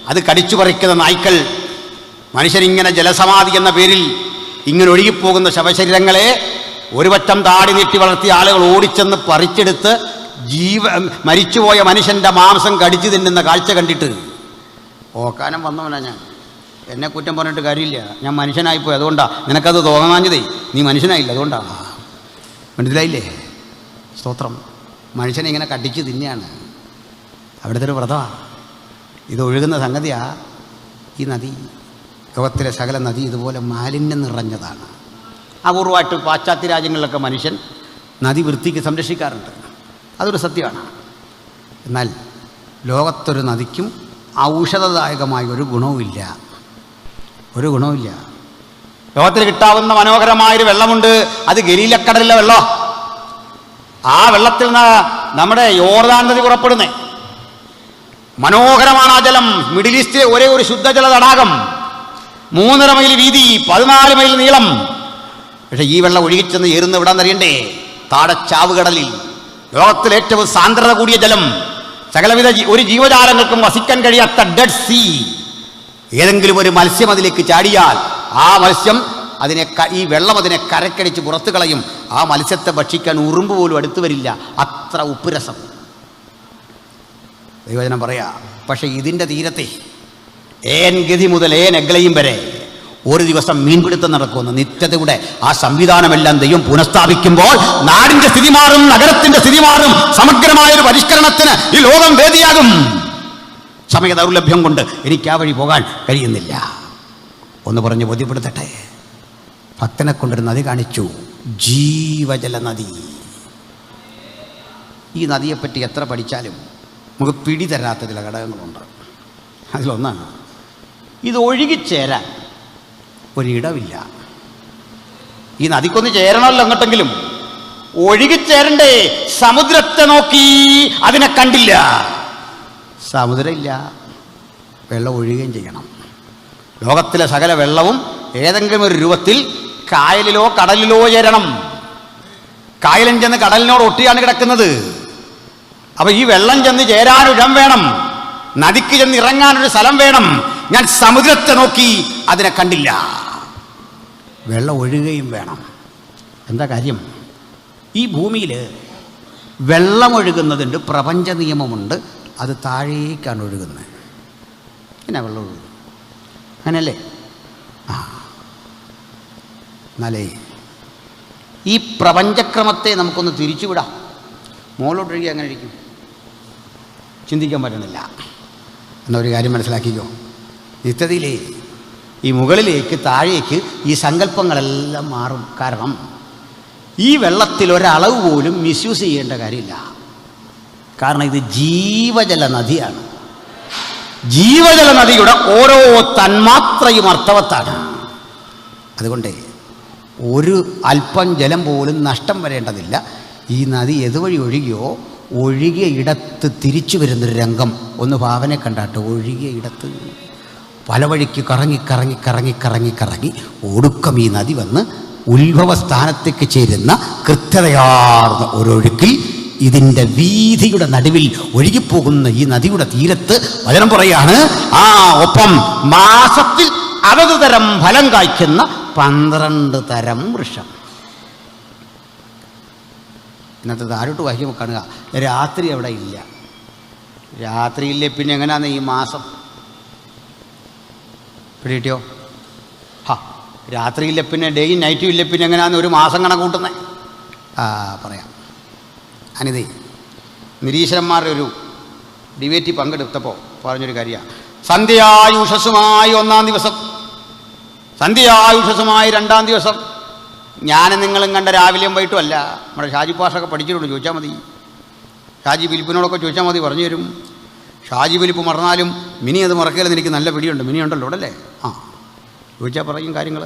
അത് കടിച്ചു പറിക്കുന്ന നായ്ക്കൾ, മനുഷ്യരിങ്ങനെ ജലസമാധി എന്ന പേരിൽ ഇങ്ങനെ ഒഴുകിപ്പോകുന്ന ശവശരീരങ്ങളെ ഒരു വറ്റം താടി നീട്ടി വളർത്തിയ ആളുകൾ ഓടിച്ചെന്ന് പറിച്ചെടുത്ത് മരിച്ചുപോയ മനുഷ്യൻ്റെ മാംസം കടിച്ചു തിന്നുന്ന കാഴ്ച കണ്ടിട്ട് ഓക്കാനം വന്നവനാ ഞാൻ. എന്നെ കുറ്റം പറഞ്ഞിട്ട് കാര്യമില്ല. ഞാൻ മനുഷ്യനായിപ്പോയി, അതുകൊണ്ടാണ്. നിനക്കത് തോന്നാഞ്ഞതേ, നീ മനുഷ്യനായില്ല, അതുകൊണ്ടാണ്. മനസ്സിലായില്ലേ? സ്തോത്രം. മനുഷ്യനെ ഇങ്ങനെ കടിച്ചു തിന്നെയാണ്. അവിടുത്തെ ഒരു വ്രതമാണ്. ഇത് ഒഴുകുന്ന സംഗതിയാ ഈ നദി. ലോകത്തിലെ സകല നദി ഇതുപോലെ മാലിന്യം നിറഞ്ഞതാണ്. അപൂർവമായിട്ട് പാശ്ചാത്യ രാജ്യങ്ങളിലൊക്കെ മനുഷ്യൻ നദി വൃത്തിക്ക് സംരക്ഷിക്കാറുണ്ട്. അതൊരു സത്യമാണ്. എന്നാൽ ലോകത്തൊരു നദിക്കും ഔഷധദായകമായ ഒരു ഗുണവുമില്ല. ലോകത്തിൽ കിട്ടാവുന്ന മനോഹരമായൊരു വെള്ളമുണ്ട്. അത് ഗലീലക്കടലിലെ വെള്ളം. ആ വെള്ളത്തിൽ നിന്ന് നമ്മുടെ യോർദാൻ നദി പുറപ്പെടുന്നേ. മനോഹരമാണ് ആ ജലം. മിഡിൽ ഈസ്റ്റിലെ ഒരേ ഒരു ശുദ്ധജല തടാകം. 3.5 മൈൽ വീതി, 14 മൈൽ നീളം. പക്ഷെ ഈ വെള്ളം ഒഴുകിച്ചെന്ന് ഏറുന്ന എവിടാന്നറിയണ്ടേ? താഴെ ചാവുകടലിൽ, ലോകത്തിലെ ഏറ്റവും സാന്ദ്രത കൂടിയ ജലം, സകലവിധ ഒരു ജീവജാലങ്ങൾക്കും വസിക്കാൻ കഴിയാത്ത ഡെഡ് സീ. ഏതെങ്കിലും ഒരു മത്സ്യം അതിലേക്ക് ചാടിയാൽ ആ മത്സ്യം ഈ വെള്ളം അതിനെ കരക്കടിച്ച് പുറത്തു കളയും. ആ മത്സ്യത്തെ ഭക്ഷിക്കാൻ ഉറുമ്പ് പോലും അടുത്തു വരില്ല, അത്ര ഉപ്പുരസം. ദൈവജനം പറയാ. പക്ഷെ ഇതിൻ്റെ തീരത്തെ ഏൻ ഗതി മുതൽ ഏൻ എഗ്ലയും വരെ ഒരു ദിവസം മീൻപിടുത്തം നടക്കുമെന്ന്. നിത്യതയുടെ ആ സംവിധാനമെല്ലാം ദൈവം പുനഃസ്ഥാപിക്കുമ്പോൾ നാടിന്റെ സ്ഥിതി മാറും, നഗരത്തിന്റെ സ്ഥിതി മാറും. സമഗ്രമായൊരു പരിഷ്കരണത്തിന് ഈ ലോകം വേദിയാകും. സമയ ദൗർലഭ്യം കൊണ്ട് എനിക്ക് ആ വഴി പോകാൻ കഴിയുന്നില്ല. ഒന്ന് പറഞ്ഞ് ബോധ്യപ്പെടുത്തട്ടെ. ഭക്തനെ കൊണ്ടൊരു നദി കാണിച്ചു, ജീവജല നദി. ഈ നദിയെപ്പറ്റി എത്ര പഠിച്ചാലും നമുക്ക് പിടിതരാത്ത ചില ഘടകങ്ങളുണ്ട്. അതിലൊന്നാണ് ഇത് ഒഴുകിച്ചേരാൻ ഒരിടമില്ല. ഈ നദിക്കൊന്ന് ചേരണമല്ലോ എങ്ങോട്ടെങ്കിലും, ഒഴുകിച്ചേരണ്ടേ. സമുദ്രത്തെ നോക്കി അതിനെ കണ്ടില്ല. സമുദ്രമില്ല, വെള്ളം ഒഴുകുകയും ചെയ്യണം. ലോകത്തിലെ സകല വെള്ളവും ഏതെങ്കിലും ഒരു രൂപത്തിൽ കായലിലോ കടലിലോ ചേരണം. കായലും ചെന്ന് കടലിനോട് ഒട്ടിയാണ് കിടക്കുന്നത്. അപ്പൊ ഈ വെള്ളം ചെന്ന് ചേരാനൊരിടം വേണം, നദിക്ക് ചെന്ന് ഇറങ്ങാനൊരു സ്ഥലം വേണം. ഞാൻ സമുദ്രത്തെ നോക്കി അതിനെ കണ്ടില്ല. വെള്ളം ഒഴുകുകയും വേണം. എന്താ കാര്യം? ഈ ഭൂമിയിൽ വെള്ളം ഒഴുകുന്നതുണ്ട്, പ്രപഞ്ച നിയമമുണ്ട്. അത് താഴേക്കാണ് ഒഴുകുന്നത്. എന്നാ വെള്ളം ഒഴുകുന്നത്? അങ്ങനെയല്ലേ? എന്നാലേ ഈ പ്രപഞ്ചക്രമത്തെ നമുക്കൊന്ന് തിരിച്ചുവിടാം. മുകളിലോട്ടൊഴുകി അങ്ങനെ ഇരിക്കും, ചിന്തിക്കാൻ പറ്റണില്ല. എന്നൊരു കാര്യം മനസ്സിലാക്കിക്കോ. നിത്യതയിലേ ഈ മുകളിലേക്ക് താഴേക്ക് ഈ സങ്കല്പങ്ങളെല്ലാം മാറും. കാരണം ഈ വെള്ളത്തിൽ ഒരളവ് പോലും മിസ്യൂസ് ചെയ്യേണ്ട കാര്യമില്ല. കാരണം ഇത് ജീവജല നദിയാണ്. ജീവജല നദിയുടെ ഓരോ തന്മാത്രയും അർത്ഥവത്താണ്. അതുകൊണ്ട് ഒരു അല്പം ജലം പോലും നഷ്ടം വരേണ്ടതില്ല. ഈ നദി ഏതുവഴി ഒഴുകിയോ ഒഴുകിയ ഇടത്ത് തിരിച്ചു വരുന്നൊരു രംഗം ഒന്ന് ഭാവനെ കണ്ടാട്ട്. ഒഴുകിയ ഇടത്ത് പല വഴിക്ക് കറങ്ങി കറങ്ങി കറങ്ങി കറങ്ങി കറങ്ങി ഒടുക്കം ഈ നദി വന്ന് ഉത്ഭവസ്ഥാനത്തേക്ക് ചേരുന്ന കൃത്യതയാർന്ന ഒരൊഴുക്കിൽ ഇതിൻ്റെ വീതിയുടെ നടുവിൽ ഒഴുകിപ്പോകുന്ന ഈ നദിയുടെ തീരത്ത് വചനം പറയാണ്, ഒപ്പം മാസത്തിൽ അതത് തരം ഫലം കായ്ക്കുന്ന 12 തരം വൃക്ഷം. ഇന്നത്തെ താഴോട്ട് വായിക്കുമ്പോൾ കാണുക, രാത്രി അവിടെ ഇല്ല. രാത്രിയില്ലേ പിന്നെ എങ്ങനെയാന്ന് ഈ മാസം പിടിയോ? രാത്രിയില്ലേ പിന്നെ ഡേയും നൈറ്റും ഇല്ലേ പിന്നെ എങ്ങനെയാന്ന് ഒരു മാസം കണക്ക് കൂട്ടുന്നത്? പറയാം. അനിതേ, നിരീശ്വരന്മാരുടെ ഒരു ഡിബേറ്റിൽ പങ്കെടുത്തപ്പോൾ പറഞ്ഞൊരു കാര്യമാണ്. സന്ധ്യായുഷസുമായി 1-ാം ദിവസം, സന്ധ്യായുഷസുമായി 2-ാം ദിവസം. ഞാനും നിങ്ങളും കണ്ട രാവിലെയും വൈകിട്ടും അല്ല. നമ്മുടെ ഷാജി പാഷൊക്കെ പഠിച്ചിട്ടുണ്ട്, ചോദിച്ചാൽ മതി. ഷാജി ഫിലിപ്പിനോടൊക്കെ ചോദിച്ചാൽ മതി, പറഞ്ഞു തരും. ഷാജി ഫിലിപ്പ് മറന്നാലും മിനി അത് മറക്കലെന്ന് എനിക്ക് നല്ല പിടിയുണ്ട്. മിനി ഉണ്ടല്ലോ ഇവിടെ അല്ലേ? ചോദിച്ചാൽ പറയും കാര്യങ്ങൾ.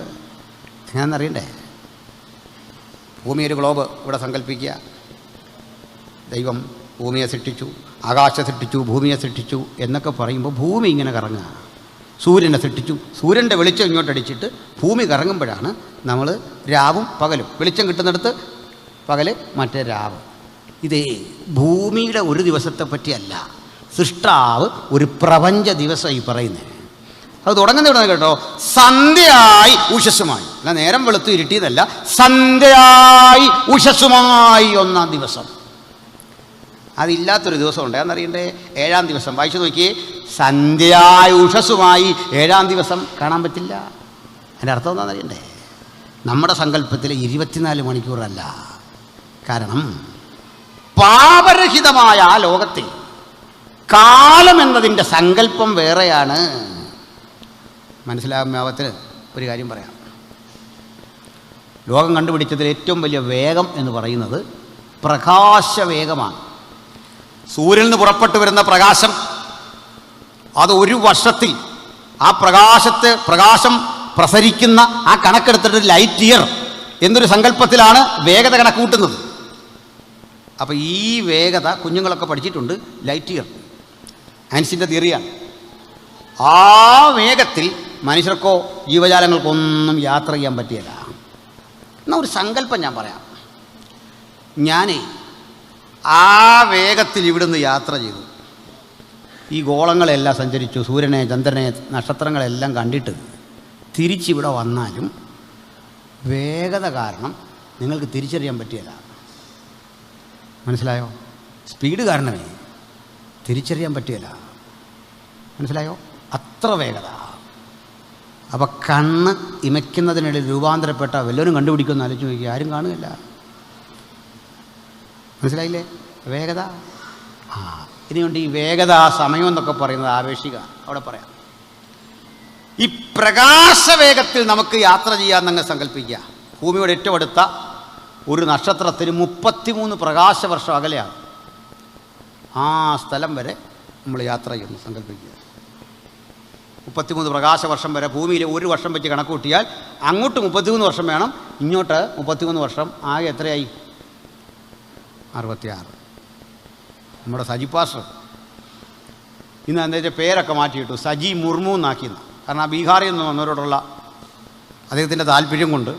എങ്ങനെയാണെന്നറിയണ്ടേ? ഭൂമി ഒരു ഗ്ലോബ് ഇവിടെ സങ്കല്പിക്കുക. ദൈവം ഭൂമിയെ സൃഷ്ടിച്ചു, ആകാശം സൃഷ്ടിച്ചു, ഭൂമിയെ സൃഷ്ടിച്ചു എന്നൊക്കെ പറയുമ്പോൾ ഭൂമി ഇങ്ങനെ കറങ്ങുക. സൂര്യനെ സൃഷ്ടിച്ചു, സൂര്യൻ്റെ വെളിച്ചം ഇങ്ങോട്ടടിച്ചിട്ട് ഭൂമി കറങ്ങുമ്പോഴാണ് നമ്മൾ രാവും പകലും. വെളിച്ചം കിട്ടുന്നിടത്ത് പകല്, മറ്റേ രാവ്. ഇതേ ഭൂമിയുടെ ഒരു ദിവസത്തെ പറ്റിയല്ല, സൃഷ്ടാവ് ഒരു പ്രപഞ്ച ദിവസം ഈ പറയുന്നത്. അത് തുടങ്ങുന്ന കേട്ടോ, സന്ധ്യയായി ഉഷസ്സുമായി. അല്ല നേരം വെളുത്തു ഇരുട്ടിയതല്ല, സന്ധ്യയായി ഉഷസ്സുമായി 1-ാം ദിവസം. അതില്ലാത്തൊരു ദിവസമുണ്ട്, അതെന്നറിയണ്ടേ? 7-ാം ദിവസം. വായിച്ചു നോക്കിയേ, സന്ധ്യയായ ഉഷസ്സുമായി 7-ാം ദിവസം കാണാൻ പറ്റില്ല. അതിൻ്റെ അർത്ഥം എന്താണെന്നറിയണ്ടേ? നമ്മുടെ സങ്കല്പത്തിൽ 24 മണിക്കൂറല്ല. കാരണം പാപരഹിതമായ ആ ലോകത്തിൽ കാലം എന്നതിൻ്റെ സങ്കല്പം വേറെയാണ്. മനസ്സിലാകും യാവത്തിന് ഒരു കാര്യം പറയാം. ലോകം കണ്ടുപിടിച്ചതിൽ ഏറ്റവും വലിയ വേഗം എന്ന് പറയുന്നത് പ്രകാശവേഗമാണ്. സൂര്യനിൽ നിന്ന് പുറപ്പെട്ടു വരുന്ന പ്രകാശം അത് ഒരു വർഷത്തിൽ ആ പ്രകാശം പ്രസരിക്കുന്ന ആ കണക്കെടുത്തിട്ട് ലൈറ്റ് ഇയർ എന്നൊരു സങ്കല്പത്തിലാണ് വേഗത കണക്ക് കൂട്ടുന്നത്. അപ്പോൾ ഈ വേഗത കുഞ്ഞുങ്ങളൊക്കെ പഠിച്ചിട്ടുണ്ട്. ലൈറ്റ് ഇയർ ഐൻസ്റ്റീൻ്റെ തിയറിയാണ്. ആ വേഗത്തിൽ മനുഷ്യർക്കോ ജീവജാലങ്ങൾക്കൊന്നും യാത്ര ചെയ്യാൻ പറ്റിയല്ല. എന്നാൽ ഒരു സങ്കല്പം ഞാൻ പറയാം. ഞാൻ ആ വേഗത്തിൽ ഇവിടുന്ന് യാത്ര ചെയ്തു, ഈ ഗോളങ്ങളെല്ലാം സഞ്ചരിച്ചു, സൂര്യനെ, ചന്ദ്രനെ, നക്ഷത്രങ്ങളെല്ലാം കണ്ടിട്ട് തിരിച്ചിവിടെ വന്നാലും വേഗത കാരണം നിങ്ങൾക്ക് തിരിച്ചറിയാൻ പറ്റിയല്ല. മനസ്സിലായോ? സ്പീഡ് കാരണമേ തിരിച്ചറിയാൻ പറ്റിയല്ല. മനസ്സിലായോ? അത്ര വേഗത. അപ്പം കണ്ണ് ഇമയ്ക്കുന്നതിനിടയിൽ രൂപാന്തരപ്പെട്ട വല്ലവരും കണ്ടുപിടിക്കുമെന്ന് ആലോചിച്ച് നോക്കി, ആരും കാണുകയില്ല. മനസ്സിലായില്ലേ? വേഗത. ഇനിയുണ്ട് ഈ വേഗത, സമയം എന്നൊക്കെ പറയുന്നത് ആവേശിക. അവിടെ പറയാം, ഈ പ്രകാശവേഗത്തിൽ നമുക്ക് യാത്ര ചെയ്യാമെന്നങ്ങ് സങ്കല്പിക്കുക. ഭൂമിയുടെ ഏറ്റവും അടുത്ത ഒരു നക്ഷത്രത്തിന് 33 പ്രകാശവർഷം അകലെയാണ്. ആ സ്ഥലം വരെ നമ്മൾ യാത്ര ചെയ്യുന്നു സങ്കല്പിക്കുക. 33 പ്രകാശവർഷം വരെ ഭൂമിയിൽ ഒരു വർഷം വെച്ച് കണക്ക് കൂട്ടിയാൽ അങ്ങോട്ട് 33 വർഷം വേണം, ഇങ്ങോട്ട് 33 വർഷം. ആകെ എത്രയായി? 66. നമ്മുടെ സജി പാസ്റ്റർ ഇന്ന് എന്താ പേരൊക്കെ മാറ്റിയിട്ടു, സജി മുർമു എന്നാക്കിയെന്ന്. കാരണം ആ ബീഹാറിൽ നിന്ന് വന്നവരോടുള്ള അദ്ദേഹത്തിൻ്റെ താല്പര്യം കൊണ്ട്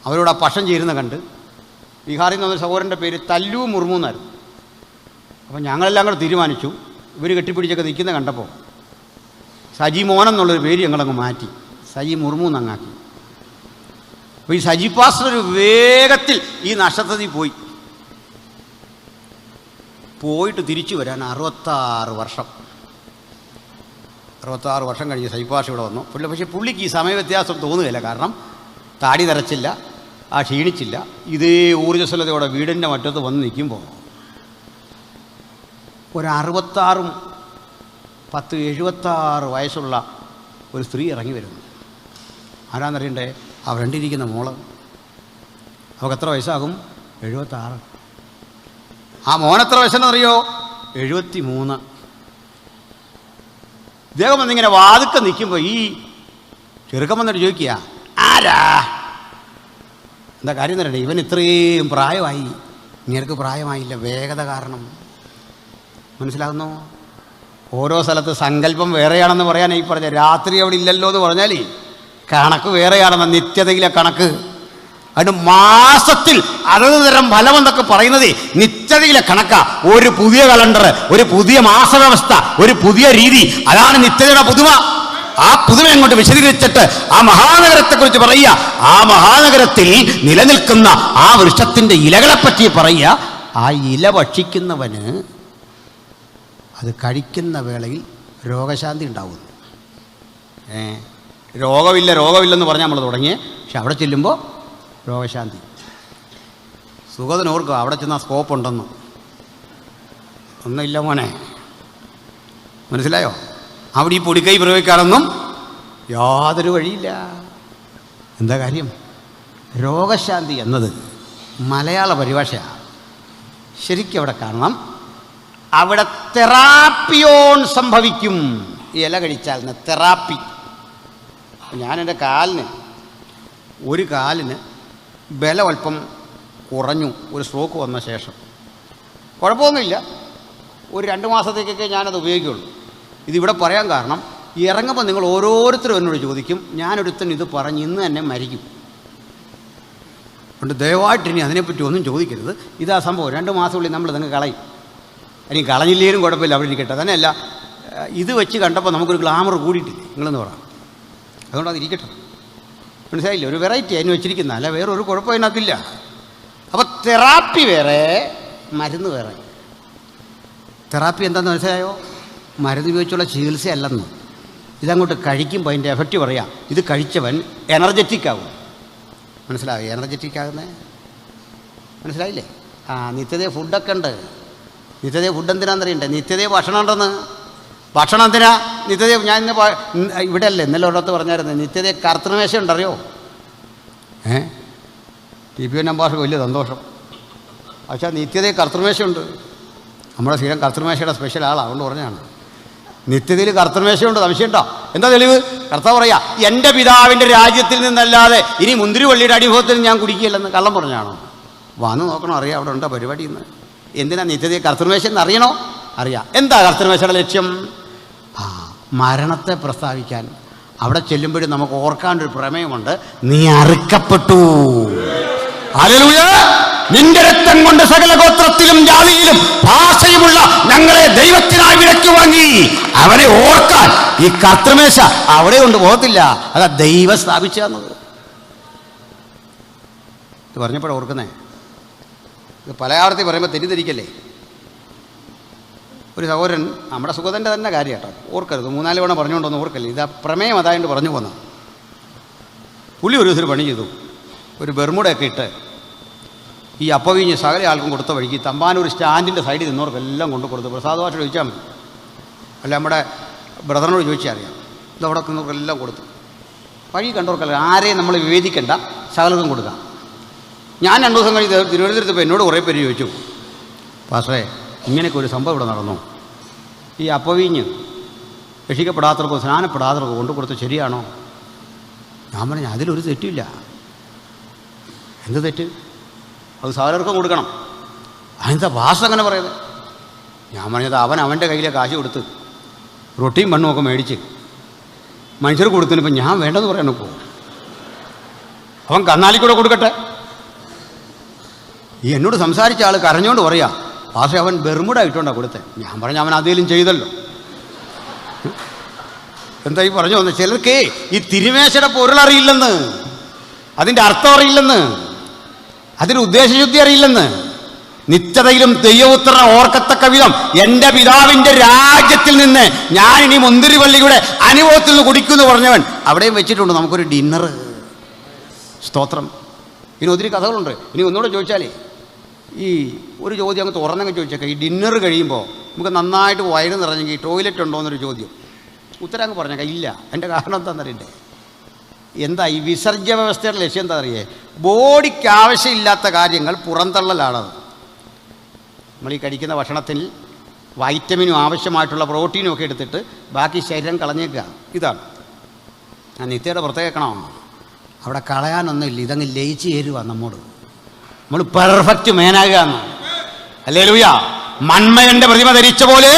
അവരോട് ആ പക്ഷം ചേരുന്ന കണ്ട് ബീഹാറിൽ നിന്ന് വന്ന സഹോദരൻ്റെ പേര് തല്ലു മുർമു എന്നായിരുന്നു. അപ്പം ഞങ്ങളെല്ലാം കൂടെ തീരുമാനിച്ചു, ഇവർ കെട്ടിപ്പിടിച്ചൊക്കെ നിൽക്കുന്ന കണ്ടപ്പോൾ സജി മോൻ എന്നുള്ളൊരു പേര് ഞങ്ങളങ്ങ് മാറ്റി, സജി മുർമു എന്നങ്ങാക്കി. അപ്പോൾ ഈ സജി പാസ്റ്റർ ഒരു വേഗത്തിൽ ഈ നക്ഷത്രത്തിൽ പോയിട്ട് തിരിച്ചു വരാൻ 66 വർഷം. 66 വർഷം കഴിഞ്ഞ് സജി പാസ്റ്റർ ഇവിടെ വന്നു. പക്ഷേ പുള്ളിക്ക് ഈ സമയ വ്യത്യാസം തോന്നുകയില്ല. കാരണം താടി നരച്ചില്ല, ആ ക്ഷീണിച്ചില്ല. ഇതേ ഊർജ്ജസ്വലതയോടെ വീടിൻ്റെ മറ്റത്ത് വന്ന് നിൽക്കുമ്പോൾ ഒരു 66 76 വയസ്സുള്ള ഒരു സ്ത്രീ ഇറങ്ങി വരുന്നു. ആരാന്നറിയണ്ടേ? ആ ഫ്രണ്ടിരിക്കുന്ന മോള്. അവൾക്ക് എത്ര വയസ്സാകും? 76. ആ മോനെത്ര വയസ്സെന്നറിയോ? 73. ഇദ്ദേഹം വന്നിങ്ങനെ വാതുക്ക നിൽക്കുമ്പോൾ ഈ ചെറുക്കം വന്നിട്ട് ചോദിക്കുക, ആരാ? എന്താ കാര്യം തരണ്ടേ? ഇവൻ ഇത്രയും പ്രായമായി, ഇങ്ങനെക്ക് പ്രായമായില്ല, വേഗത കാരണം. മനസ്സിലാകുന്നോ? ഓരോ സ്ഥലത്ത് സങ്കല്പം വേറെയാണെന്ന് പറയാൻ ഈ പറഞ്ഞ രാത്രി അവിടെ ഇല്ലല്ലോ എന്ന് പറഞ്ഞാൽ കണക്ക് വേറെയാണെന്ന നിത്യതയിലെ കണക്ക്. അതിന് മാസത്തിൽ അതത് തരം ഫലമെന്നൊക്കെ പറയുന്നത് നിത്യതയിലെ കണക്കാ. ഒരു പുതിയ കലണ്ടർ, ഒരു പുതിയ മാസവ്യവസ്ഥ, ഒരു പുതിയ രീതി, അതാണ് നിത്യതയുടെ പുതുമ. ആ പുതുമ അങ്ങോട്ട് വിശദീകരിച്ചിട്ട് ആ മഹാനഗരത്തെക്കുറിച്ച് പറയുക. ആ മഹാനഗരത്തിൽ നിലനിൽക്കുന്ന ആ വൃക്ഷത്തിൻ്റെ ഇലകളെപ്പറ്റി പറയുക. ആ ഇല ഭക്ഷിക്കുന്നവന് അത് കഴിക്കുന്ന വേളയിൽ രോഗശാന്തി ഉണ്ടാവുന്നു. രോഗമില്ലെന്ന് പറഞ്ഞാൽ നമ്മൾ തുടങ്ങിയേ. പക്ഷെ അവിടെ ചെല്ലുമ്പോൾ രോഗശാന്തി. സുഖത്തിനോർക്കുക, അവിടെ ചെന്നാൽ സ്കോപ്പ് ഉണ്ടെന്ന്. ഒന്നുമില്ല മോനെ, മനസ്സിലായോ? അവിടെ ഈ പൊടിക്കൈ പ്രയോഗിക്കാനൊന്നും യാതൊരു വഴിയില്ല. എന്താ കാര്യം? രോഗശാന്തി എന്നത് മലയാള പരിഭാഷയാണ്. ശരിക്കും അവിടെ കാണണം, അവിടെ തെറാപ്പിയോൺ സംഭവിക്കും. ഈ ഇല കഴിച്ചാൽ തെറാപ്പി. ഞാനെൻ്റെ ഒരു കാലിന് ബലം അല്പം കുറഞ്ഞു, ഒരു സ്ട്രോക്ക് വന്ന ശേഷം. കുഴപ്പമൊന്നുമില്ല, ഒരു 2 മാസത്തേക്കൊക്കെ ഞാനത് ഉപയോഗിക്കുള്ളൂ. ഇതിവിടെ പറയാൻ കാരണം, ഇറങ്ങുമ്പോൾ നിങ്ങൾ ഓരോരുത്തരും എന്നോട് ചോദിക്കും, ഞാനൊരുത്തൻ ഇത് പറഞ്ഞ് ഇന്ന് തന്നെ മരിക്കും. അതുകൊണ്ട് ദയവായിട്ട് ഇനി അതിനെപ്പറ്റി ഒന്നും ചോദിക്കരുത്. ഇതാ സംഭവം. 2 മാസമുള്ളിൽ നമ്മൾ നിങ്ങൾ കളയും. ഇനി കളഞ്ഞില്ലേലും കുഴപ്പമില്ല, അവിടെ ഇരിക്കട്ടെ. തന്നെയല്ല, ഇത് വെച്ച് കണ്ടപ്പോൾ നമുക്കൊരു ഗ്ലാമർ കൂടിയിട്ടില്ലേ നിങ്ങളെന്ന് പറയാം. അതുകൊണ്ട് അതിരിക്കട്ടെ. മനസ്സിലായില്ലേ? ഒരു വെറൈറ്റി അതിന് വെച്ചിരിക്കുന്ന, അല്ല വേറൊരു കുഴപ്പം അതിനകത്തില്ല. അപ്പോൾ തെറാപ്പി വേറെ, മരുന്ന് വേറെ. തെറാപ്പി എന്താണെന്ന് മനസ്സിലായോ? മരുന്ന് ഉപയോഗിച്ചുള്ള ചികിത്സയല്ലെന്ന്. ഇതങ്ങോട്ട് കഴിക്കുമ്പോൾ അതിൻ്റെ എഫക്റ്റ് പറയാം. ഇത് കഴിച്ചവൻ എനർജറ്റിക് ആകും. മനസ്സിലായോ? എനർജറ്റിക് ആകുന്നത് മനസ്സിലായില്ലേ? നിത്യതയെ ഫുഡൊക്കെ ഉണ്ട്. നിത്യതയെ ഫുഡ് എന്തിനാണെന്നറിയണ്ടേ? നിത്യതയെ ഭക്ഷണം ഉണ്ടെന്ന്. ഭക്ഷണം എന്തിനാ നിത്യതയെ? ഞാൻ ഇവിടെ അല്ലേ ഇന്നലെ ഒരിടത്ത് പറഞ്ഞായിരുന്നു, നിത്യതയെ കർത്തൃമേശ ഉണ്ടറിയോ? TPN അംബാഷക്ക് വലിയ സന്തോഷം. പക്ഷേ നിത്യതയെ കർത്തൃമേശയുണ്ട്. നമ്മുടെ സ്ഥിരം കർത്തൃമേശയുടെ സ്പെഷ്യൽ ആളാണ്, അതുകൊണ്ട് പറഞ്ഞാണ്. നിത്യതയിൽ കർത്തൃമേശയുണ്ട്, സംശയമുണ്ടോ? എന്താ തെളിവ്? കർത്താവ് പറയാ, എൻ്റെ പിതാവിൻ്റെ രാജ്യത്തിൽ നിന്നല്ലാതെ ഇനി മുന്തിരിവള്ളിയുടെ അടിഭവത്തിൽ ഞാൻ കുടിക്കില്ലെന്ന് കള്ളം പറഞ്ഞാണോ? വന്ന് നോക്കണം, അറിയാം അവിടെ ഉണ്ടോ പരിപാടി ഇന്ന്. എന്തിനാ നിത്യതയെ കർത്തൃമേശ എന്ന് അറിയണോ? അറിയാം. എന്താ കർത്തൃമേശയുടെ ലക്ഷ്യം? മരണത്തെ പ്രസ്താവിക്കാൻ, അവിടെ ചെല്ലുമ്പോഴും നമുക്ക് ഓർക്കാണ്ടൊരു പ്രമേയമുണ്ട്, നീ അറുക്കപ്പെട്ടു. ഹല്ലേലൂയ! നിന്റെ രക്തം കൊണ്ട് സകല ഗോത്രത്തിലും ജാതിയിലും ഭാഷയുമുള്ള ഞങ്ങളെ ദൈവത്തിനായി വിലയ്ക്ക് വാങ്ങി. അവനെ ഓർക്കാൻ ഈ കർത്തൃമേശ അവിടെ കൊണ്ട് പോകത്തില്ല, അതാ ദൈവം സ്ഥാപിച്ചത്. ഇത് പറഞ്ഞപ്പോഴാണ് ഓർക്കുന്നേ. ഇത് പല ആവർത്തി പറയുമ്പോൾ തെറ്റിദ്ധരിക്കല്ലേ. ഒരു സഹോദരൻ, നമ്മുടെ സുഖത്തിൻ്റെ തന്നെ കാര്യം കേട്ടോ, ഓർക്കരുത്, 3-4 തവണ പറഞ്ഞുകൊണ്ടൊന്നും ഓർക്കല്ലേ. ഇത് ആ പ്രമേയം അതായത് പറഞ്ഞു പോന്ന പുള്ളി ഒരു ദിവസം പണി ചെയ്തു. ഒരു ബെർമുടയൊക്കെ ഇട്ട് ഈ അപ്പവീഞ്ഞ് സകല ആൾക്കും കൊടുത്ത വഴിക്ക് തമ്പാനൂർ സ്റ്റാൻഡിൻ്റെ സൈഡിൽ നിന്നവർക്കെല്ലാം കൊണ്ട് കൊടുത്തു. പ്രസാദമായിട്ട് ചോദിച്ചാൽ മതി, അല്ല നമ്മുടെ ബ്രദറിനോട് ചോദിച്ചാൽ അറിയാം. ഇതവിടെ നിന്നവർക്കെല്ലാം കൊടുത്തു. വഴി കണ്ടവർക്കല്ല, ആരെയും നമ്മൾ വിവേചിക്കേണ്ട, സകലതും കൊടുക്കാം. ഞാൻ 2 ദിവസം കഴിഞ്ഞ് തിരുവനന്തപുരത്ത് എന്നോട് കുറേ പേര് ചോദിച്ചു, പാസ്റ്ററേ ഇങ്ങനെയൊക്കെ ഒരു സംഭവം ഇവിടെ നടന്നു, ഈ അപ്പവീഞ്ഞ് രക്ഷിക്കപ്പെടാത്തവർക്കോ സ്നാനപ്പെടാത്തവർക്കോ കൊണ്ടു കൊടുത്ത് ശരിയാണോ? ഞാൻ പറഞ്ഞു അതിലൊരു തെറ്റില്ല. എന്ത് തെറ്റ്? അത് സകലർക്കും കൊടുക്കണം. അതിൻ്റെ ഭാഷ അങ്ങനെ പറയുന്നത്. ഞാൻ പറഞ്ഞത് അവൻ്റെ കയ്യിലെ കാശ് കൊടുത്ത് റൊട്ടിയും മണ്ണും ഒക്കെ മേടിച്ച് മനുഷ്യർ കൊടുത്തതിനിപ്പോൾ ഞാൻ വേണ്ടെന്ന് പറയാൻ നോക്കൂ. അവൻ കന്നാലിക്കൂടെ കൊടുക്കട്ടെ. ഈ എന്നോട് സംസാരിച്ച ആൾ കരഞ്ഞുകൊണ്ട് പറയാ, പക്ഷേ അവൻ ബെർമുട ഇട്ടുകൊണ്ടാണ് കൊടുത്തത്. ഞാൻ പറഞ്ഞു അവൻ അതേലും ചെയ്തല്ലോ. എന്തായി പറഞ്ഞു വന്നത്? ചിലർക്ക് ഈ തിരുമേശയുടെ പൊരുളറിയില്ലെന്ന്, അതിൻ്റെ അർത്ഥം അറിയില്ലെന്ന്, അതിന് ഉദ്ദേശശുദ്ധി അറിയില്ലെന്ന്. നിത്യതയിലും ദൈവപുത്രനെ ഓർക്കത്തക്ക വിധം എൻ്റെ പിതാവിൻ്റെ രാജ്യത്തിൽ നിന്ന് ഞാനിനി മുന്തിരിവള്ളിയുടെ അനുഭവത്തിൽ നിന്ന് കുടിക്കുമെന്ന് പറഞ്ഞവൻ അവിടെയും വെച്ചിട്ടുണ്ട് നമുക്കൊരു ഡിന്നർ. സ്തോത്രം. ഇനി ഒത്തിരി കഥകളുണ്ട്. ഇനി ഒന്നുകൂടെ ചോദിച്ചാലേ, ഈ ഒരു ചോദ്യം അങ്ങ് തുറന്നങ്ങ് ചോദിച്ചേക്കാം. ഈ ഡിന്നർ കഴിയുമ്പോൾ നമുക്ക് നന്നായിട്ട് വയറ് നിറഞ്ഞെങ്കിൽ ടോയ്ലറ്റ് ഉണ്ടോ എന്നൊരു ചോദ്യം. ഉത്തരം അങ്ങ് പറഞ്ഞേക്കാം, ഇല്ല. എൻ്റെ കാരണം എന്താണെന്നറിയണ്ടേ? എന്താ ഈ വിസർജ്യ വ്യവസ്ഥയുടെ ലക്ഷ്യം എന്താ അറിയേ? ബോഡിക്ക് ആവശ്യമില്ലാത്ത കാര്യങ്ങൾ പുറന്തള്ളലാണത്. നമ്മൾ ഈ കഴിക്കുന്ന ഭക്ഷണത്തിൽ വൈറ്റമിനും ആവശ്യമായിട്ടുള്ള പ്രോട്ടീനും ഒക്കെ എടുത്തിട്ട് ബാക്കി ശരീരം കളഞ്ഞേക്കുക. ഇതാണ് ഞാൻ നിത്യയുടെ പുറത്തേക്കണോ? അവിടെ കളയാനൊന്നുമില്ല, ഇതങ്ങ് ലയിച്ച് ചേരുക നമ്മോട്. നമ്മൾ പെർഫെക്റ്റ് മേനാകുക എന്ന്. ഹല്ലേലൂയ! മൺമയന്റെ പ്രതിമ ധരിച്ച പോലെ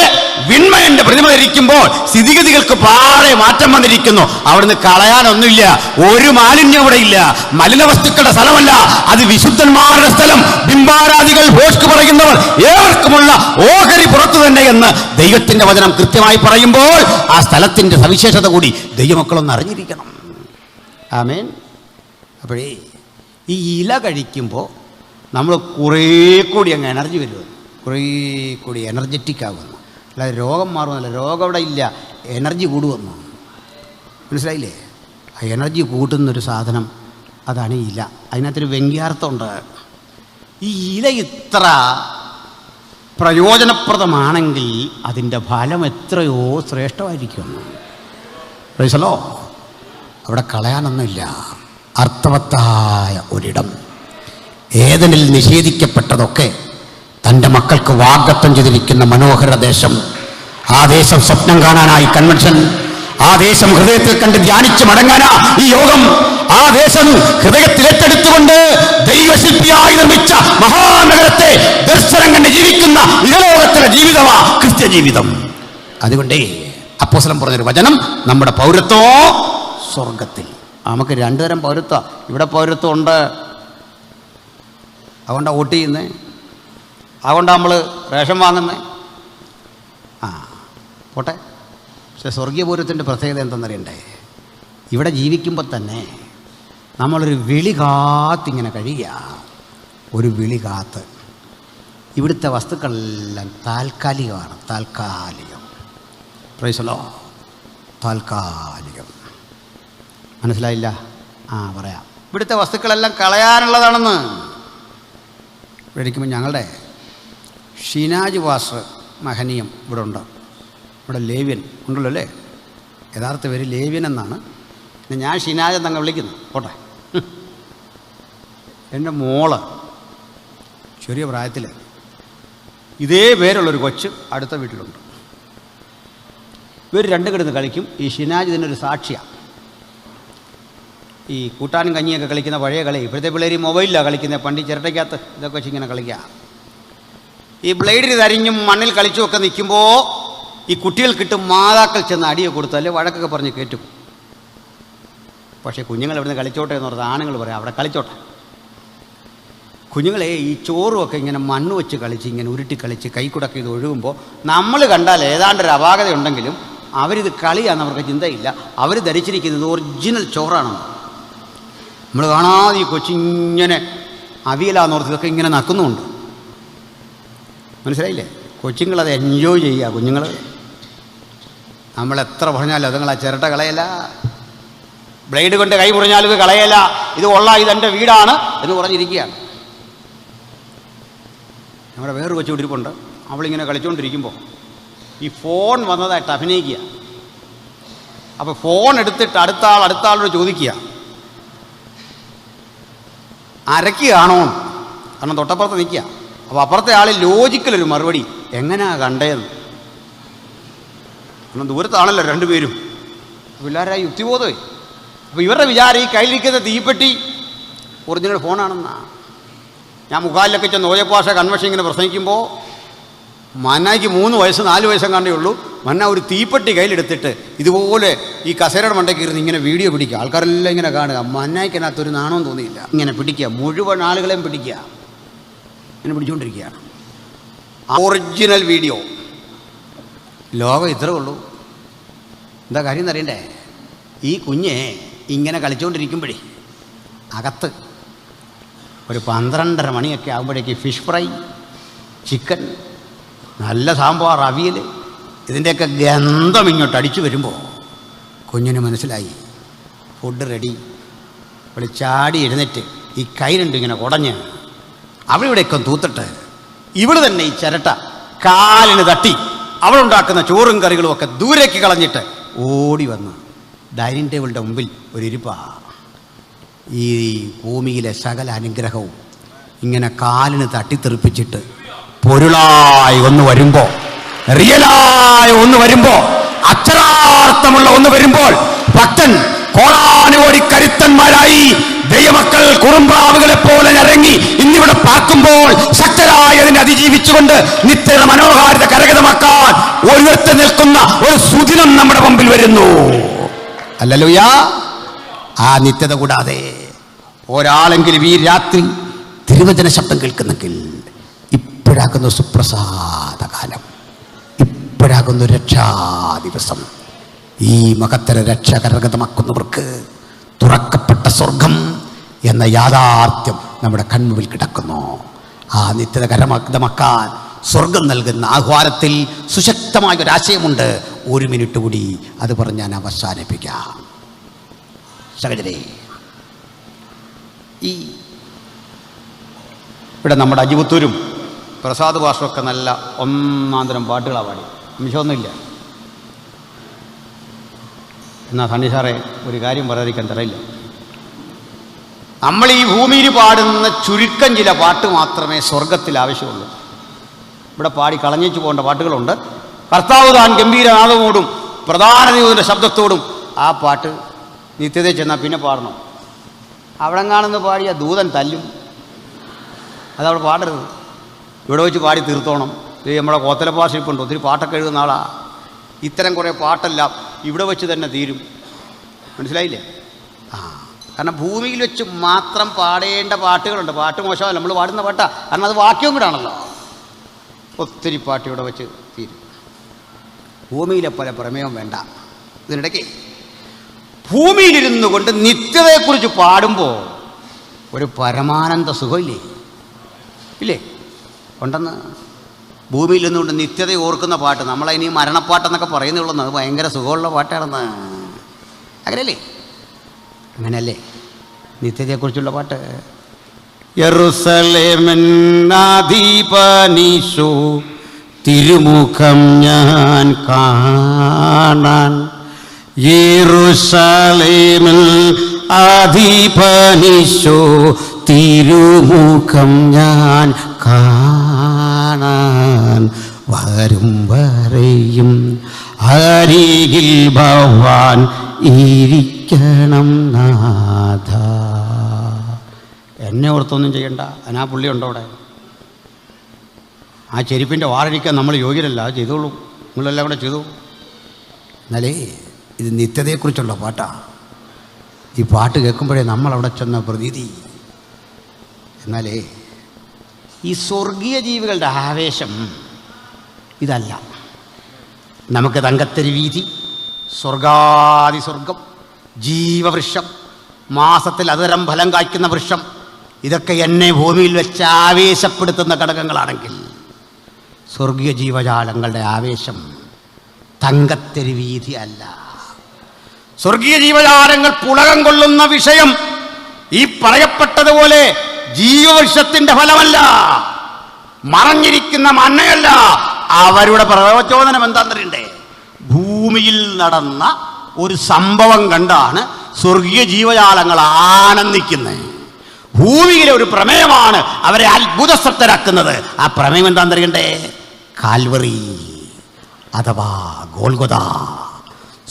വിൺമയന്റെ പ്രതിമ ധരിക്കുമ്പോൾ സ്ഥിതിഗതികൾക്ക് പാടെ മാറ്റം വന്നിരിക്കുന്നു. അവിടുന്ന് കളയാനൊന്നുമില്ല, ഒരു മാലിന്യം അവിടെ ഇല്ല. മലിന വസ്തുക്കളുടെ സ്ഥലമല്ല, അത് വിശുദ്ധന്മാരുടെ സ്ഥലം. ബിംബാരാധികൾ ഭോഷ്ക് പറയുന്നവർ ഏവർക്കുമുള്ള ഓഹരി പുറത്തു തന്നെ എന്ന് ദൈവത്തിന്റെ വചനം കൃത്യമായി പറയുമ്പോൾ ആ സ്ഥലത്തിന്റെ സവിശേഷത കൂടി ദൈവമക്കളൊന്ന് അറിഞ്ഞിരിക്കണം. ആമേൻ. അപ്പോഴേ ഈ ഇല കഴിക്കുമ്പോൾ നമ്മൾ കുറേ കൂടി അങ്ങ് എനർജി വരുന്നു, കുറേ കൂടി എനർജറ്റിക് ആകുന്നു. അല്ലാതെ രോഗം മാറുമെന്നല്ല, രോഗം അവിടെ ഇല്ല, എനർജി കൂടുമെന്നു. മനസ്സിലായില്ലേ? ആ എനർജി കൂട്ടുന്നൊരു സാധനം അതാണ് ഈ ഇല. അതിനകത്തൊരു വ്യംഗ്യാർത്ഥമുണ്ട്. ഈ ഇല ഇത്ര പ്രയോജനപ്രദമാണെങ്കിൽ അതിൻ്റെ ഫലം എത്രയോ ശ്രേഷ്ഠമായിരിക്കുമെന്ന്. പ്രൈസലോ. അവിടെ കളയാനൊന്നുമില്ല. അർത്ഥവത്തായ ഒരിടം. ഏദനിൽ നിഷേധിക്കപ്പെട്ടതൊക്കെ തൻ്റെ മക്കൾക്ക് വാഗ്ദത്തം ചെയ്തിരിക്കുന്ന മനോഹര ദേശം. ആ ദേശം സ്വപ്നം കാണാനായി കൺവെൻഷൻ, ആ ദേശം ഹൃദയത്തിൽ കണ്ട് ധ്യാനിച്ച് മടങ്ങാനാ ഈ യോഗം. ആ ദേശം ഹൃദയത്തിൽ ഏറ്റെടുത്തുകൊണ്ട് ദൈവശില്പിയായി നിർമ്മിച്ച മഹാനഗരത്തെ ദർശനം കണ്ട് ജീവിക്കുന്ന ഇഹലോകത്തിലെ ജീവിതമാ ക്രിസ്ത്യ ജീവിതം. അതുകൊണ്ടേ അപ്പോസ്തലൻ പറഞ്ഞൊരു വചനം, നമ്മുടെ പൗരത്വം സ്വർഗത്തിൽ. നമുക്ക് 2 തരം പൗരത്വം. ഇവിടെ പൗരത്വം ഉണ്ട്, അതുകൊണ്ടാണ് വോട്ട് ചെയ്യുന്നത്, അതുകൊണ്ടാണ് നമ്മൾ റേഷൻ വാങ്ങുന്നത്. പോട്ടെ. പക്ഷെ സ്വർഗീയ പൗരത്തിൻ്റെ പ്രത്യേകത എന്തെന്നറിയണ്ടേ? ഇവിടെ ജീവിക്കുമ്പോൾ തന്നെ നമ്മളൊരു വിളി കാത്തിങ്ങനെ കഴിയുക. ഒരു വിളി കാത്ത്. ഇവിടുത്തെ വസ്തുക്കളെല്ലാം താൽക്കാലികമാണ്. താൽക്കാലികം. പ്രൈസലോ. താൽക്കാലികം. മനസ്സിലായില്ല? പറയാം. ഇവിടുത്തെ വസ്തുക്കളെല്ലാം കളയാനുള്ളതാണെന്ന്. ഇരിക്കുമ്പോൾ ഞങ്ങളുടെ ഷിനാജ് വാസർ മഹനീയം ഇവിടെ ഉണ്ട്. ഇവിടെ ലേവ്യൻ ഉണ്ടല്ലോ അല്ലേ? യഥാർത്ഥ പേര് ലേവ്യൻ എന്നാണ്. ഞാൻ ഷിനാജ് എന്നങ്ങ് വിളിക്കുന്നു. പോട്ടെ. എൻ്റെ മോള് ചെറിയ പ്രായത്തിൽ ഇതേ പേരുള്ളൊരു കൊച്ച് അടുത്ത വീട്ടിലുണ്ട്. ഇവർ 2 കിടന്ന് കളിക്കും. ഈ ഷിനാജ് ഇതിനൊരു സാക്ഷിയാണ്. ഈ കൂട്ടാനും കഞ്ഞിയൊക്കെ കളിക്കുന്ന പഴയ കളി. ഇപ്പോഴത്തെ പിള്ളേർ മൊബൈലിലാണ് കളിക്കുന്നത്. പണ്ട് ചിരട്ടയ്ക്കകത്ത് ഇതൊക്കെ വെച്ച് ഇങ്ങനെ കളിക്കുക. ഈ ബ്ലേഡിൽ തരിഞ്ഞും മണ്ണിൽ കളിച്ചുമൊക്കെ നിൽക്കുമ്പോൾ ഈ കുട്ടികൾക്കിട്ട് മാതാക്കൾ ചെന്ന് അടിയൊക്കെ കൊടുത്താൽ വഴക്കൊക്കെ പറഞ്ഞ് കയറ്റും. പക്ഷേ കുഞ്ഞുങ്ങൾ ഇവിടുന്ന് കളിച്ചോട്ടെ എന്ന് പറഞ്ഞാൽ ആണുങ്ങൾ പറയാം അവിടെ കളിച്ചോട്ടെ. കുഞ്ഞുങ്ങളെ ഈ ചോറുമൊക്കെ ഇങ്ങനെ മണ്ണ് വെച്ച് കളിച്ച് ഇങ്ങനെ ഉരുട്ടി കളിച്ച് കൈക്കുടക്കി ഇത് ഒഴുകുമ്പോൾ നമ്മൾ കണ്ടാൽ ഏതാണ്ടൊരു അപാകത ഉണ്ടെങ്കിലും അവരിത് കളിയാണെന്ന് അവർക്ക് ചിന്തയില്ല. അവർ ധരിച്ചിരിക്കുന്നത് ഒറിജിനൽ ചോറാണെന്ന്. നമ്മൾ കാണാതെ ഈ കൊച്ചിങ്ങനെ അവിയലാന്നോർത്ത് ഇതൊക്കെ ഇങ്ങനെ നക്കുന്നുമുണ്ട്. മനസ്സിലായില്ലേ? കൊച്ചുങ്ങളത് എൻജോയ് ചെയ്യുക. കുഞ്ഞുങ്ങൾ നമ്മളെത്ര പറഞ്ഞാലും അതുങ്ങൾ ആ ചിരട്ട കളയല്ല, ബ്ലേഡ് കൊണ്ട് കൈ മുറിഞ്ഞാലും ഇത് കളയല്ല, ഇത് ഇതെൻ്റെ വീടാണ് എന്ന് പറഞ്ഞിരിക്കുകയാണ്. നമ്മുടെ വേറൊരു കൊച്ചു ഇരിപ്പുണ്ട്. അവളിങ്ങനെ കളിച്ചുകൊണ്ടിരിക്കുമ്പോൾ ഈ ഫോൺ വന്നതായിട്ട് അഭിനയിക്കുക. അപ്പോൾ ഫോൺ എടുത്തിട്ട് അടുത്ത ആളോട് ചോദിക്കുക, അരക്കുകയാണോ? കാരണം തൊട്ടപ്പുറത്ത് നിൽക്കുക. അപ്പോൾ അപ്പുറത്തെ ആൾ ലോജിക്കലൊരു മറുപടി, എങ്ങനെയാ കണ്ടേന്ന്. കാരണം ദൂരത്താണല്ലോ രണ്ടുപേരും. പിള്ളേരായി യുക്തിബോധമേ. അപ്പോൾ ഇവരുടെ വിചാരം ഈ കയ്യിലിരിക്കുന്ന തീപ്പെട്ടി ഒറിജിനൽ ഫോണാണെന്നാണ്. ഞാൻ മുഖാലിലൊക്കെ ചെന്ന് ഓജപ്പാഷ കൺവെൻഷൻ ഇങ്ങനെ പ്രസംഗിക്കുമ്പോൾ മന്നായിക്ക് 3 വയസ്സ് 4 വയസ്സും കണ്ടേ ഉള്ളൂ. മന്ന ഒരു തീപ്പെട്ടി കയ്യിലെടുത്തിട്ട് ഇതുപോലെ ഈ കസേരയുടെ മണ്ടയ്ക്ക് ഇരുന്ന് ഇങ്ങനെ വീഡിയോ പിടിക്കുക. ആൾക്കാരെല്ലാം ഇങ്ങനെ കാണുക. മന്നായിക്കകത്തൊരു നാണവും തോന്നിയില്ല. ഇങ്ങനെ പിടിക്കുക, മുഴുവൻ ആളുകളെയും പിടിക്കുക, ഇങ്ങനെ പിടിച്ചുകൊണ്ടിരിക്കുകയാണ്. Original video. ലോകം ഇത്രേ ഉള്ളൂ. എന്താ കാര്യം എന്നറിയണ്ടേ? ഈ കുഞ്ഞ് ഇങ്ങനെ കളിച്ചുകൊണ്ടിരിക്കുമ്പോഴേ അകത്ത് ഒരു 12:30 മണിയൊക്കെ ആകുമ്പോഴേക്ക് ഫിഷ് ഫ്രൈ, ചിക്കൻ, നല്ല സാമ്പാർ, അവിയൽ, ഇതിൻ്റെയൊക്കെ ഗന്ധം ഇങ്ങോട്ട് അടിച്ചു വരുമ്പോൾ കുഞ്ഞിന് മനസ്സിലായി ഫുഡ് റെഡി. അവൾ ചാടി എഴുന്നേറ്റ് ഈ കൈ രണ്ടും ഇങ്ങനെ കുടഞ്ഞ് അവളിവിടെയൊക്കെ തൂത്തിട്ട് ഇവൾ തന്നെ ഈ ചിരട്ട കാലിന് തട്ടി അവളുണ്ടാക്കുന്ന ചോറും കറികളും ഒക്കെ ദൂരേക്ക് കളഞ്ഞിട്ട് ഓടി വന്ന് ഡൈനിങ് ടേബിളിൻ്റെ മുമ്പിൽ ഒരു ഇരിപ്പാ. ഈ ഭൂമിയിലെ സകല അനുഗ്രഹവും ഇങ്ങനെ കാലിന് തട്ടിത്തെറിപ്പിച്ചിട്ട് പൊരുളായി ഒന്ന് വരുമ്പോൾ, റിയലായി ഒന്ന് വരുമ്പോൾ, അക്ഷരാർത്ഥമുള്ള ഒന്ന് വരുമ്പോൾ ഭക്തൻ കോടാനുകോടി കരുത്തന്മാരായി ദൈവമക്കൾ കുറുമ്പ്രാവുകളെ പോലെ ഇറങ്ങി ഇന്നിവിടെ പാർക്കുമ്പോൾ ശക്തരായി അതിനെ അതിജീവിച്ചുകൊണ്ട് നിത്യത മനോഹാരിത കരഗതമാക്കാൻ ഒരുവത്ത് നിൽക്കുന്ന ഒരു സുദിനം നമ്മുടെ മുമ്പിൽ വരുന്നു. ഹല്ലേലൂയ. ആ നിത്യത കൂടാതെ ഒരാളെങ്കിലും ഈ രാത്രി തിരുവചന ശബ്ദം കേൾക്കുന്നെങ്കിൽ ഇപ്പോഴാകുന്ന സുപ്രസാദ കാലം, ഇപ്പോഴാകുന്ന രക്ഷാദിവസം, ഈ മഹത്തര രക്ഷ കരഗതമാക്കുന്നവർക്ക് തുറക്കപ്പെട്ട സ്വർഗം എന്ന യാഥാർത്ഥ്യം നമ്മുടെ കൺമുമ്പിൽ കിടക്കുന്നു. ആ നിത്യത കരഗതമാക്കാൻ സ്വർഗം നൽകുന്ന ആഹ്വാനത്തിൽ സുശക്തമായൊരാശയമുണ്ട്. 1 മിനിറ്റ് കൂടി അത് പറഞ്ഞ് ഞാൻ അവസാനിപ്പിക്കാം. സഹോദരേ, ഈ ഇവിടെ നമ്മുടെ അജിപുത്തൂരും പ്രസാദ് ഭാഷമൊക്കെ നല്ല ഒന്നാന്തരം പാട്ടുകളാണ് പാടി, അംശമൊന്നുമില്ല. എന്നാൽ സണ്ണി സാറേ ഒരു കാര്യം പറയാതിരിക്കാൻ തരയില്ല. നമ്മൾ ഈ ഭൂമിയിൽ പാടുന്ന ചുരുക്കം ചില പാട്ട് മാത്രമേ സ്വർഗത്തിൽ ആവശ്യമുള്ളൂ. ഇവിടെ പാടി കളഞ്ഞേച്ചു പോകേണ്ട പാട്ടുകളുണ്ട്. കർത്താവ് താൻ ഗംഭീരനാദമോടും പ്രധാന ദൈവത്തിൻ്റെ ശബ്ദത്തോടും ആ പാട്ട് നിത്യതയിൽ ചെന്നാൽ പിന്നെ പാടണം. അവിടെ കാണുന്ന പാടിയ ദൂതൻ തല്ലും. അതവിടെ പാടരുത്. ഇവിടെ വെച്ച് പാടി തീർത്തോണം. ഇത് നമ്മുടെ കോത്തല ഭാഷയിപ്പുണ്ട്, ഒത്തിരി പാട്ടൊക്കെ എഴുതുന്ന ആളാ. ഇത്തരം കുറേ പാട്ടെല്ലാം ഇവിടെ വെച്ച് തന്നെ തീരും. മനസ്സിലായില്ലേ? കാരണം ഭൂമിയിൽ വെച്ച് മാത്രം പാടേണ്ട പാട്ടുകളുണ്ട്. പാട്ട് മോശമല്ല, നമ്മൾ പാടുന്ന പാട്ടാ. കാരണം അത് വാക്യവും കൂടെ ആണല്ലോ. ഒത്തിരി പാട്ട് ഇവിടെ വെച്ച് തീരും. ഭൂമിയിലെ പോലെ പ്രമേയം വേണ്ട. ഇതിനിടയ്ക്ക് ഭൂമിയിലിരുന്നു കൊണ്ട് നിത്യതയെക്കുറിച്ച് പാടുമ്പോൾ ഒരു പരമാനന്ദ സുഖമില്ലേ? ഇല്ലേ? ഉണ്ടെന്ന്. ഭൂമിയിൽ നിന്നുകൊണ്ട് നിത്യത ഓർക്കുന്ന പാട്ട്, നമ്മളതിന് മരണപ്പാട്ടെന്നൊക്കെ പറയുന്നുള്ളൂ. അത് ഭയങ്കര സുഖമുള്ള പാട്ടാണെന്ന്. അങ്ങനെയല്ലേ? അങ്ങനെയല്ലേ നിത്യതയെക്കുറിച്ചുള്ള പാട്ട്? യെരൂശലേമിന്നധിപനീശോ തിരുമുഖം ഞാൻ കാണാൻ, യെരൂശലേമിൽ അധിപനീശോ തിരുമുഖം ഞാൻ കാണാൻ, വരും വരെയും അരികിൽ ഭവാൻ ഇരിക്കണം നാഥ. എന്നെ ഓർത്തൊന്നും ചെയ്യണ്ട. അതിനാ പുള്ളി ഉണ്ടോ അവിടെ? ആ ചെരുപ്പിൻ്റെ വാഴഴിക്കാൻ നമ്മൾ യോഗ്യരല്ല. അത് ചെയ്തോളൂ, നിങ്ങളെല്ലാം കൂടെ ചെയ്തു. എന്നാലേ ഇത് നിത്യതയെക്കുറിച്ചുള്ള പാട്ടാ. ഈ പാട്ട് കേൾക്കുമ്പോഴേ നമ്മളവിടെ ചെന്ന പ്രതീതി. എന്നാലേ ഈ സ്വർഗീയ ജീവികളുടെ ആവേശം ഇതല്ല. നമുക്ക് തങ്കത്തരി വീതി, സ്വർഗാതിസ്വർഗം, ജീവവൃക്ഷം, മാസത്തിൽ അതരം ഫലം കായ്ക്കുന്ന വൃക്ഷം, ഇതൊക്കെ എന്നെ ഭൂമിയിൽ വെച്ച് ആവേശപ്പെടുത്തുന്ന ഘടകങ്ങളാണെങ്കിൽ സ്വർഗീയ ജീവജാലങ്ങളുടെ ആവേശം തങ്കത്തരി വീതി അല്ല. സ്വർഗീയ ജീവജാലങ്ങൾ പുളകം കൊള്ളുന്ന വിഷയം ഈ പറയപ്പെട്ടതുപോലെ ജീവവൃക്ഷത്തിന്റെ ഫലമല്ല, മറഞ്ഞിരിക്കുന്ന മണ്ണയല്ല. അവരുടെ പ്രചോദനം എന്താണെന്നറിയണ്ടേ? ഭൂമിയിൽ നടന്ന ഒരു സംഭവം കണ്ടാണ് സ്വർഗീയ ജീവജാലങ്ങൾ ആനന്ദിക്കുന്നത്. ഭൂമിയിലെ ഒരു പ്രമേയമാണ് അവരെ അത്ഭുതസക്തരാക്കുന്നത്. ആ പ്രമേയം എന്താണെന്നറിയണ്ടേ? കാൽവറി അഥവാ ഗോൽഗോഥ.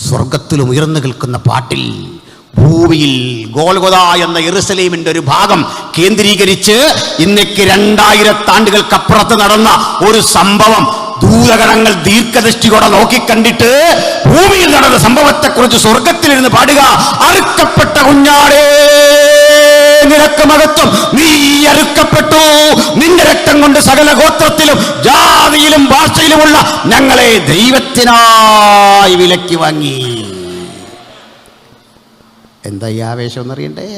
സ്വർഗത്തിലും ഉയർന്നു കേൾക്കുന്ന പാട്ടിൽ ഭൂമിയിൽ ഗോൽഗോഥ എന്ന യെരുശലേമിന്റെ ഒരു ഭാഗം കേന്ദ്രീകരിച്ച് ഇന്നേക്ക് 2000 ആണ്ടുകൾക്കപ്പുറത്ത് നടന്ന ഒരു സംഭവം ദൂതഗണങ്ങൾ ദീർഘദൃഷ്ടിയോടെ നോക്കിക്കണ്ടിട്ട് ഭൂമിയിൽ നടന്ന സംഭവത്തെക്കുറിച്ച് സ്വർഗത്തിലിരുന്ന് പാടുക. അറുക്കപ്പെട്ട കുഞ്ഞാടേ നിനക്ക് മഹത്വം, നീ അറുക്കപ്പെട്ടു, നിന്റെ രക്തം കൊണ്ട് സകല ഗോത്രത്തിലും ജാതിയിലും ഭാഷയിലുമുള്ള ഞങ്ങളെ ദൈവത്തിനായി വിലക്കി വാങ്ങി. എന്താ ഈ ആവേശം എന്നറിയണ്ടേ?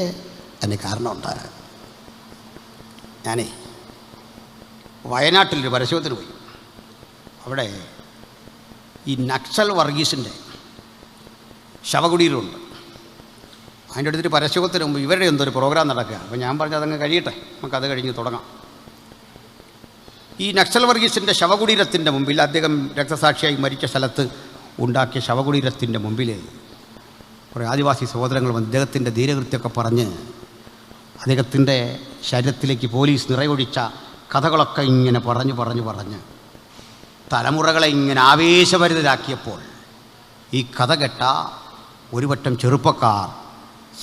അതിന് കാരണമുണ്ട്. ഞാനേ വയനാട്ടിലൊരു പരസ്യത്തിന് പോയി. അവിടെ ഈ നക്സൽ വർഗീസിൻ്റെ ശവകുടീരമുണ്ട്. അതിൻ്റെ അടുത്തൊരു പരസ്യത്തിന് മുമ്പ് ഇവരുടെ എന്തൊരു പ്രോഗ്രാം നടക്കുക. അപ്പോൾ ഞാൻ പറഞ്ഞു അതങ്ങ് കഴിയട്ടെ, നമുക്കത് കഴിഞ്ഞ് തുടങ്ങാം. ഈ നക്സൽ വർഗീസിൻ്റെ ശവകുടീരത്തിൻ്റെ മുമ്പിൽ, അദ്ദേഹം രക്തസാക്ഷിയായി മരിച്ച സ്ഥലത്ത് ഉണ്ടാക്കിയ ശവകുടീരത്തിൻ്റെ മുമ്പിൽ കുറേ ആദിവാസി സഹോദരങ്ങൾ വന്ന് അദ്ദേഹത്തിൻ്റെ ധീരകൃത്യമൊക്കെ പറഞ്ഞ് അദ്ദേഹത്തിൻ്റെ ശരീരത്തിലേക്ക് പോലീസ് നിറയൊഴിച്ച കഥകളൊക്കെ ഇങ്ങനെ പറഞ്ഞ് തലമുറകളെ ഇങ്ങനെ ആവേശഭരിതരാക്കിയപ്പോൾ ഈ കഥ കേട്ട ഒരു വട്ടം ചെറുപ്പക്കാർ,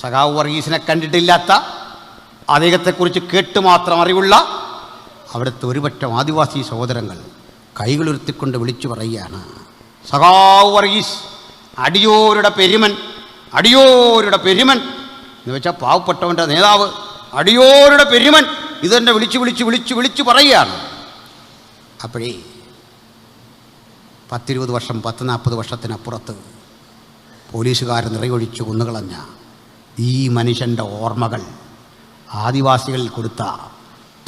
സഖാവ് വർഗീസിനെ കണ്ടിട്ടില്ലാത്ത, അദ്ദേഹത്തെക്കുറിച്ച് കേട്ട് മാത്രം അറിവുള്ള അവിടുത്തെ ഒരു വട്ടം ആദിവാസി സഹോദരങ്ങൾ കൈകളുയർത്തിക്കൊണ്ട് വിളിച്ചു പറയുകയാണ്, സഖാവ് വർഗീസ് അടിയോരുടെ പെരുമൻ, അടിയോരുടെ പെരുമൻ എന്ന് വെച്ചാൽ പാവപ്പെട്ടവൻ്റെ നേതാവ്, അടിയോരുടെ പെരുമൻ ഇതെന്നെ വിളിച്ചു പറയുകയാണ്. അപ്പോഴേ 10-20 വർഷം 10-40 വർഷത്തിനപ്പുറത്ത് പോലീസുകാർ നിറയൊഴിച്ച് കൊന്നുകളഞ്ഞ ഈ മനുഷ്യൻ്റെ ഓർമ്മകൾ ആദിവാസികളിൽ കൊടുത്ത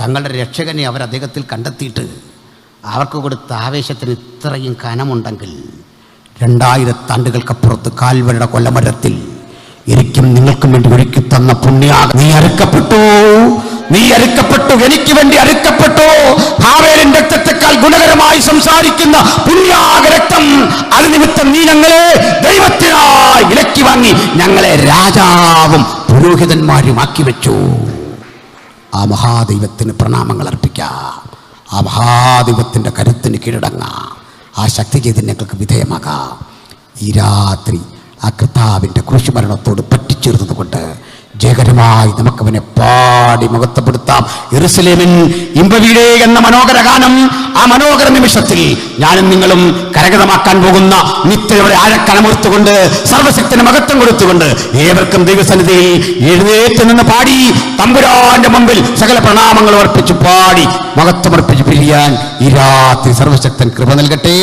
തങ്ങളുടെ രക്ഷകനെ അവർ അദ്ദേഹത്തിൽ കണ്ടെത്തിയിട്ട് അവർക്ക് കൊടുത്ത ആവേശത്തിന് ഇത്രയും കനമുണ്ടെങ്കിൽ 2000 ആണ്ടുകൾക്കപ്പുറത്ത് കാൽവരുടെ കൊല്ലമരത്തിൽ എനിക്കും നിങ്ങൾക്കും വേണ്ടി ഒരുക്കി തന്ന പുണ്യാഗം, നീ അറുക്കപ്പെട്ടു, എനിക്ക് വേണ്ടി അറുക്കപ്പെട്ടു. ഹാവേലിന്റെ രക്തത്തെക്കാൾ ഗുണകരമായി സംസാരിക്കുന്ന പുണ്യാഗ രക്തം, അത് നിമിത്തം നീ ഞങ്ങളെ ദൈവത്തിനായി വിലക്കി വാങ്ങി, ഞങ്ങളെ രാജാവും പുരോഹിതന്മാരുമാക്കി വെച്ചു. ആ മഹാദൈവത്തിന് പ്രണാമങ്ങൾ അർപ്പിക്കാം. ആ മഹാദൈവത്തിന്റെ കരുത്തിന് കീഴടങ്ങാം. ആ ശക്തി ചൈതന്യങ്ങൾക്ക് വിധേയമാകാം. ഈ രാത്രി ആ കർത്താവിൻ്റെ കുരിശുമരണത്തോട് പറ്റിച്ചേർന്നതുകൊണ്ട് ജയകരമായി നമുക്കവനെ പാടി മഹത്വപ്പെടുത്താം. യെരുശലേമിൻ ഇമ്പവീടേ എന്ന മനോഹര ഗാനം, ആ മനോഹര നിമിഷത്തിൽ ഞാനും നിങ്ങളും കരഗതമാക്കാൻ പോകുന്ന നിത്യയുടെ ആഴക്കനമുർത്തുകൊണ്ട് സർവശക്തിന് മഹത്വം കൊടുത്തുകൊണ്ട് ഏവർക്കും ദൈവസന്നിധിയിൽ എഴുന്നേറ്റ് നിന്ന് പാടി തമ്പുരാന്റെ മുമ്പിൽ സകല പ്രണാമങ്ങൾ അർപ്പിച്ച് പാടി മഹത്വമർപ്പിച്ച് പിരിയാൻ ഈ രാത്രി സർവശക്തൻ കൃപ നൽകട്ടെ.